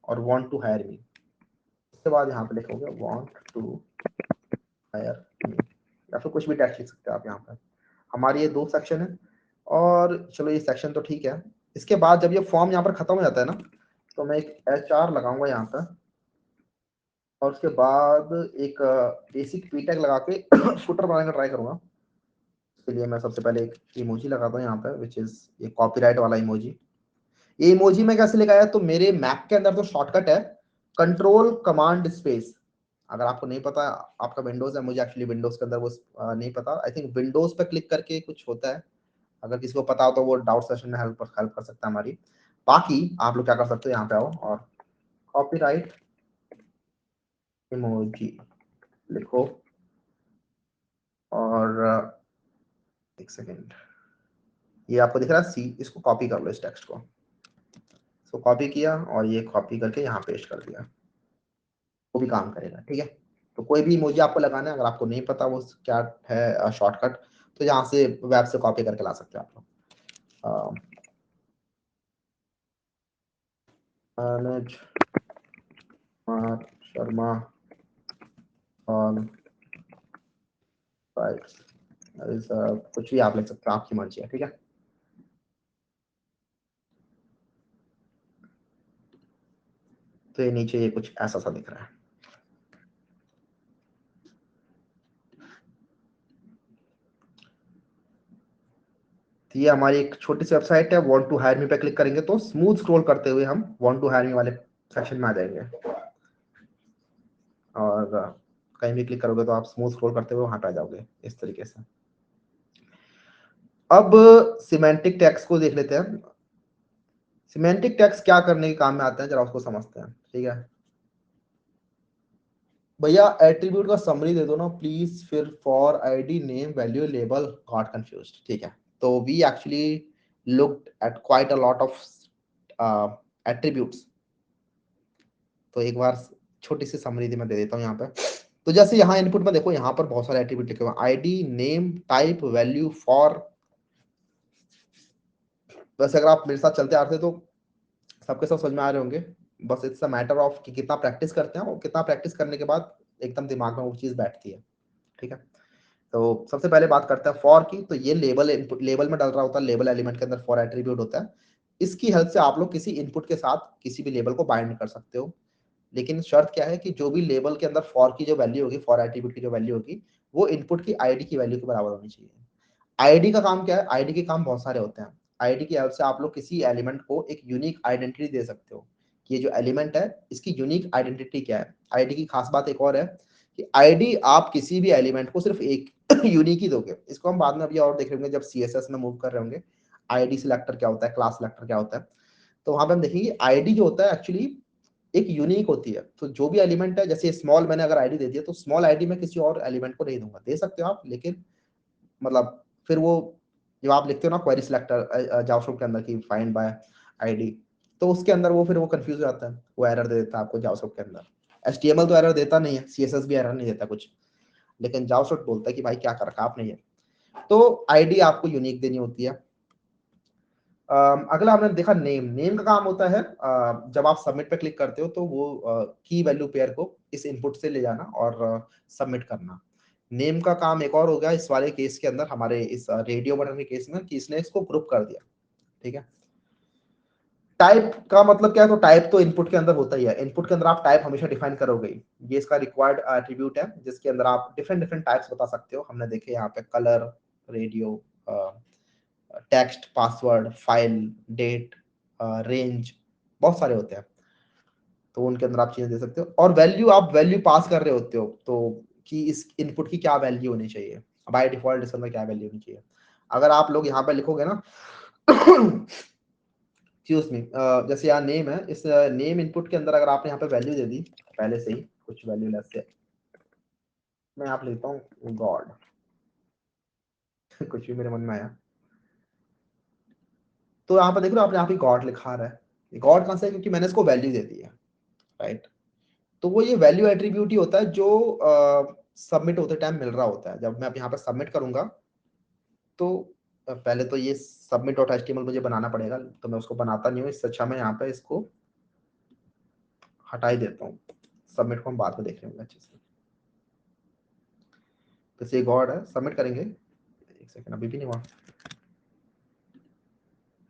और वांट टू हायर मी, उसके बाद यहाँ पे लिखोगे वांट टू हायर मी, या फिर कुछ भी टेक्स्ट लिख सकते हो आप यहाँ पे। हमारी ये दो सेक्शन है, और चलो ये सेक्शन तो ठीक है। इसके बाद जब ये फॉर्म यहाँ पर खत्म हो जाता है ना, तो मैं एक HR लगाऊंगा यहाँ पे, और उसके बाद एक बेसिक पी टैग लगा के फुटर बनाने का ट्राई करूंगा। इसके लिए मैं सबसे पहले एक इमोजी लगाता हूँ यहाँ पे, विच इज ये कॉपीराइट वाला इमोजी। ये इमोजी मैं कैसे लगाया, तो मेरे मैक के अंदर तो शॉर्टकट है कंट्रोल कमांड स्पेस। अगर आपको नहीं पता, आपका विंडोज है, मुझे एक्चुअली विंडोज के अंदर वो नहीं पता। आई थिंक विंडोज पे क्लिक करके कुछ होता है, अगर किसी को पता हो तो वो डाउट सेशन में हेल्प कर सकता है हमारी। बाकी आप लोग क्या कर सकते हो, यहाँ पे आओ और कॉपीराइट इमोजी लिखो, और एक सेकेंड, ये आपको दिख रहा है सी, इसको कॉपी कर लो इस टेक्स्ट को। इसको कॉपी किया और ये कॉपी करके यहाँ पेस्ट कर दिया, वो भी काम करेगा। ठीक है, तो कोई भी इमोजी आपको लगाना है, अगर आपको नहीं पता वो क्या है शॉर्टकट, तो यहाँ से वेब से कॉपी करके ला सकते हो आप लोग। अनुज कुमार शर्मा ऑन साइट्स, कुछ भी आप लिख सकते हो, आपकी मर्जी है। ठीक है, तो ये नीचे ये कुछ ऐसा सा दिख रहा है। तो ये हमारी एक छोटी सी वेबसाइट है। वांट टू हायर मी पे क्लिक करेंगे तो स्मूथ स्क्रॉल करते हुए हम वांट टू हायर मी वाले सेक्शन में आ जाएंगे, और कहीं भी क्लिक करोगे तो आप स्मूथ स्क्रॉल करते हुए वहां पे आ जाओगे इस तरीके से। अब सिमेंटिक टैग्स को देख लेते हैं। सिमेंटिक टैग्स क्या करने के काम में आते हैं, जरा उसको समझते हैं। ठीक है, भैया एट्रीब्यूट का समरी दे दो ना प्लीज, फिर for ID name value label got confused. ठीक है, तो we actually looked at quite a lot of attributes. तो एक बार छोटी सी समरी मैं दे देता हूँ यहाँ पे। तो जैसे यहाँ इनपुट में देखो, यहाँ पर बहुत सारे एट्रीब्यूट लिखे हुए हैं, ID name type value for. वैसे अगर आप मेरे साथ चलते आ रहे थे तो सबके सब समझ में आ रहे होंगे, बस इट्स अ मैटर ऑफ कि कितना प्रैक्टिस करते हैं और कितना प्रैक्टिस करने के बाद एकदम दिमाग में वो चीज बैठती है। ठीक है, तो सबसे पहले बात करते हैं फॉर की। तो ये लेबल लेबल में डल रहा होता है, लेबल एलिमेंट के अंदर फॉर एट्रीब्यूट होता है। इसकी हेल्प से आप लोग किसी इनपुट के साथ किसी भी लेबल को बाइंड कर सकते हो। लेकिन शर्त क्या है कि जो भी लेबल के अंदर फॉर की जो वैल्यू होगी, फॉर एट्रीब्यूट की जो वैल्यू होगी, वो इनपुट की आईडी की वैल्यू के बराबर होनी चाहिए। आईडी का काम क्या है? आईडी के काम बहुत सारे होते हैं। आईडी की हेल्प से आप लोग किसी एलिमेंट को एक यूनिक आइडेंटिटी दे सकते हो कि ये जो एलिमेंट है इसकी यूनिक आइडेंटिटी क्या है। आईडी की खास बात एक और है कि आईडी आप किसी भी एलिमेंट को सिर्फ एक यूनिक ही दोगे। इसको हम बाद में अभी और देख रहे होंगे जब सीएसएस में मूव कर रहे होंगे, आईडी सिलेक्टर क्या होता है, क्लास सिलेक्टर क्या होता है। तो वहां पे हम देखेंगे आईडी जो होता है एक्चुअली एक यूनिक होती है। तो जो भी एलिमेंट है, जैसे स्मॉल मैंने अगर आईडी दे दिया तो स्मॉल आईडी में किसी और एलिमेंट को नहीं दूंगा, दे सकते हो आप, लेकिन मतलब फिर वो जब आप लिखते हो ना क्वेरी सिलेक्टर जावास्क्रिप्ट के अंदर की फाइंड बाय आईडी, तो उसके अंदर वो फिर वो कंफ्यूज हो जाता है, वो एरर दे देता है आपको जावास्क्रिप्ट के अंदर। एचटीएमएल तो एरर देता नहीं है, सीएसएस भी एरर नहीं देता कुछ, लेकिन जावास्क्रिप्ट बोलता है कि भाई क्या कर रखा आपने ये। तो आईडी आपको यूनिक देनी होती है। अगला हमने देखा नेम। नेम का काम होता है जब आप सबमिट पे क्लिक करते हो तो वो की वैल्यू पेयर को इस इनपुट से ले जाना और सबमिट करना। नेम का काम एक और हो गया इस वाले केस के अंदर, हमारे इस रेडियो बटन के केस में, कि इसने इसको ग्रुप कर दिया। ठीक है, टाइप का मतलब क्या है? तो टाइप तो इनपुट के अंदर होता ही है, इनपुट के अंदर आप टाइप हमेशा डिफाइन करोगे। ये इसका रिक्वायर्ड एट्रीब्यूट है जिसके अंदर आप डिफरेंट डिफरेंट टाइप्स बता सकते हो। हमने देखे यहाँ पे colour, radio, text, password, file, date, range, बहुत सारे होते हैं। तो उनके अंदर आप चीजें दे सकते हो। और वैल्यू, आप वैल्यू पास कर रहे होते हो तो कि इस इनपुट की क्या वैल्यू होनी चाहिए, बाय डिफॉल्ट इसके अंदर क्या वैल्यू होनी चाहिए। अगर आप लोग यहाँ पे लिखोगे ना एक्सक्यूज मी, जैसे यहाँ नेम है, इस नेम इनपुट के अंदर अगर आपने यहाँ पे वैल्यू दे दी पहले से ही कुछ वैल्यू लेस से, मैं यहाँ पे लिखता हूँ गॉड कुछ भी मेरे मन में आया, तो यहाँ पे देख रहे हो आपने यहाँ पे गॉड लिखा रहा है। गॉड कहाँ से है? क्योंकि मैंने इसको वैल्यू दे दी है, राइट। तो वो ये वैल्यू एट्रीब्यूट ही होता है जो सबमिट होते टाइम मिल रहा होता है। जब मैं अब यहाँ पे सबमिट करूंगा तो पहले तो ये सबमिट डॉट एचटीएमएल मुझे बनाना पड़ेगा, तो मैं उसको बनाता नहीं हूँ। इससे अच्छा मैं यहाँ पे इसको हटा ही देता हूँ, सबमिट को हम बाद में देख लेंगे अच्छे से। तो ये गॉड है, सबमिट करेंगे, एक सेकंड अभी भी नहीं हुआ।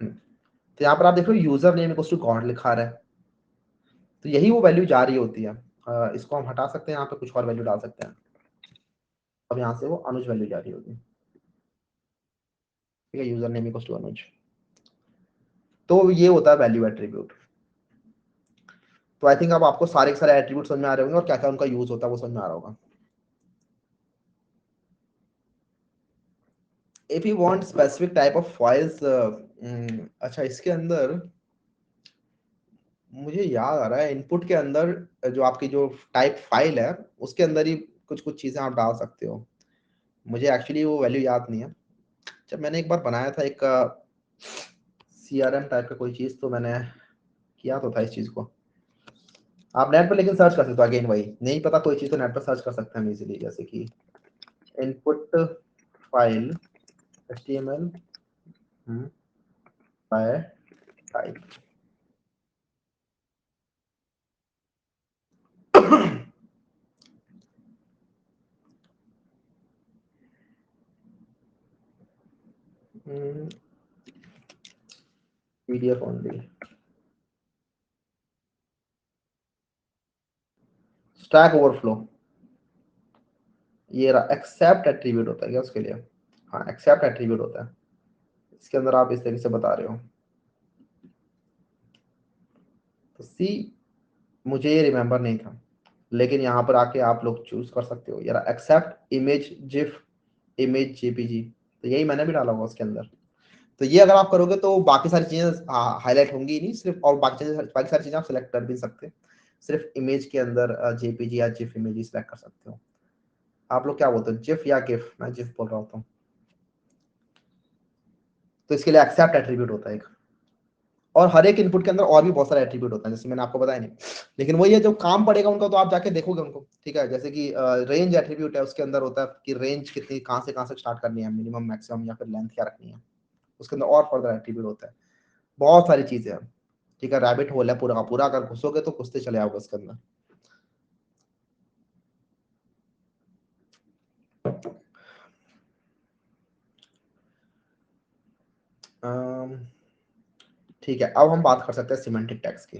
तो यहाँ पर आप देख रहे हो user name equals to god लिखा रहा है, तो यही वो वैल्यू जा रही होती है। इसको हम हटा सकते हैं, यहाँ पे कुछ और वैल्यू डाल सकते हैं। अब यहाँ से वो अनुज वैल्यू जा रही होगी। ठीक है, यूजर नेम इक्वल्स टू अनुज। तो ये होता है वैल्यू एट्रीब्यूट। तो आई थिंक अब आपको सारे के सारे एट्रीब्यूट समझ में आ रहे होंगे और क्या क्या उनका यूज होता है वो समझ में आ रहा होगा। If you want specific type of files, अच्छा इसके अंदर मुझे याद आ रहा है इनपुट के अंदर जो आपकी जो टाइप फाइल है उसके अंदर ही कुछ कुछ चीजें आप डाल सकते हो। मुझे एक्चुअली वो वैल्यू याद नहीं है। जब मैंने एक बार बनाया था एक सीआरएम टाइप का कोई चीज, तो मैंने किया तो था इस चीज को। आप नेट पर लेकिन सर्च कर सकते हो, अगेन वही, नहीं पता कोई चीज तो नेट पर सर्च कर सकते हैं हम इजीली, जैसे कि input file html bye type. PDF only, stack overflow, ये रहा एक्सेप्ट एट्रीब्यूट होता है क्या उसके लिए? हाँ, एक्सेप्ट एट्रीब्यूट होता है। इसके अंदर आप इस तरीके से बता रहे हो, तो सी मुझे ये रिमेंबर नहीं था, लेकिन यहाँ पर आके आप लोग चूज कर सकते हो यार, accept image GIF, image JPG, तो यही मैंने भी डाला हुआ उसके अंदर। तो ये अगर आप करोगे तो बाकी सारी चीजें हाईलाइट होंगी ही नहीं सिर्फ, और बाकी सारी चीजें आप सिलेक्ट कर भी सकते हैं। सिर्फ इमेज के अंदर जेपीजी या जिफ इमेज सिलेक्ट कर सकते हो। आप लोग क्या बोलते हो, जिफ या गिफ? मैं जिफ बोल रहा होता हूँ। तो इसके लिए एक्सेप्ट एट्रीब्यूट होता है एक, और हर एक इनपुट के अंदर और भी बहुत सारे एट्रीब्यूट होता है, जैसे मैंने आपको बताया नहीं, लेकिन वही है, जो काम पड़ेगा उनका तो आप जाके देखोगे उनको, ठीक है। जैसे कि रेंज एट्रीब्यूट है, उसके अंदर होता है कि रेंज कितनी, कहाँ से स्टार्ट करनी है, मिनिमम मैक्सिमम या फिर लेंथ क्या रखनी है, उसके अंदर और फर्दर एट्रीब्यूट होता है, बहुत सारी चीजें हैं, ठीक है। रैबिट होल है पूरा का पूरा, अगर घुसोगे तो घुसते चले आओगे उसके अंदर। ठीक है, अब हम बात कर सकते हैं सिमेंटिक टैग्स की।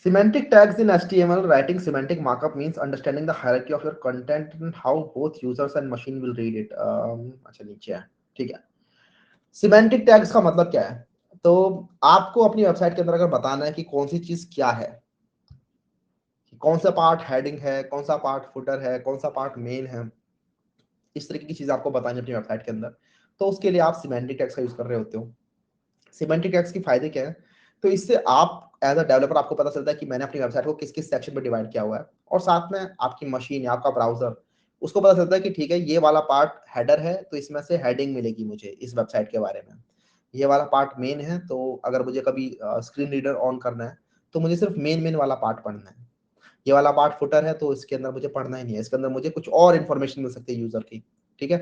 Semantic tags in HTML, writing semantic markup means understanding the hierarchy of your content and how both users and machine will read it. अच्छा नीचे है, ठीक है। Semantic tags का मतलब क्या है? तो आपको अपनी वेबसाइट के अंदर अगर बताना है कि कौन सी चीज क्या है, कौन सा पार्ट हेडिंग है, कौन सा पार्ट फुटर है, कौन सा पार्ट मेन है, इस तरीके की चीज आपको बतानी है अपनी वेबसाइट के अंदर, तो उसके लिए आप सिमेंटिक टैग्स का यूज कर रहे होते हो। सिमेंटिक टैग्स के फायदे क्या है? तो इससे आप एज अ डेवलपर आपको पता चलता है कि मैंने अपनी वेबसाइट को किस किस सेक्शन में डिवाइड किया हुआ है, और साथ में आपकी मशीन या आपका ब्राउजर उसको पता चलता है कि ठीक है, ये वाला पार्ट हेडर है तो इसमें से हेडिंग मिलेगी मुझे इस वेबसाइट के बारे में, ये वाला पार्ट मेन है तो अगर मुझे कभी स्क्रीन रीडर ऑन करना है तो मुझे सिर्फ मेन मेन वाला पार्ट पढ़ना है, ये वाला पार्ट फुटर है तो इसके अंदर मुझे पढ़ना ही नहीं है, इसके अंदर मुझे कुछ और इन्फॉर्मेशन मिल सकती है यूजर की, ठीक है।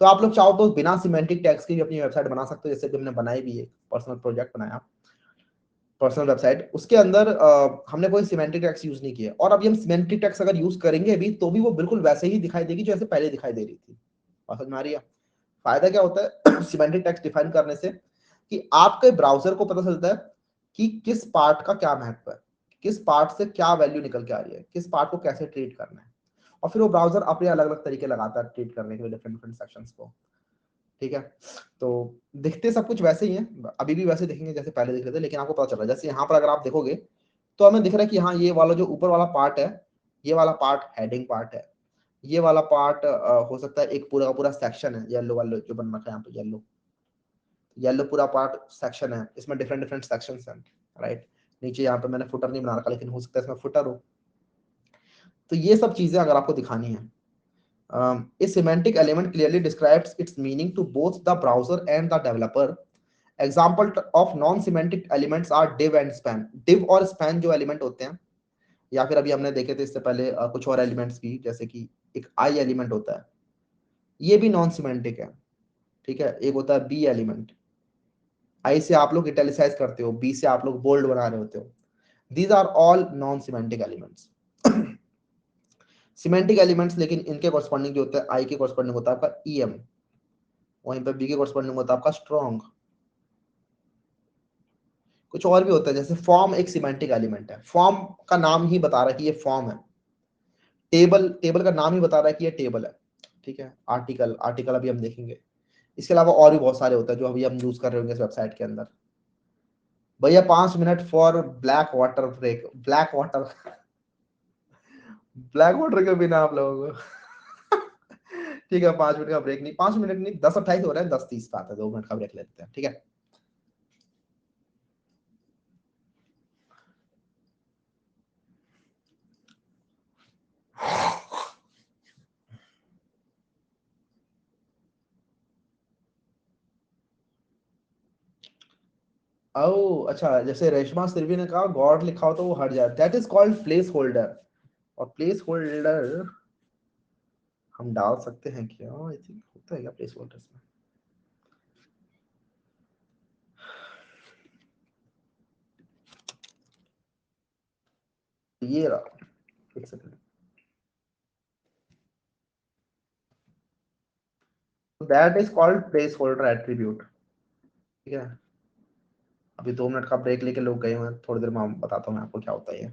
तो आप लोग चाहो तो बिना सिमेंटिक टैग्स के भी अपनी वेबसाइट बना सकते हो, जैसे कि हमने बनाई भी है, पर्सनल प्रोजेक्ट बनाया, पर्सनल वेबसाइट, उसके अंदर हमने कोई सिमेंटिक टैग्स यूज नहीं किए, और अभी हम सिमेंटिक टैग्स अगर यूज करेंगे भी तो भी वो बिल्कुल वैसे ही दिखाई देगी जैसे पहले दिखाई दे रही थी। बात समझ में आ रही है? फायदा क्या होता है सिमेंटिक टैग्स डिफाइन करने से, कि आपके ब्राउजर को पता चलता है कि किस पार्ट का क्या महत्व है, किस पार्ट से क्या वैल्यू निकल के आ रही है, किस पार्ट को कैसे ट्रीट करना है, और फिर वो ब्राउजर अपने अलग अलग तरीके लगाता है ट्रीट करने के लिए डिफरेंट डिफरेंट सेक्शंस को, ठीक है। तो दिखते सब कुछ वैसे ही है, अभी भी वैसे दिखेंगे जैसे पहले दिख रहे थे, लेकिन आपको पता चल रहा है, जैसे यहाँ पर अगर आप देखोगे तो हमें दिख रहा है कि हाँ, ये वाला जो ऊपर वाला पार्ट है, ये वाला पार्ट हेडिंग पार्ट है, ये वाला पार्ट हो सकता है एक पूरा का पूरा सेक्शन है, येलो वाला जो बन रखा है यहाँ पे, येलो येलो पूरा पार्ट सेक्शन है, इसमें डिफरेंट डिफरेंट सेक्शंस हैं, राइट। नीचे यहाँ पे मैंने फुटर नहीं बना रखा, लेकिन हो सकता है इसमें फुटर हो। तो ये सब चीजें अगर आपको दिखानी है, a semantic element clearly describes its meaning to both the browser and the developer. Example of non-semantic elements are div and span. Div और span जो एलिमेंट होते हैं, या फिर अभी हमने देखे थे इससे पहले कुछ और एलिमेंट्स भी, जैसे कि एक आई एलिमेंट होता है, ये भी नॉन सिमेंटिक है, ठीक है। एक होता है बी एलिमेंट, आई से आप लोग इटैलिसाइज करते हो, बी से आप लोग बोल्ड बना रहे होते हो, these are all non semantic elements. Semantic elements लेकिन इनके कॉरस्पॉन्डिंग जो होता है, आई के कॉरस्पॉन्डिंग होता है आपका ईएम, वहीं पर बी के कॉरस्पॉन्डिंग होता है आपका स्ट्रॉन्ग। कुछ और भी होता है, जैसे फॉर्म एक सिमेंटिक एलिमेंट है, फॉर्म का नाम ही बता रहा है कि ये फॉर्म है। टेबल, टेबल का नाम ही बता रहा है कि ये टेबल है, ठीक है। आर्टिकल, आर्टिकल अभी हम देखेंगे। इसके अलावा और भी बहुत सारे होते हैं जो अभी हम यूज कर रहे होंगे इस वेबसाइट के अंदर। भैया 5 minute for black water break, black water black water के बिना आप लोगों को ठीक है, 5 मिनट का ब्रेक नहीं, 5 मिनट नहीं, 10:28 हो रहा है, 10:30 पे आता है, 2 मिनट का ब्रेक लेते हैं, ठीक है। ओ अच्छा, जैसे रेशमा सिर्वी ने कहा गॉड लिखा हो तो वो हट जाए, that is called place holder. और प्लेस होल्डर हम डाल सकते हैं क्या? आई थिंक होता है क्या प्लेस होल्डर में? ये रहा, एक second, that is called place holder attribute, ठीक है। अभी 2 मिनट का ब्रेक लेके लोग गए हुए हैं, थोड़ी देर में बताता हूँ मैं आपको क्या होता है ये।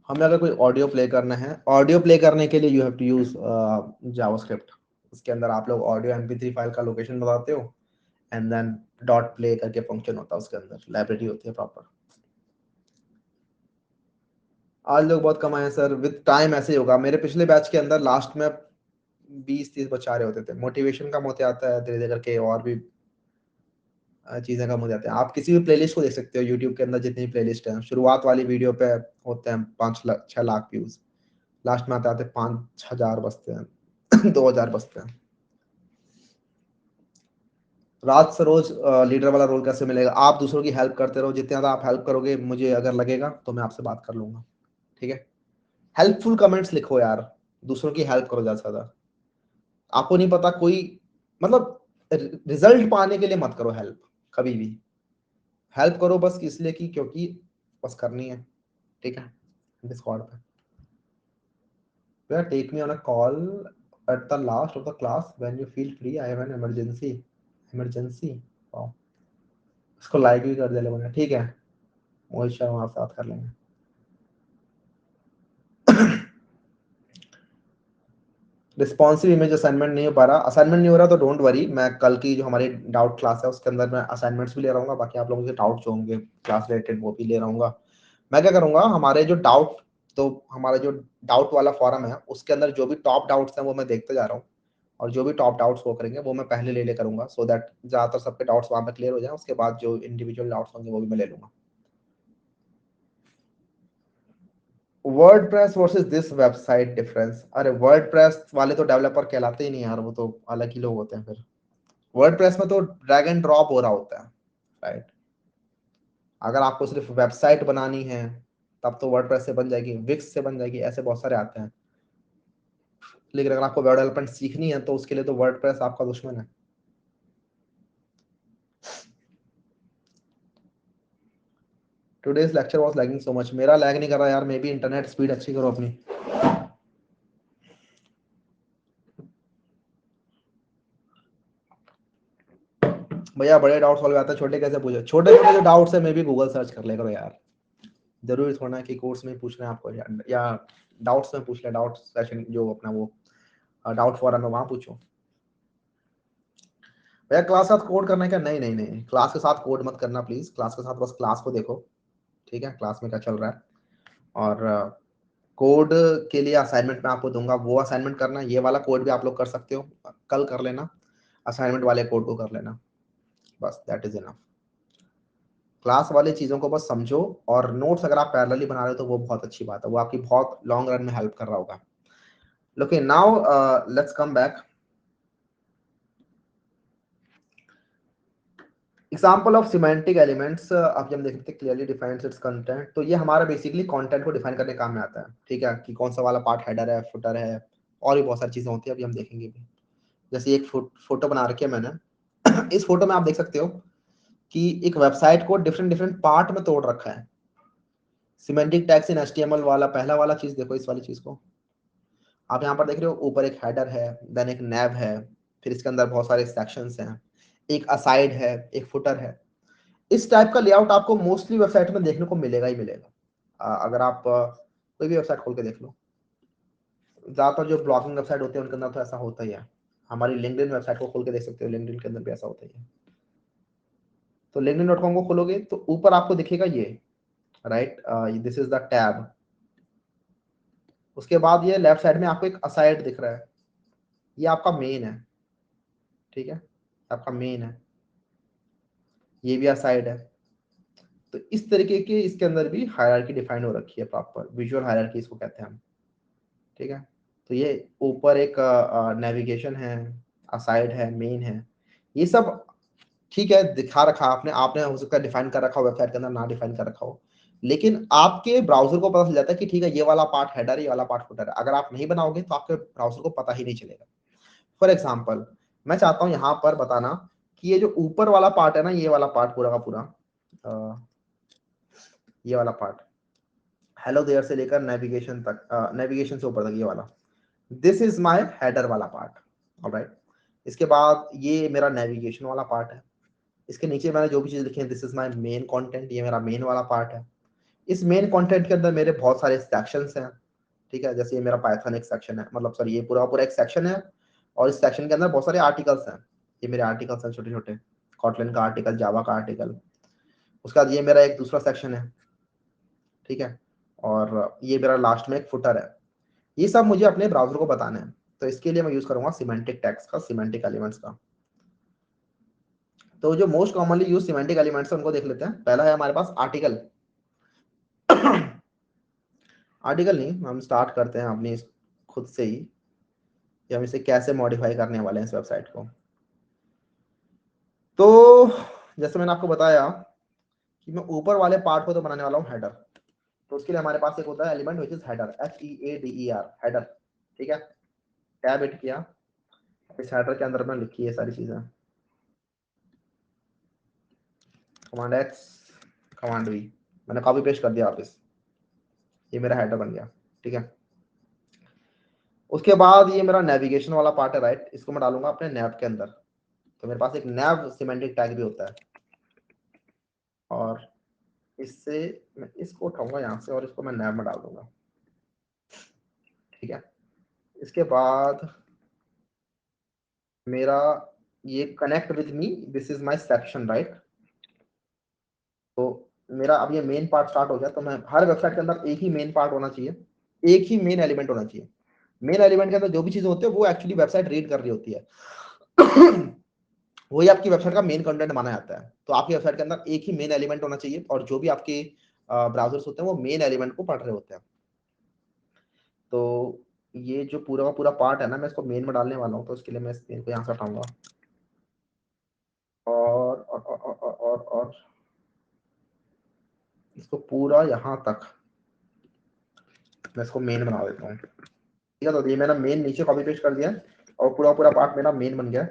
हमें अगर कोई ऑडियो प्ले करना है, ऑडियो प्ले करने के लिए you have to use JavaScript. उसके अंदर आप लोग ऑडियो MP3 फाइल का लोकेशन बताते हो एंड देन डॉट प्ले करके फंक्शन होता है, उसके अंदर लाइब्रेरी होती है प्रॉपर। आज लोग बहुत कम आए हैं सर, विद टाइम ऐसे ही होगा। मेरे पिछले बैच के अंदर लास्ट में 20-30 बच्चे आ रहे होते थे। मोटिवेशन कम होते आता है धीरे धीरे करके, और भी चीजें कम हो जाती हैं। आप किसी भी प्लेलिस्ट को देख सकते हो यूट्यूब के अंदर, जितनी प्लेलिस्ट है शुरुआत वाली वीडियो पे होते हैं 5-6 लाख व्यूज, लास्ट में आते आते 5,000 बचते हैं 2,000 बचते हैं। राज सरोज लीडर वाला रोल कैसे मिलेगा? आप दूसरों की हेल्प करते रहो, जितने ज्यादा आप हेल्प करोगे मुझे अगर लगेगा तो मैं आपसे बात कर लूंगा, ठीक है? हेल्पफुल कमेंट्स लिखो यार, दूसरों की हेल्प करो ज्यादा से ज्यादा। आपको नहीं पता कोई, मतलब रिजल्ट पाने के लिए मत करो हेल्प कभी भी। हेल्प करो बस इसलिए कि क्योंकि बस करनी है, ठीक है? डिस्कॉर्ड पे take me on a call at the last of the class when you feel free, I have an emergency. Emergency, wow. इसको लाइक भी कर दे लोगों ने, ठीक है? मोहित शर्मा आप बात कर लेंगे। रिस्पॉन्सिव इमेज असाइनमेंट नहीं हो पा रहा, असाइनमेंट नहीं हो रहा तो डोंट वरी, मैं कल की जो हमारी डाउट क्लास है उसके अंदर मैं असाइनमेंट्स भी ले रहा हूँ, बाकी आप लोगों के डाउट जो होंगे क्लास रिलेटेड वो भी ले रहा हूँ। मैं क्या करूंगा, हमारे जो डाउट, तो हमारा जो डाउट वाला फॉरम है उसके अंदर जो भी टॉप डाउट्स हैं वो मैं देखते जा रहा हूँ, और जो भी टॉप डाउट्स वो करेंगे वो मैं पहले ले करूंगा, सो दैट ज्यादातर सबके डाउट्स वहां पे क्लियर हो जाए। उसके बाद जो इंडिविजुअल डाउट्स होंगे वो भी मैं ले लूंगा। WordPress versus this website difference? अरे वर्डप्रेस वाले तो डेवलपर कहलाते ही नहीं यार, वो तो अलग ही लोग होते हैं फिर। वर्डप्रेस में तो ड्रैग एंड ड्रॉप हो रहा होता है, राइट? अगर आपको सिर्फ वेबसाइट बनानी है तब तो वर्डप्रेस से बन जाएगी, विक्स से बन जाएगी, ऐसे बहुत सारे आते हैं। लेकिन अगर आपको वेब डेवलपमेंट सीखनी है तो उसके लिए तो वर्डप्रेस आपका दुश्मन है। Today's lecture was lagging so much. मेरा लैग नहीं कर रहा यार, मे बी इंटरनेट स्पीड अच्छी करो अपनी। भैया बड़े डाउट सॉल्व आते हैं, छोटे कैसे पूछे? छोटे छोटे जो डाउट्स है मे बी गूगल सर्च कर ले करो यार, जरूरी थोड़ा ना कि कोर्स में पूछना है आपको, या डाउट्स में पूछ ले, डाउट सेशन जो अपना वो डाउट फोरम है वहां पूछो। भैया क्लास के साथ कोड करना है क्या? नहीं नहीं नहीं, क्लास के साथ कोड मत करना प्लीज, क्लास के साथ बस क्लास को देखो, ठीक है? क्लास में क्या चल रहा है, और कोड के लिए असाइनमेंट मैं आपको दूंगा, वो असाइनमेंट करना। ये वाला कोड भी आप लोग कर सकते हो, कल कर लेना, असाइनमेंट वाले कोड को कर लेना, बस दैट इज इनफ। क्लास वाली चीजों को बस समझो, और नोट्स अगर आप पैरेलली बना रहे हो तो वो बहुत अच्छी बात है, वो आपकी बहुत लॉन्ग रन में हेल्प कर रहा होगा। Okay now let's come back. Example of semantic elements, आप जब देखते हैं क्लियरली डिफाइंस इट्स कंटेंट, तो ये हमारा बेसिकली कंटेंट को डिफाइन करने काम में आता है, ठीक है? कि कौन सा वाला पार्ट हेडर है, फुटर है, और भी बहुत सारी चीजें होती है, अभी हम देखेंगे भी। जैसे एक फोटो बना रखी है मैंने इस फोटो में आप देख सकते हो कि एक वेबसाइट को डिफरेंट डिफरेंट पार्ट में तोड़ रखा है। सिमेंटिक टैग्स इन HTML वाला पहला वाला चीज देखो, इस वाली चीज को आप यहाँ पर देख रहे हो, ऊपर एक हेडर है, देन एक नैब है, फिर इसके अंदर बहुत सारे सेक्शंस हैं, एक असाइड है, एक फुटर है। इस टाइप का लेआउट आपको मोस्टली वेबसाइट में देखने को मिलेगा ही मिलेगा। अगर आप कोई भी वेबसाइट खोल के देख लो, ज्यादातर जो ब्लॉगिंग वेबसाइट होते हैं उनके अंदर तो ऐसा होता ही है। हमारी लिंक्डइन वेबसाइट को खोल के देख सकते हो, लिंक्डइन के अंदर भी ऐसा होता ही है। तो linkedin.com को खोलोगे तो ऊपर आपको दिखेगा ये, right, this is the tab. उसके बाद ये लेफ्ट साइड में आपको एक असाइड दिख रहा है, ये आपका मेन है, ठीक है? आपका मेन है, ये भी असाइड है। तो इस तरीके के इसके अंदर भी हायरार्की डिफाइन हो रखी है, प्रॉपर विजुअल हायरार्की इसको कहते हैं हम, ठीक है? तो ये ऊपर एक नेविगेशन है, असाइड है, मेन है, ये सब ठीक है दिखा रखा आपने आपने हो सकता है डिफाइन कर रखा हो, वेबसाइट के अंदर ना डिफाइन कर रखा हो, लेकिन आपके ब्राउजर को पता चल जाता है कि ठीक है ये वाला पार्ट हेडर है, ये वाला पार्ट फुटर है। अगर आप नहीं बनाओगे तो आपके ब्राउजर को पता ही नहीं चलेगा। फॉर एग्जाम्पल मैं चाहता हूं यहाँ पर बताना कि ये जो ऊपर वाला पार्ट है ना, ये वाला पार्ट पूरा का पूरा, ये वाला पार्ट हेलो देयर से लेकर नेविगेशन तक, नेविगेशन से ऊपर तक ये वाला, दिस इज माय हेडर वाला पार्ट, ऑलराइट? इसके बाद ये मेरा नेविगेशन वाला पार्ट है, इसके नीचे मैंने जो भी चीज लिखी है, this is my main content, ये मेरा मेन वाला पार्ट है। इस मेन कंटेंट के अंदर मेरे बहुत सारे सेक्शंस हैं, ठीक है। जैसे ये मेरा पाइथन एक सेक्शन है, मतलब सॉरी ये पूरा पूरा एक सेक्शन है, और इस सेक्शन के अंदर बहुत सारे आर्टिकल्स हैं। ये मेरे आर्टिकल्स हैं छोटे छोटे, कॉटलिन का आर्टिकल, जावा का आर्टिकल। उसके बाद ये मेरा एक दूसरा सेक्शन है, ठीक है। और ये मेरा लास्ट में एक फुटर है। ये सब मुझे अपने ब्राउजर को बताना है, तो इसके लिए मैं यूज करूंगा सिमेंटिक टैग्स का, सिमेंटिक एलिमेंट्स का। तो जो most commonly use semantic elements है उनको देख लेते हैं। पहला है हमारे पास आर्टिकल। आर्टिकल नहीं, हम स्टार्ट करते हैं अपनी खुद से ही कि हम इसे कैसे मॉडिफाई करने वाले हैं इस वेबसाइट को। तो जैसे मैंने आपको बताया कि मैं ऊपर वाले पार्ट को तो बनाने वाला हूँ हेडर। तो उसके लिए हमारे पास एक होता है element which is header, HEADER, header, ठीक है। टैब हिट किया, इस हेडर के अंदर मैंने लिखी है सारी चीजें, कमांड X, कमांड V, मैंने कॉपी पेस्ट कर दिया वापस, ये मेरा हेडर बन गया, ठीक है। उसके बाद ये मेरा नेविगेशन वाला पार्ट है, राइट, इसको मैं डालूंगा अपने नैव के अंदर। तो मेरे पास एक नैव सिमेंटिक टैग भी होता है, और इससे मैं इसको उठाऊंगा यहाँ से और इसको मैं नैव में डाल दूंगा, ठीक है। इसके बाद मेरा ये connect with me, this is my section, right. तो मेरा अब ये मेन पार्ट स्टार्ट हो गया। तो मैं हर वेबसाइट के अंदर एक ही मेन पार्ट होना चाहिए, एक ही मेन एलिमेंट होना चाहिए। मेन एलिमेंट के अंदर जो भी चीजें होती है वो एक्चुअली वेबसाइट रीड कर रही होती है। वही आपकी वेबसाइट का मेन कंटेंट माना जाता है। तो आपकी वेबसाइट के अंदर एक ही मेन एलिमेंट होना चाहिए, और जो भी आपके ब्राउजर्स होते हैं वो मेन एलिमेंट को पढ़ रहे होते हैं। तो ये जो पूरा का पूरा पार्ट है ना, मैं इसको मेन में डालने वाला हूँ। तो उसके लिए मैं इस मेन को यहाँ से हटाऊंगा, और इसको पूरा यहाँ तक मैं इसको मेन बना देता हूँ, ठीक है। तो ये मैंने मेन नीचे कॉपी पेस्ट कर दिया और पूरा पूरा पार्ट मेरा मेन बन गया।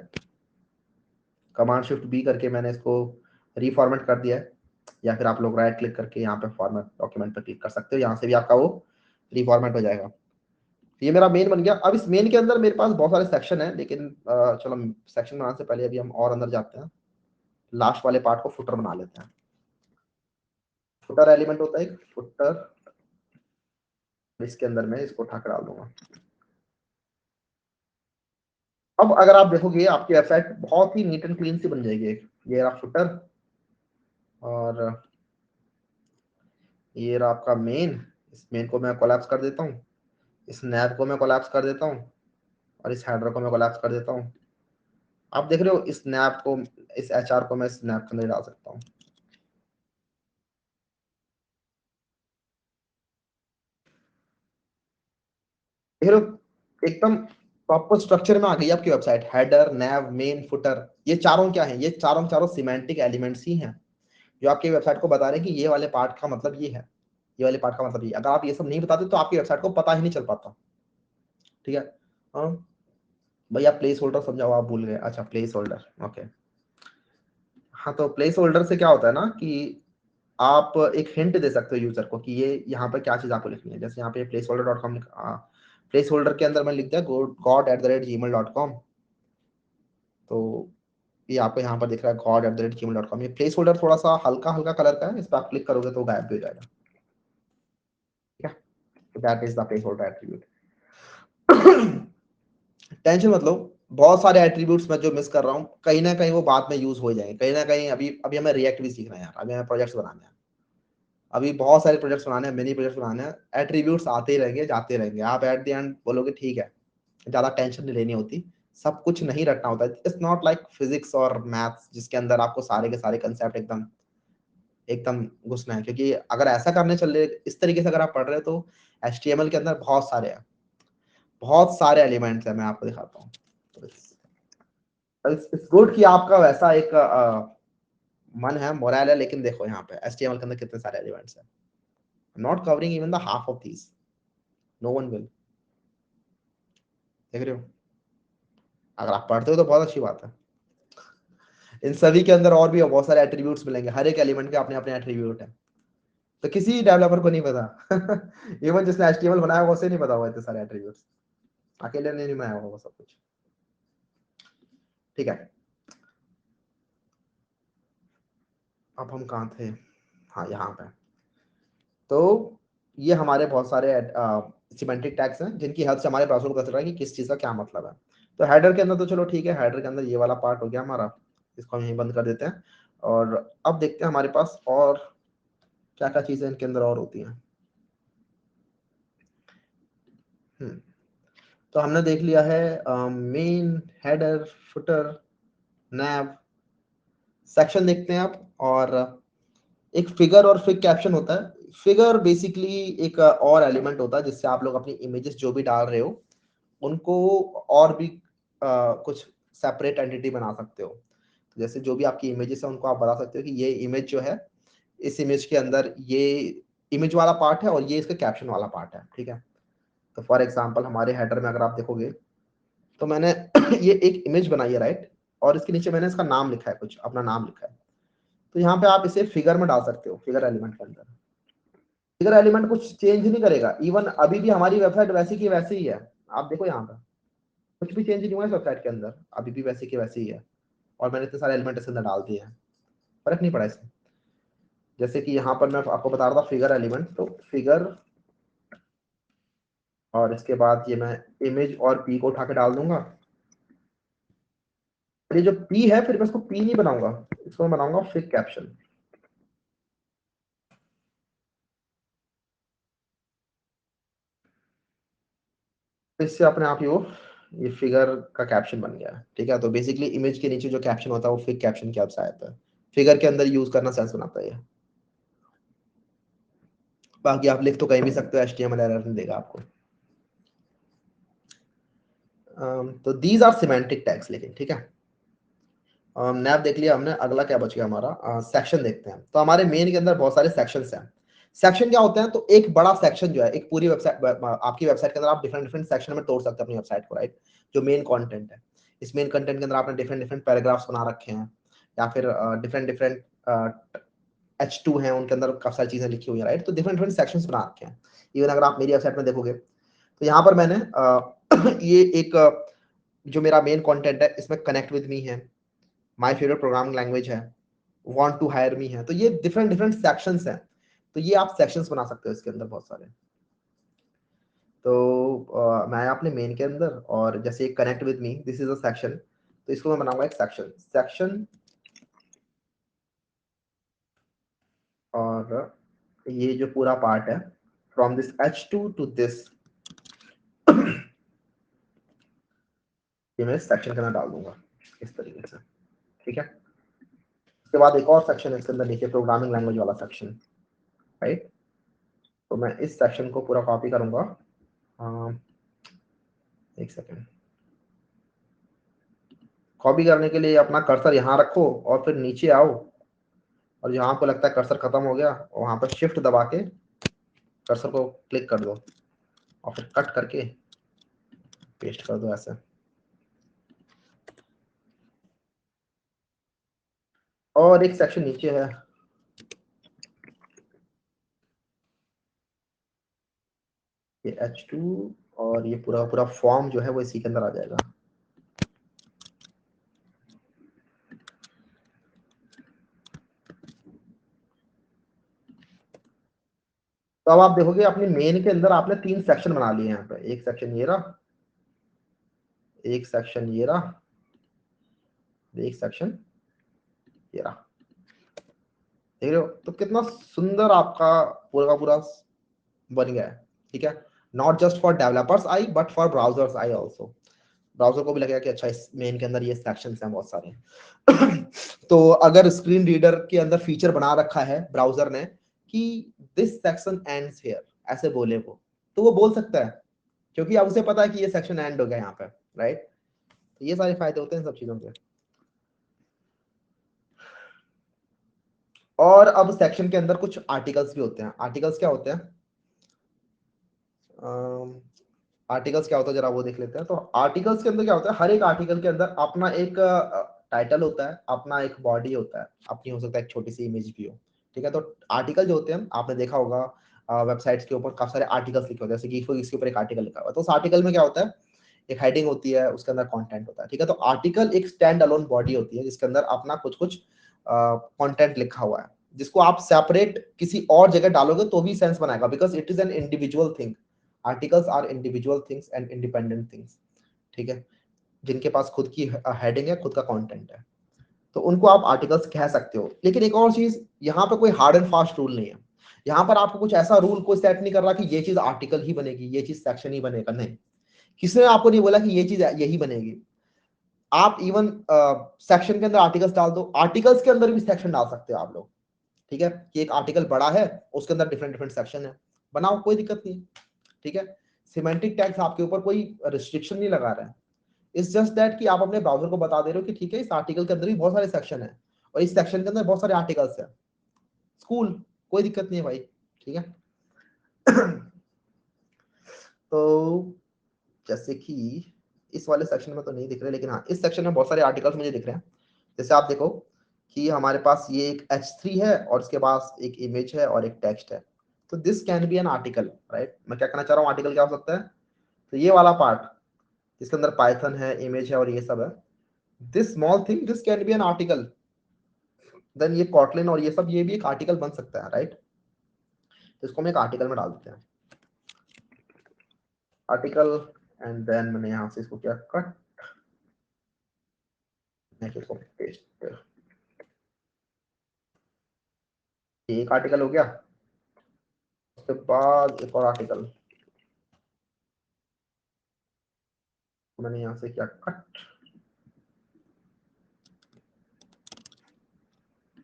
कमांड शिफ्ट बी करके मैंने इसको रीफॉर्मेट कर दिया है, या फिर आप लोग राइट क्लिक करके यहाँ पे फॉर्मेट डॉक्यूमेंट पर क्लिक कर सकते हो, यहाँ से भी आपका वो रीफॉर्मेट हो जाएगा। ये मेरा मेन बन गया। अब इस मेन के अंदर मेरे पास बहुत सारे सेक्शन है, लेकिन चलो सेक्शन बनाने से पहले अभी हम और अंदर जाते हैं। लास्ट वाले पार्ट को फुटर बना लेते हैं। फुटर एलिमेंट होता है एक फुटर, इसके अंदर मैं इसको उठा कर डाल दूंगा। अब अगर आप देखोगे आपकी वेबसाइट बहुत ही नीट एंड क्लीन सी बन जाएगी। ये रहा फुटर, और ये रहा आपका मेन। इस मेन को मैं कोलैप्स कर देता हूँ, इस नैब को मैं कोलैप्स कर देता हूँ, और इस हेडर को मैं कोलैप्स कर देता हूँ। आप देख रहे हो इस नैब को, इस HR को मैं इस नैब के अंदर डाल सकता हूँ। देख रहे हो एकदम प्रॉपर स्ट्रक्चर में आ गई आपकी वेबसाइट। हेडर, नैव, मेन, फुटर, ये चारों क्या है? ये चारों चारों सिमेंटिक एलिमेंट्स ही हैं, जो आपकी वेबसाइट को बता रहे हैं कि ये वाले पार्ट का मतलब ये है, ये वाले पार्ट का मतलब ये। अगर आप ये सब नहीं बताते तो आपकी वेबसाइट को पता ही नहीं चल पाता, ठीक है। हाँ भैया, प्लेस होल्डर समझाओ, आप भूल गए। अच्छा, प्लेस होल्डर, ओके। हाँ, तो प्लेस होल्डर से क्या होता है ना कि आप एक हिंट दे सकते हो यूजर को कि ये यहाँ पर क्या चीज आपको लिखनी है। जैसे यहाँ पे placeholder.com, प्लेस होल्डर के अंदर मैं लिख दिया god@gmail.com। तो ये आपको यहाँ पर दिख रहा है god@gmail.com। ये प्लेस होल्डर थोड़ा सा हल्का हल्का कलर का है, इस पर आप क्लिक करोगे तो गायब भी हो जाएगा, ठीक है। तो that is the place holder attribute. Tension मत लो, बहुत सारे एट्रीब्यूट्स मैं जो मिस कर रहा हूँ कहीं ना कहीं वो बाद में यूज हो जाएंगे, कहीं ना कहीं। अभी अभी हमें रिएक्ट भी सीखना है यार, अभी हमें प्रोजेक्ट्स बनाने हैं, अभी बहुत सारे प्रोजेक्ट्स बनाने हैं, मिनी प्रोजेक्ट्स बनाने हैं। एट्रीब्यूट्स आते ही रहेंगे, जाते रहेंगे। आप एट द एंड बोलोगे ठीक है, ज्यादा टेंशन नहीं लेनी होती, सब कुछ नहीं रटना होता है। इट्स नॉट लाइक फिजिक्स और मैथ्स जिसके अंदर आपको सारे के सारे कंसेप्ट एकदम एकदम घुसना है। क्योंकि अगर ऐसा करने चल रहे, इस तरीके से अगर आप पढ़ रहे हो, तो HTML के अंदर बहुत सारे हैं, बहुत सारे एलिमेंट्स हैं। मैं आपको दिखाता हूँ। इट्स गुड कि आपका वैसा एक मन है, मोरल है। लेकिन देखो यहाँ पे HTML के अंदर कितने सारे एलिमेंट्स हैं, not covering even the half of these, no one will. देख रहे हो, अगर आप पढ़ते हो तो बहुत अच्छी बात है। इन सभी के अंदर और भी बहुत सारे एट्रीब्यूट्स मिलेंगे, हर एक एलिमेंट के अपने अपने एट्रीब्यूट हैं। तो किसी डेवलपर को नहीं पता। इवन जिसने HTML बनाया होगा उसे नहीं पता होगा इतने सारे एट्रीब्यूट्स, अकेले ने नहीं बनाया होगा वो सब कुछ, ठीक है। अब हम कहाँ थे? हाँ, यहाँ पे। तो ये हमारे बहुत सारे सिमेंटिक टैग्स हैं जिनकी हेल्प से हमारे ब्राउजर को पता चल रहा है कि किस चीज का क्या मतलब है। तो हेडर के अंदर तो चलो ठीक है, हेडर के अंदर ये वाला पार्ट हो गया हमारा, इसको हम यहीं बंद कर देते हैं। और अब देखते हैं हमारे पास और क्या क्या चीजें इनके अंदर और होती हैं। तो हमने देख लिया है मेन, हेडर, फुटर, नैव। सेक्शन देखते हैं आप, और एक फिगर और फिग कैप्शन होता है। फिगर बेसिकली एक और एलिमेंट होता है जिससे आप लोग अपनी इमेजेस जो भी डाल रहे हो उनको और भी कुछ सेपरेट एंटिटी बना सकते हो। तो जैसे जो भी आपकी इमेजेस है उनको आप बता सकते हो कि ये इमेज जो है, इस इमेज के अंदर ये इमेज वाला पार्ट है और ये इसका कैप्शन वाला पार्ट है, ठीक है। तो फॉर एग्जांपल हमारे हेडर में अगर आप देखोगे तो मैंने ये एक इमेज बनाई है, राइट, और इसके नीचे मैंने इसका नाम लिखा है, कुछ अपना नाम लिखा है। तो यहाँ पे आप इसे फिगर में डाल सकते हो, फिगर एलिमेंट के अंदर। फिगर एलिमेंट कुछ चेंज नहीं करेगा, इवन अभी भी हमारी वेबसाइट वैसी की वैसे ही है। आप देखो यहाँ पे कुछ भी चेंज नहीं हुआ है वेबसाइट के अंदर, अभी भी वैसे की वैसे ही है। और मैंने इतने सारे एलिमेंट इसके अंदर डाल दिए हैं, फर्क नहीं पड़ा इसमें। जैसे कि यहाँ पर मैं आपको बता रहा था फिगर एलिमेंट, तो फिगर, और इसके बाद ये मैं इमेज और पी को उठा के डाल दूंगा। ये जो पी है, फिर मैं इसको पी नहीं बनाऊंगा, इसको मैं बनाऊंगा फिग कैप्शन। इससे अपने आप ही वो ये फिगर का कैप्शन बन गया है, ठीक है। तो बेसिकली इमेज के नीचे जो कैप्शन होता है वो फिग कैप्शन की हेल्प से आता है। फिगर के अंदर यूज करना सेंस बनाता है ये। बाकी आप लिख तो कहीं भी सकते हो, HTML एरर नहीं देगा आपको। तो दीज आर सिमेंटिक टैग्स, लेकिन ठीक है। नैप देख लिया हमने, अगला क्या बच गया हमारा, सेक्शन देखते हैं। तो हमारे मेन के अंदर बहुत सारे सेक्शंस हैं। सेक्शन क्या होते हैं, तो एक बड़ा सेक्शन जो है, एक पूरी वेबसाइट, आपकी वेबसाइट के अंदर आप डिफरेंट डिफरेंट सेक्शन में तोड़ सकते हैं अपनी वेबसाइट को, राइट। जो मेन कंटेंट है, इस मेन कंटेंट के अंदर आपने डिफरेंट डिफरेंट पैराग्राफ्स बना रखे हैं, या फिर डिफरेंट डिफरेंट H2 हैं, उनके अंदर काफी सारी चीजें लिखी हुई है, राइट। तो डिफरेंट डिफरेंट सेक्शंस बना रखे हैं। इवन अगर आप मेरी वेबसाइट में देखोगे तो यहाँ पर मैंने ये एक जो मेरा मेन कंटेंट है, इसमें कनेक्ट विद मी है, माय फेवरेट प्रोग्रामिंग लैंग्वेज है, वांट टू हायर मी है। तो ये डिफरेंट डिफरेंट सेक्शंस हैं। तो ये आप सेक्शंस बना सकते हो इसके अंदर बहुत सारे। तो मैं अपने मेन के अंदर, और जैसे connect with me, this is a section, तो इसको मैं बनाऊंगा एक सेक्शन सेक्शन। और ये जो पूरा पार्ट है, from this H2 to this, ये मैं सेक्शन के अंदर डाल दूंगा इस तरीके से, ठीक है। उसके बाद एक और सेक्शन है इसके अंदर नीचे, प्रोग्रामिंग लैंग्वेज वाला सेक्शन, राइट। तो मैं इस सेक्शन को पूरा कॉपी करूंगा। एक सेकेंड। कॉपी करने के लिए अपना कर्सर यहाँ रखो और फिर नीचे आओ, और जहां आपको लगता है कर्सर खत्म हो गया, वहां पर शिफ्ट दबा के कर्सर को क्लिक कर दो और फिर कट करके पेस्ट कर दो ऐसे। और एक सेक्शन नीचे है, ये H2, और ये पूरा पूरा फॉर्म जो है वो इसी के अंदर आ जाएगा। तो अब आप देखोगे अपने मेन के अंदर आपने 3 सेक्शन बना लिए यहाँ पे। एक सेक्शन ये रहा, एक सेक्शन ये रहा, एक सेक्शन ये रहा। देख रहे हो, तो कितना सुंदर आपका पूरा का पूरा बन गया है, ठीक है। Not just for developers I, but for browsers I also. Browser को भी लगेगा कि अच्छा, इस मेन के अंदर ये सेक्शंस हैं बहुत सारे। तो अगर स्क्रीन रीडर के अंदर फीचर बना रखा है ब्राउजर ने कि दिस सेक्शन एंड्स हियर, ऐसे बोले वो, तो वो बोल सकता है, क्योंकि अब उसे पता है कि ये सेक्शन एंड हो गया यहाँ पे, राइट। तो ये सारे फायदे होते हैं सब चीजों के। और अब सेक्शन के अंदर कुछ आर्टिकल्स भी होते हैं। आर्टिकल्स क्या होते हैं, आर्टिकल्स क्या होता है जरा वो देख लेते हैं। तो आर्टिकल्स के अंदर क्या होता है, हर एक आर्टिकल के अंदर अपना एक टाइटल होता है, अपना एक बॉडी होता है, अपनी हो सकता है एक छोटी सी इमेज भी हो, ठीक है। तो आर्टिकल जो होते हैं, आपने देखा होगा वेबसाइट्स के ऊपर काफी सारे आर्टिकल्स लिखे होते हैं, जैसे कि इसके ऊपर एक आर्टिकल लिखा हुआ है, तो उस आर्टिकल में क्या होता है, एक हेडिंग होती है, उसके अंदर कंटेंट होता है, ठीक है। तो आर्टिकल एक स्टैंड अलोन बॉडी होती है जिसके अंदर अपना कुछ कुछ कंटेंट लिखा हुआ है। जिसको आप सेपरेट किसी और जगह डालोगे तो भी सेंस बनाएगा, because it is an individual thing. Articles are individual things and independent things, ठीक है, जिनके पास खुद की हेडिंग है, खुद का कंटेंट है, तो उनको आप आर्टिकल्स कह सकते हो। लेकिन एक और चीज, यहाँ पे कोई हार्ड एंड फास्ट रूल नहीं है। यहाँ पर आपको कुछ ऐसा रूल कोई सेट नहीं कर रहा कि ये चीज आर्टिकल ही बनेगी, ये चीज सेक्शन ही बनेगा, नहीं, किसी ने आपको नहीं बोला कि ये चीज यही बनेगी। आप इवन सेक्शन के अंदर आर्टिकल्स डाल दो, आर्टिकल्स के अंदर भी सेक्शन डाल सकते हो आप लोग, ठीक है, कि एक आर्टिकल बड़ा है, उसके अंदर डिफरेंट डिफरेंट सेक्शन है, बनाओ, कोई दिक्कत नहीं है, ठीक है। सिमेंटिक टैग्स आपके ऊपर कोई रिस्ट्रिक्शन नहीं लगा रहा है, इट्स जस्ट दैट कि आप अपने ब्राउजर को बता दे रहे हो कि ठीक है, इस आर्टिकल के अंदर भी बहुत सारे सेक्शन है और इस सेक्शन के अंदर बहुत सारे आर्टिकल्स है, स्कूल, कोई दिक्कत नहीं है भाई, ठीक है। तो जैसे कि इस वाले सेक्शन में तो नहीं दिख रहे, लेकिन हाँ, इस सेक्शन में बहुत सारे आर्टिकल्स मुझे दिख रहे हैं। जैसे आप देखो कि हमारे पास ये एक H3 है और उसके पास एक इमेज है और एक टेक्स्ट है, तो this can be an article, right. मैं क्या कहना चाह रहा हूँ, आर्टिकल क्या हो सकता है, तो ये वाला पार्ट जिसके अंदर पाइथन है, इमेज है और ये सब है, this small thing, this can be an article. Then ये कॉटलिन और ये सब, ये भी एक आर्टिकल बन सकता है, राइट। तो इसको हम एक आर्टिकल में डाल देते हैं, आर्टिकल, एंड देन मैंने यहाँ से इसको क्या कट, इसको पेस्ट, एक आर्टिकल हो गया। उसके बाद एक और आर्टिकल, मैंने यहाँ से क्या कट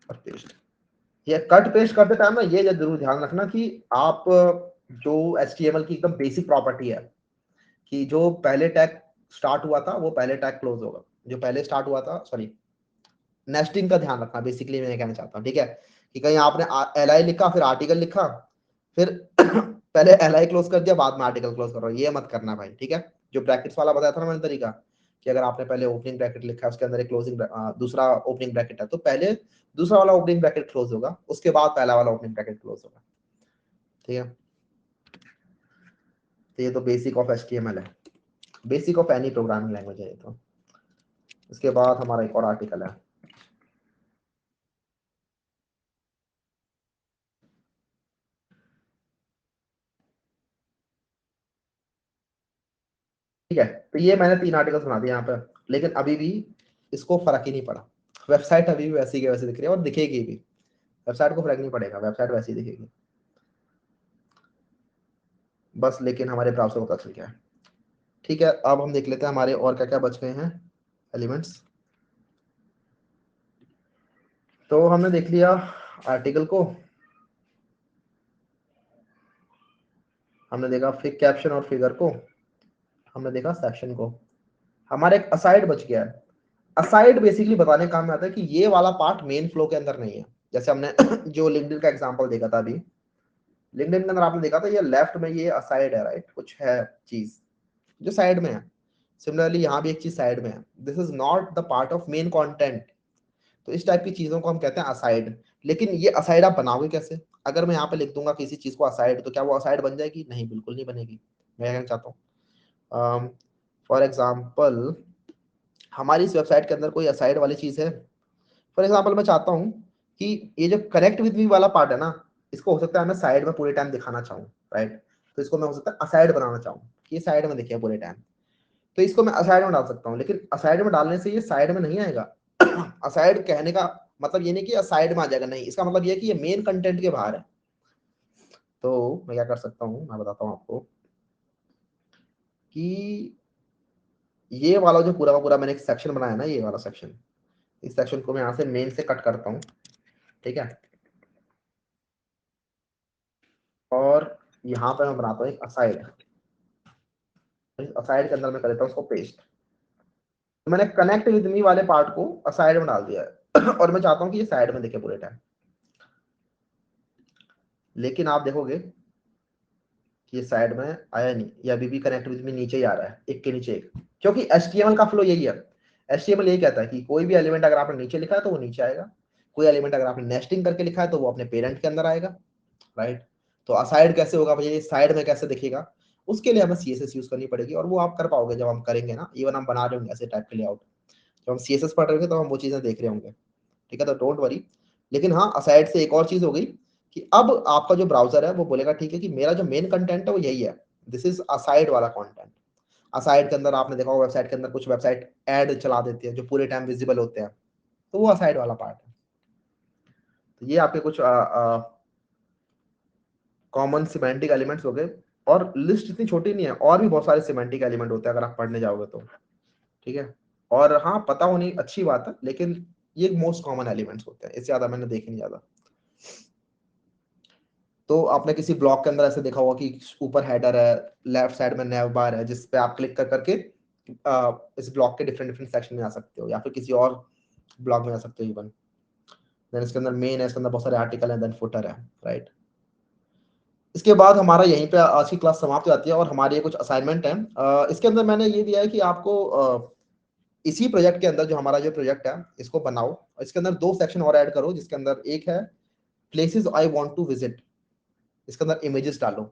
और पेस्ट। ये कट पेस्ट करते टाइम ना ये जरूर ध्यान रखना कि आप जो HTML की एकदम बेसिक प्रॉपर्टी है कि जो पहले टैग स्टार्ट हुआ था वो पहले टैग क्लोज होगा, जो पहले स्टार्ट हुआ था, सॉरी, नेस्टिंग का ध्यान रखना, बेसिकली मैं कहना चाहता हूँ, ठीक है, कि कहीं आपने LI लिखा फिर आर्टिकल लिखा, फिर पहले LI क्लोज कर दिया बाद में आर्टिकल क्लोज करो, ये मत करना भाई, ठीक है। जो ब्रैकेट्स वाला बताया था ना मैंने तरीका, कि अगर आपने पहले ओपनिंग ब्रैकेट लिखा है उसके अंदर एक क्लोजिंग दूसरा ओपनिंग ब्रैकेट है, तो पहले दूसरा वाला ओपनिंग ब्रैकेट क्लोज होगा, उसके बाद पहला वाला ओपनिंग ब्रैकेट क्लोज होगा, ठीक है। तो ये तो बेसिक ऑफ HTML है, basic of any programming language है ये तो। इसके बाद हमारा एक और आर्टिकल है, ठीक है। तो ये मैंने 3 आर्टिकल्स बना दिए यहाँ पे, लेकिन अभी भी इसको फर्क ही नहीं पड़ा, वेबसाइट अभी भी वैसी के वैसे दिख रही है और दिखेगी भी, वेबसाइट को फर्क नहीं पड़ेगा, वेबसाइट वैसी दिखेगी बस, लेकिन हमारे ब्राउजर को पता चल गया है, ठीक है। अब हम देख लेते हैं हमारे और क्या क्या बच गए हैं एलिमेंट्स। तो हमने देख लिया आर्टिकल को, हमने देखा फिग कैप्शन और फिगर को, हमने देखा सेक्शन को, हमारा एक असाइड बच गया है। असाइड बेसिकली बताने काम में आता है कि ये वाला पार्ट मेन फ्लो के अंदर नहीं है। जैसे हमने जो लिंक्डइन का एग्जांपल देखा था अभी, लिंक्डइन के अंदर आपने देखा था ये लेफ्ट में ये असाइड है, राइट, कुछ है चीज जो साइड में है। सिमिलरली यहाँ भी एक चीज साइड में है, this is not the part of main content. तो इस टाइप की चीजों को हम कहते हैं असाइड। लेकिन ये असाइड आप बनाओगे कैसे? अगर मैं यहाँ पे लिख दूंगा किसी चीज को असाइड, तो क्या वो असाइड बन जाएगी? नहीं, बिल्कुल नहीं बनेगी। मैं कहना चाहता हूँ फॉर एग्जाम्पल हमारी इस वेबसाइट के अंदर कोई असाइड वाली चीज है। फॉर एग्जाम्पल मैं चाहता हूँ कि ये जो कनेक्ट विद मी वाला पार्ट है ना, इसको हो सकता है मैं साइड में पूरे टाइम दिखाना चाहूँ, राइट। तो इसको मैं हो सकता है असाइड बनाना चाहूँ कि ये साइड में दिखे पूरे टाइम, तो इसको मैं असाइड में डाल सकता हूँ। लेकिन असाइड में डालने से ये साइड में नहीं आएगा। असाइड कहने का मतलब ये नहीं कि असाइड में आ जाएगा, नहीं, इसका मतलब ये है कि ये मेन कंटेंट के बाहर है। तो मैं क्या कर सकता हूँ, मैं बताता हूँ आपको कि ये वाला जो पूरा का पूरा मैंने एक सेक्शन बनाया ना, ये वाला सेक्शन, इस सेक्शन को मैं यहाँ से मेन से कट करता हूँ, ठीक है। और यहाँ पे मैं बनाता हूँ एक असाइड, असाइड के अंदर मैं कर देता हूँ उसको पेस्ट। तो मैंने कनेक्ट विद मी वाले पार्ट को असाइड में डाल दिया है और मैं चाहता हूँ कि ये साइड में दिखे पूरे टाइम। लेकिन आप देखोगे कि ये साइड में आया नहीं, ये अभी भी कनेक्ट विद मी नीचे ही आ रहा है, एक के नीचे एक, क्योंकि HTML का फ्लो यही है। HTML यही कहता है कि कोई भी एलिमेंट अगर आपने नीचे लिखा है तो वो नीचे आएगा, कोई एलिमेंट अगर आपने नेस्टिंग करके लिखा है तो वो अपने पेरेंट के अंदर आएगा, राइट। तो असाइड कैसे होगा भैया, साइड में कैसे दिखेगा? उसके लिए हमें CSS यूज करनी पड़ेगी, और वो आप कर पाओगे जब हम करेंगे ना, इवन हम बना रहे होंगे ऐसे टाइप के लेआउट, जब हम CSS पढ़ रहे होंगे तो हम वो चीजें देख रहे होंगे, ठीक है। तो डोंट वरी। लेकिन हाँ, असाइड से एक और चीज हो गई कि अब आपका जो ब्राउजर है वो बोलेगा ठीक है कि मेरा जो मेन कंटेंट है वो यही है, दिस इज असाइड वाला कंटेंट। असाइड के अंदर आपने देखा होगा वेबसाइट के अंदर कुछ वेबसाइट ऐड चला देती है जो पूरे टाइम विजिबल होते हैं, तो वो असाइड वाला पार्ट है। तो ये आपके कुछ कॉमन सिमेंटिक एलिमेंट्स हो गए, और लिस्ट इतनी छोटी नहीं है, और भी बहुत सारे सिमेंटिक एलिमेंट होते हैं अगर आप पढ़ने जाओगे तो, ठीक है। और हाँ, पता होनी अच्छी बात है, लेकिन ये मोस्ट कॉमन एलिमेंट्स होते हैं, इससे ज्यादा मैंने देखे नहीं ज्यादा। तो आपने किसी ब्लॉक के अंदर ऐसे देखा होगा कि ऊपर हेडर है, लेफ्ट साइड में नैव बार है, जिस पे आप क्लिक कर करके इस ब्लॉक के डिफरेंट डिफरेंट सेक्शन में आ सकते हो, या फिर किसी और ब्लॉक में आ सकते हो इवन। देन इसके अंदर मेन है, इसके अंदर बहुत सारे आर्टिकल है, देन फुटर है, राइट। इसके बाद हमारा यहीं पे आज की क्लास समाप्त हो जाती है, और हमारी कुछ असाइनमेंट है। इसके अंदर मैंने ये दिया है कि आपको इसी प्रोजेक्ट के अंदर जो हमारा जो प्रोजेक्ट है इसको बनाओ, इसके अंदर 2 सेक्शन और ऐड करो, जिसके अंदर एक है places I want to visit, इसके अंदर इमेजेस डालो,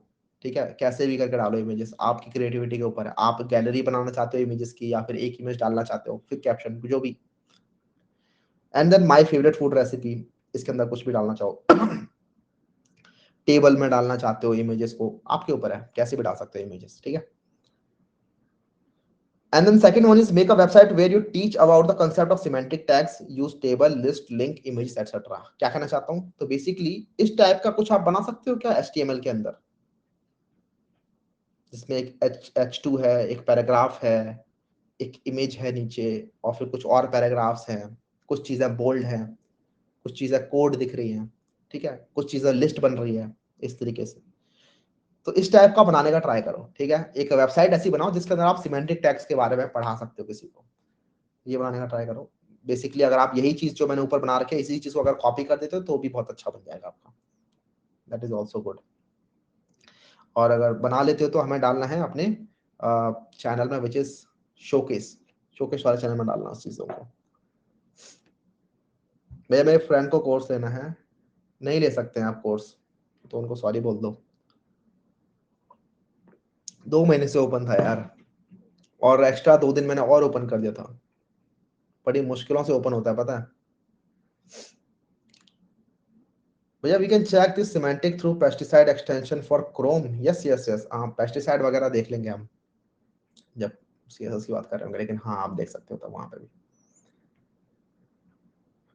ठीक है, कैसे भी करके डालो इमेजेस, आपकी क्रिएटिविटी के ऊपर है, आप गैलरी बनाना चाहते हो इमेजेस की, या फिर एक इमेज डालना चाहते हो, फिर कैप्शन जो भी। And then my favourite food recipe, इसके अंदर कुछ भी डालना चाहो टेबल में डालना चाहते हो इमेजेस को, आपके ऊपर है, कैसे भी डाल सकते हो इमेजेस, ठीक है। And then second one is make a website where you teach about the concept of semantic tags, use table, list, link, images, etc. क्या कहना चाहता हूँ, तो बेसिकली इस टाइप का कुछ आप बना सकते हो क्या HTML के अंदर, जिसमें एक H2 है, एक पैराग्राफ है, एक इमेज है नीचे, और फिर कुछ और पैराग्राफ्स हैं, कुछ चीजें बोल्ड हैं, कुछ चीजें कोड दिख रही हैं, ठीक है, कुछ चीजें लिस्ट बन रही है, इस तरीके से। तो इस टाइप का बनाने का ट्राई करो, ठीक है। एक वेबसाइट ऐसी बनाओ जिसके अंदर आप सिमेंटिक टैग्स के बारे में पढ़ा सकते हो किसी को, ये बनाने का ट्राई करो। बेसिकली अगर आप यही चीज जो मैंने ऊपर बना रखी है, इसी चीज को अगर कॉपी कर देते हो तो भी बहुत अच्छा बन जाएगा आपका, दैट इज ऑल्सो गुड। और अगर बना लेते हो तो हमें डालना है अपने चैनल में, विच इज शोकेस, शोकेस वाले चैनल में डालना उस चीजों को। भैया मेरे फ्रेंड को कोर्स लेना है, नहीं ले सकते हैं आप कोर्स, तो उनको सॉरी बोल दो, 2 महीने से ओपन था यार, और एक्स्ट्रा 2 दिन मैंने और ओपन कर दिया था, बड़ी मुश्किलों से ओपन होता है पता है भैया। We can check this semantic through pesticide extension for Chrome, yes yes yes, हाँ पेस्टिसाइड वगैरह देख लेंगे हम जब CSS की बात कर रहे होंगे, लेकिन हाँ आप देख सकते हो तब वहां पे भी।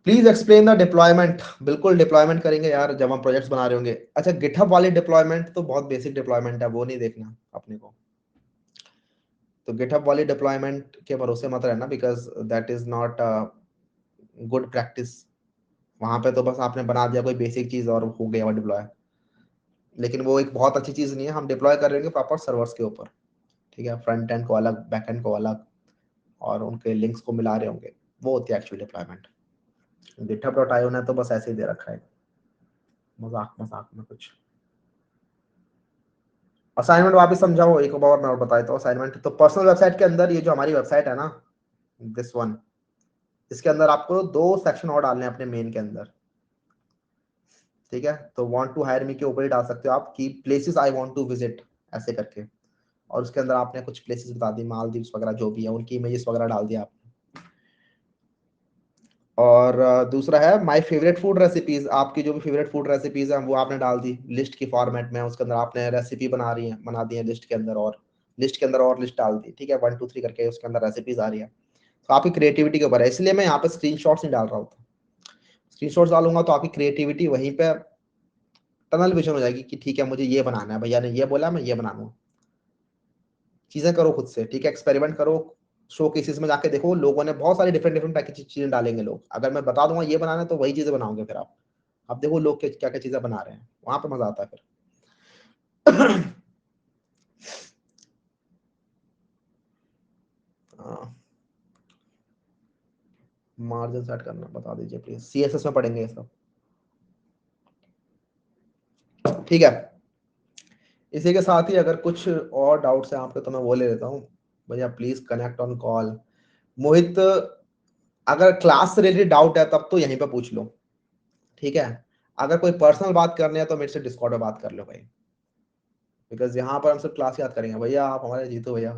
प्लीज एक्सप्लेन द डिप्लॉयमेंट, बिल्कुल डिप्लॉयमेंट करेंगे यार जब हम प्रोजेक्ट्स बना रहे होंगे। अच्छा, गिटहब वाली डिप्लॉयमेंट तो बहुत बेसिक डिप्लॉयमेंट है, वो नहीं देखना अपने को, तो गिटहब वाली डिप्लॉयमेंट के भरोसे मत रहना, because that is not good practice. वहां पे तो बस आपने बना दिया कोई बेसिक चीज और हो गया वो डिप्लॉय, लेकिन वो एक बहुत अच्छी चीज नहीं है। हम डिप्लॉय कर रहे हैं प्रॉपर सर्वर्स के ऊपर, ठीक है, फ्रंट एंड को अलग, बैक एंड को अलग, और उनके लिंक्स को मिला रहे होंगे, वो होती है एक्चुअल डिप्लॉयमेंट। github.io ने तो बस ऐसे ही दे रखा है, मजाक मजाक में कुछ। असाइनमेंट वापस समझाओ एक बार, मैं और बता देता हूँ असाइनमेंट। तो पर्सनल वेबसाइट के अंदर ये जो हमारी वेबसाइट है ना, दिस वन, इसके अंदर आपको 2 सेक्शन और डालने हैं अपने मेन के अंदर, ठीक है। तो वांट टू हायर मी के ऊपर ही डाल सकते हो आप कि places I want to visit, ऐसे करके, और उसके अंदर आपने कुछ प्लेसेस बता दी, मालदीव्स वगैरह जो भी है, उनकी इमेजेस वगैरह डाल दिया आप। और दूसरा है माय फेवरेट फूड रेसिपीज, आपकी जो भी फेवरेट फूड रेसिपीज है वो आपने डाल दी लिस्ट की फॉर्मेट में, उसके अंदर आपने रेसिपी बना दी है लिस्ट के अंदर, और लिस्ट के अंदर और लिस्ट डाल दी, ठीक है, 1 2 3 करके उसके अंदर रेसिपीज आ रही है। तो आपकी क्रिएटिविटी के ऊपर है, इसलिए मैं यहाँ पे स्क्रीनशॉट्स नहीं डाल रहा हूँ। स्क्रीनशॉट्स डालूंगा तो आपकी क्रिएटिविटी वहीं पे टनल विजन हो जाएगी कि ठीक है मुझे ये बनाना है, भैया ने ये बोला मैं ये बना लूँ। चीजें करो खुद से, ठीक है, एक्सपेरिमेंट करो, शो केसेस में जाके देखो, लोगों ने बहुत सारी डिफरेंट डिफरेंट टाइप की चीजें डालेंगे लोग, अगर मैं बता दूंगा ये बनाना है तो वही चीजें बनाओगे फिर आप। अब देखो लोग क्या क्या चीजें बना रहे हैं, वहां पे मजा आता है फिर। मार्जिन सेट करना बता दीजिए प्लीज, CSS में पढ़ेंगे ये सब, ठीक है। इसी के साथ ही अगर कुछ और डाउट्स हैं आपके तो मैं वो ले लेता हूँ। भैया प्लीज कनेक्ट ऑन कॉल। मोहित, अगर क्लास से रिलेटेड डाउट है तब तो यहीं पे पूछ लो, ठीक है। अगर कोई पर्सनल बात करनी है तो मेरे से डिस्कॉर्ड में बात कर लो भाई, बिकॉज यहाँ पर हम सब क्लास याद करेंगे, भैया आप हमारे जीतो भैया।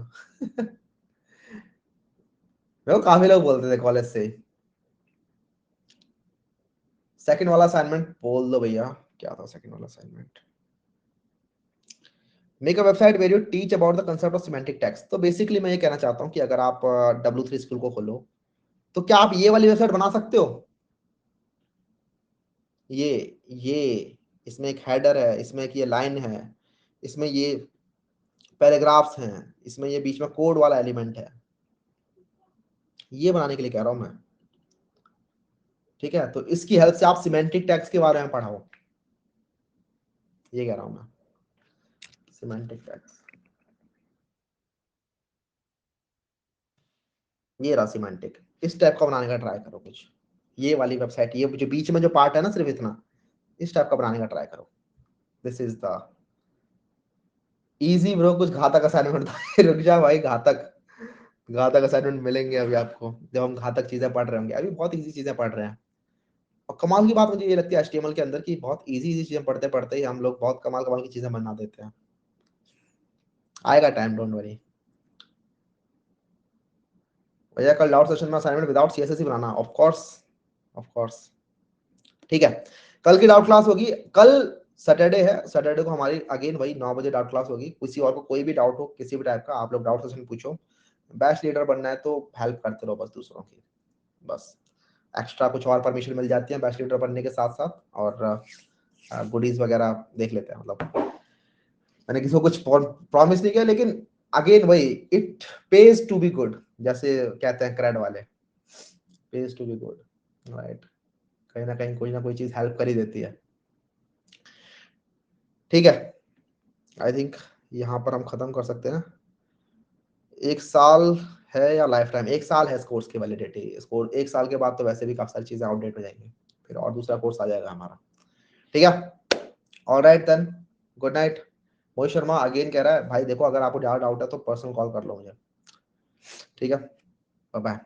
मेरे को काफी लोग बोलते थे कॉलेज से, सेकंड वाला असाइनमेंट बोल दो भैया, क्या था सेकंड वाला assignment? Make a website where you teach about the concept of semantic text. तो बेसिकली मैं ये कहना चाहता हूँ कि अगर आप W3 स्कूल को खोलो तो क्या आप ये वाली वेबसाइट बना सकते हो? ये इसमें एक हेडर है, इसमें एक ये लाइन है, इसमें ये पैराग्राफ्स हैं, इसमें ये बीच में कोड वाला एलिमेंट है, ये बनाने के लिए कह रहा हूं मैं। ठीक है, तो इसकी हेल्प से आप सिमेंटिक टैग्स के बारे में पढ़ाओ, ये कह रहा हूं मैं। सिमेंटिक टैग्स, ये रहा सिमेंटिक, इस टाइप का बनाने का ट्राई करो कुछ। ये वाली वेबसाइट, ये जो बीच में जो पार्ट है ना सिर्फ इतना, इस टाइप का बनाने का ट्राई करो। This is the easy bro. कुछ घातक असाइनमेंट था रुक जा भाई, घातक घातक असाइनमेंट मिलेंगे अभी आपको जब हम घातक चीजें पढ़ रहे होंगे। अभी बहुत इजी चीजें पढ़ रहे हैं। और कमाल की बात मुझे ये लगती है HTML के अंदर की, बहुत इजी इजी चीजें पढ़ते पढ़ते ही हम लोग बहुत कमाल कमाल की चीजें बना देते हैं। आएगा टाइम, डोंट वरी भैया। कल डाउट सेशन में assignment without CSS he banana, of course of course. ठीक है, कल की डाउट क्लास होगी। कल सैटरडे है, सैटरडे को हमारी अगेन वही 9 बजे डाउट क्लास होगी। किसी और को कोई भी डाउट हो किसी भी टाइप का, आप लोग डाउट सेशन पूछो। बैच लीडर बनना है तो हेल्प करते रहो बस दूसरों की, बस। एक्स्ट्रा कुछ और परमिशन मिल जाती है बैच लीडर बनने के साथ साथ, और गुडीज वगैरह देख लेते हैं। मतलब मैंने किसी को कुछ प्रॉमिस नहीं किया, लेकिन अगेन वही, it pays to be good, जैसे कहते हैं क्रेड वाले, pays to be good, right. कहीं ना कोई चीज हेल्प कर ही देती है। ठीक है, आई थिंक यहाँ पर हम खत्म कर सकते हैं। 1 साल है या लाइफ टाइम? 1 साल है इस कोर्स की वैलिडिटी। इस कोर्स 1 साल के बाद तो वैसे भी काफी सारी चीजें आउटडेट हो जाएंगी, फिर और दूसरा कोर्स आ जाएगा हमारा। ठीक है, alright then, good night. Mohit Sharma again कह रहा है भाई देखो, अगर आपको ज्यादा डाउट है तो पर्सनल कॉल कर लो मुझे। ठीक है, बाय बाय।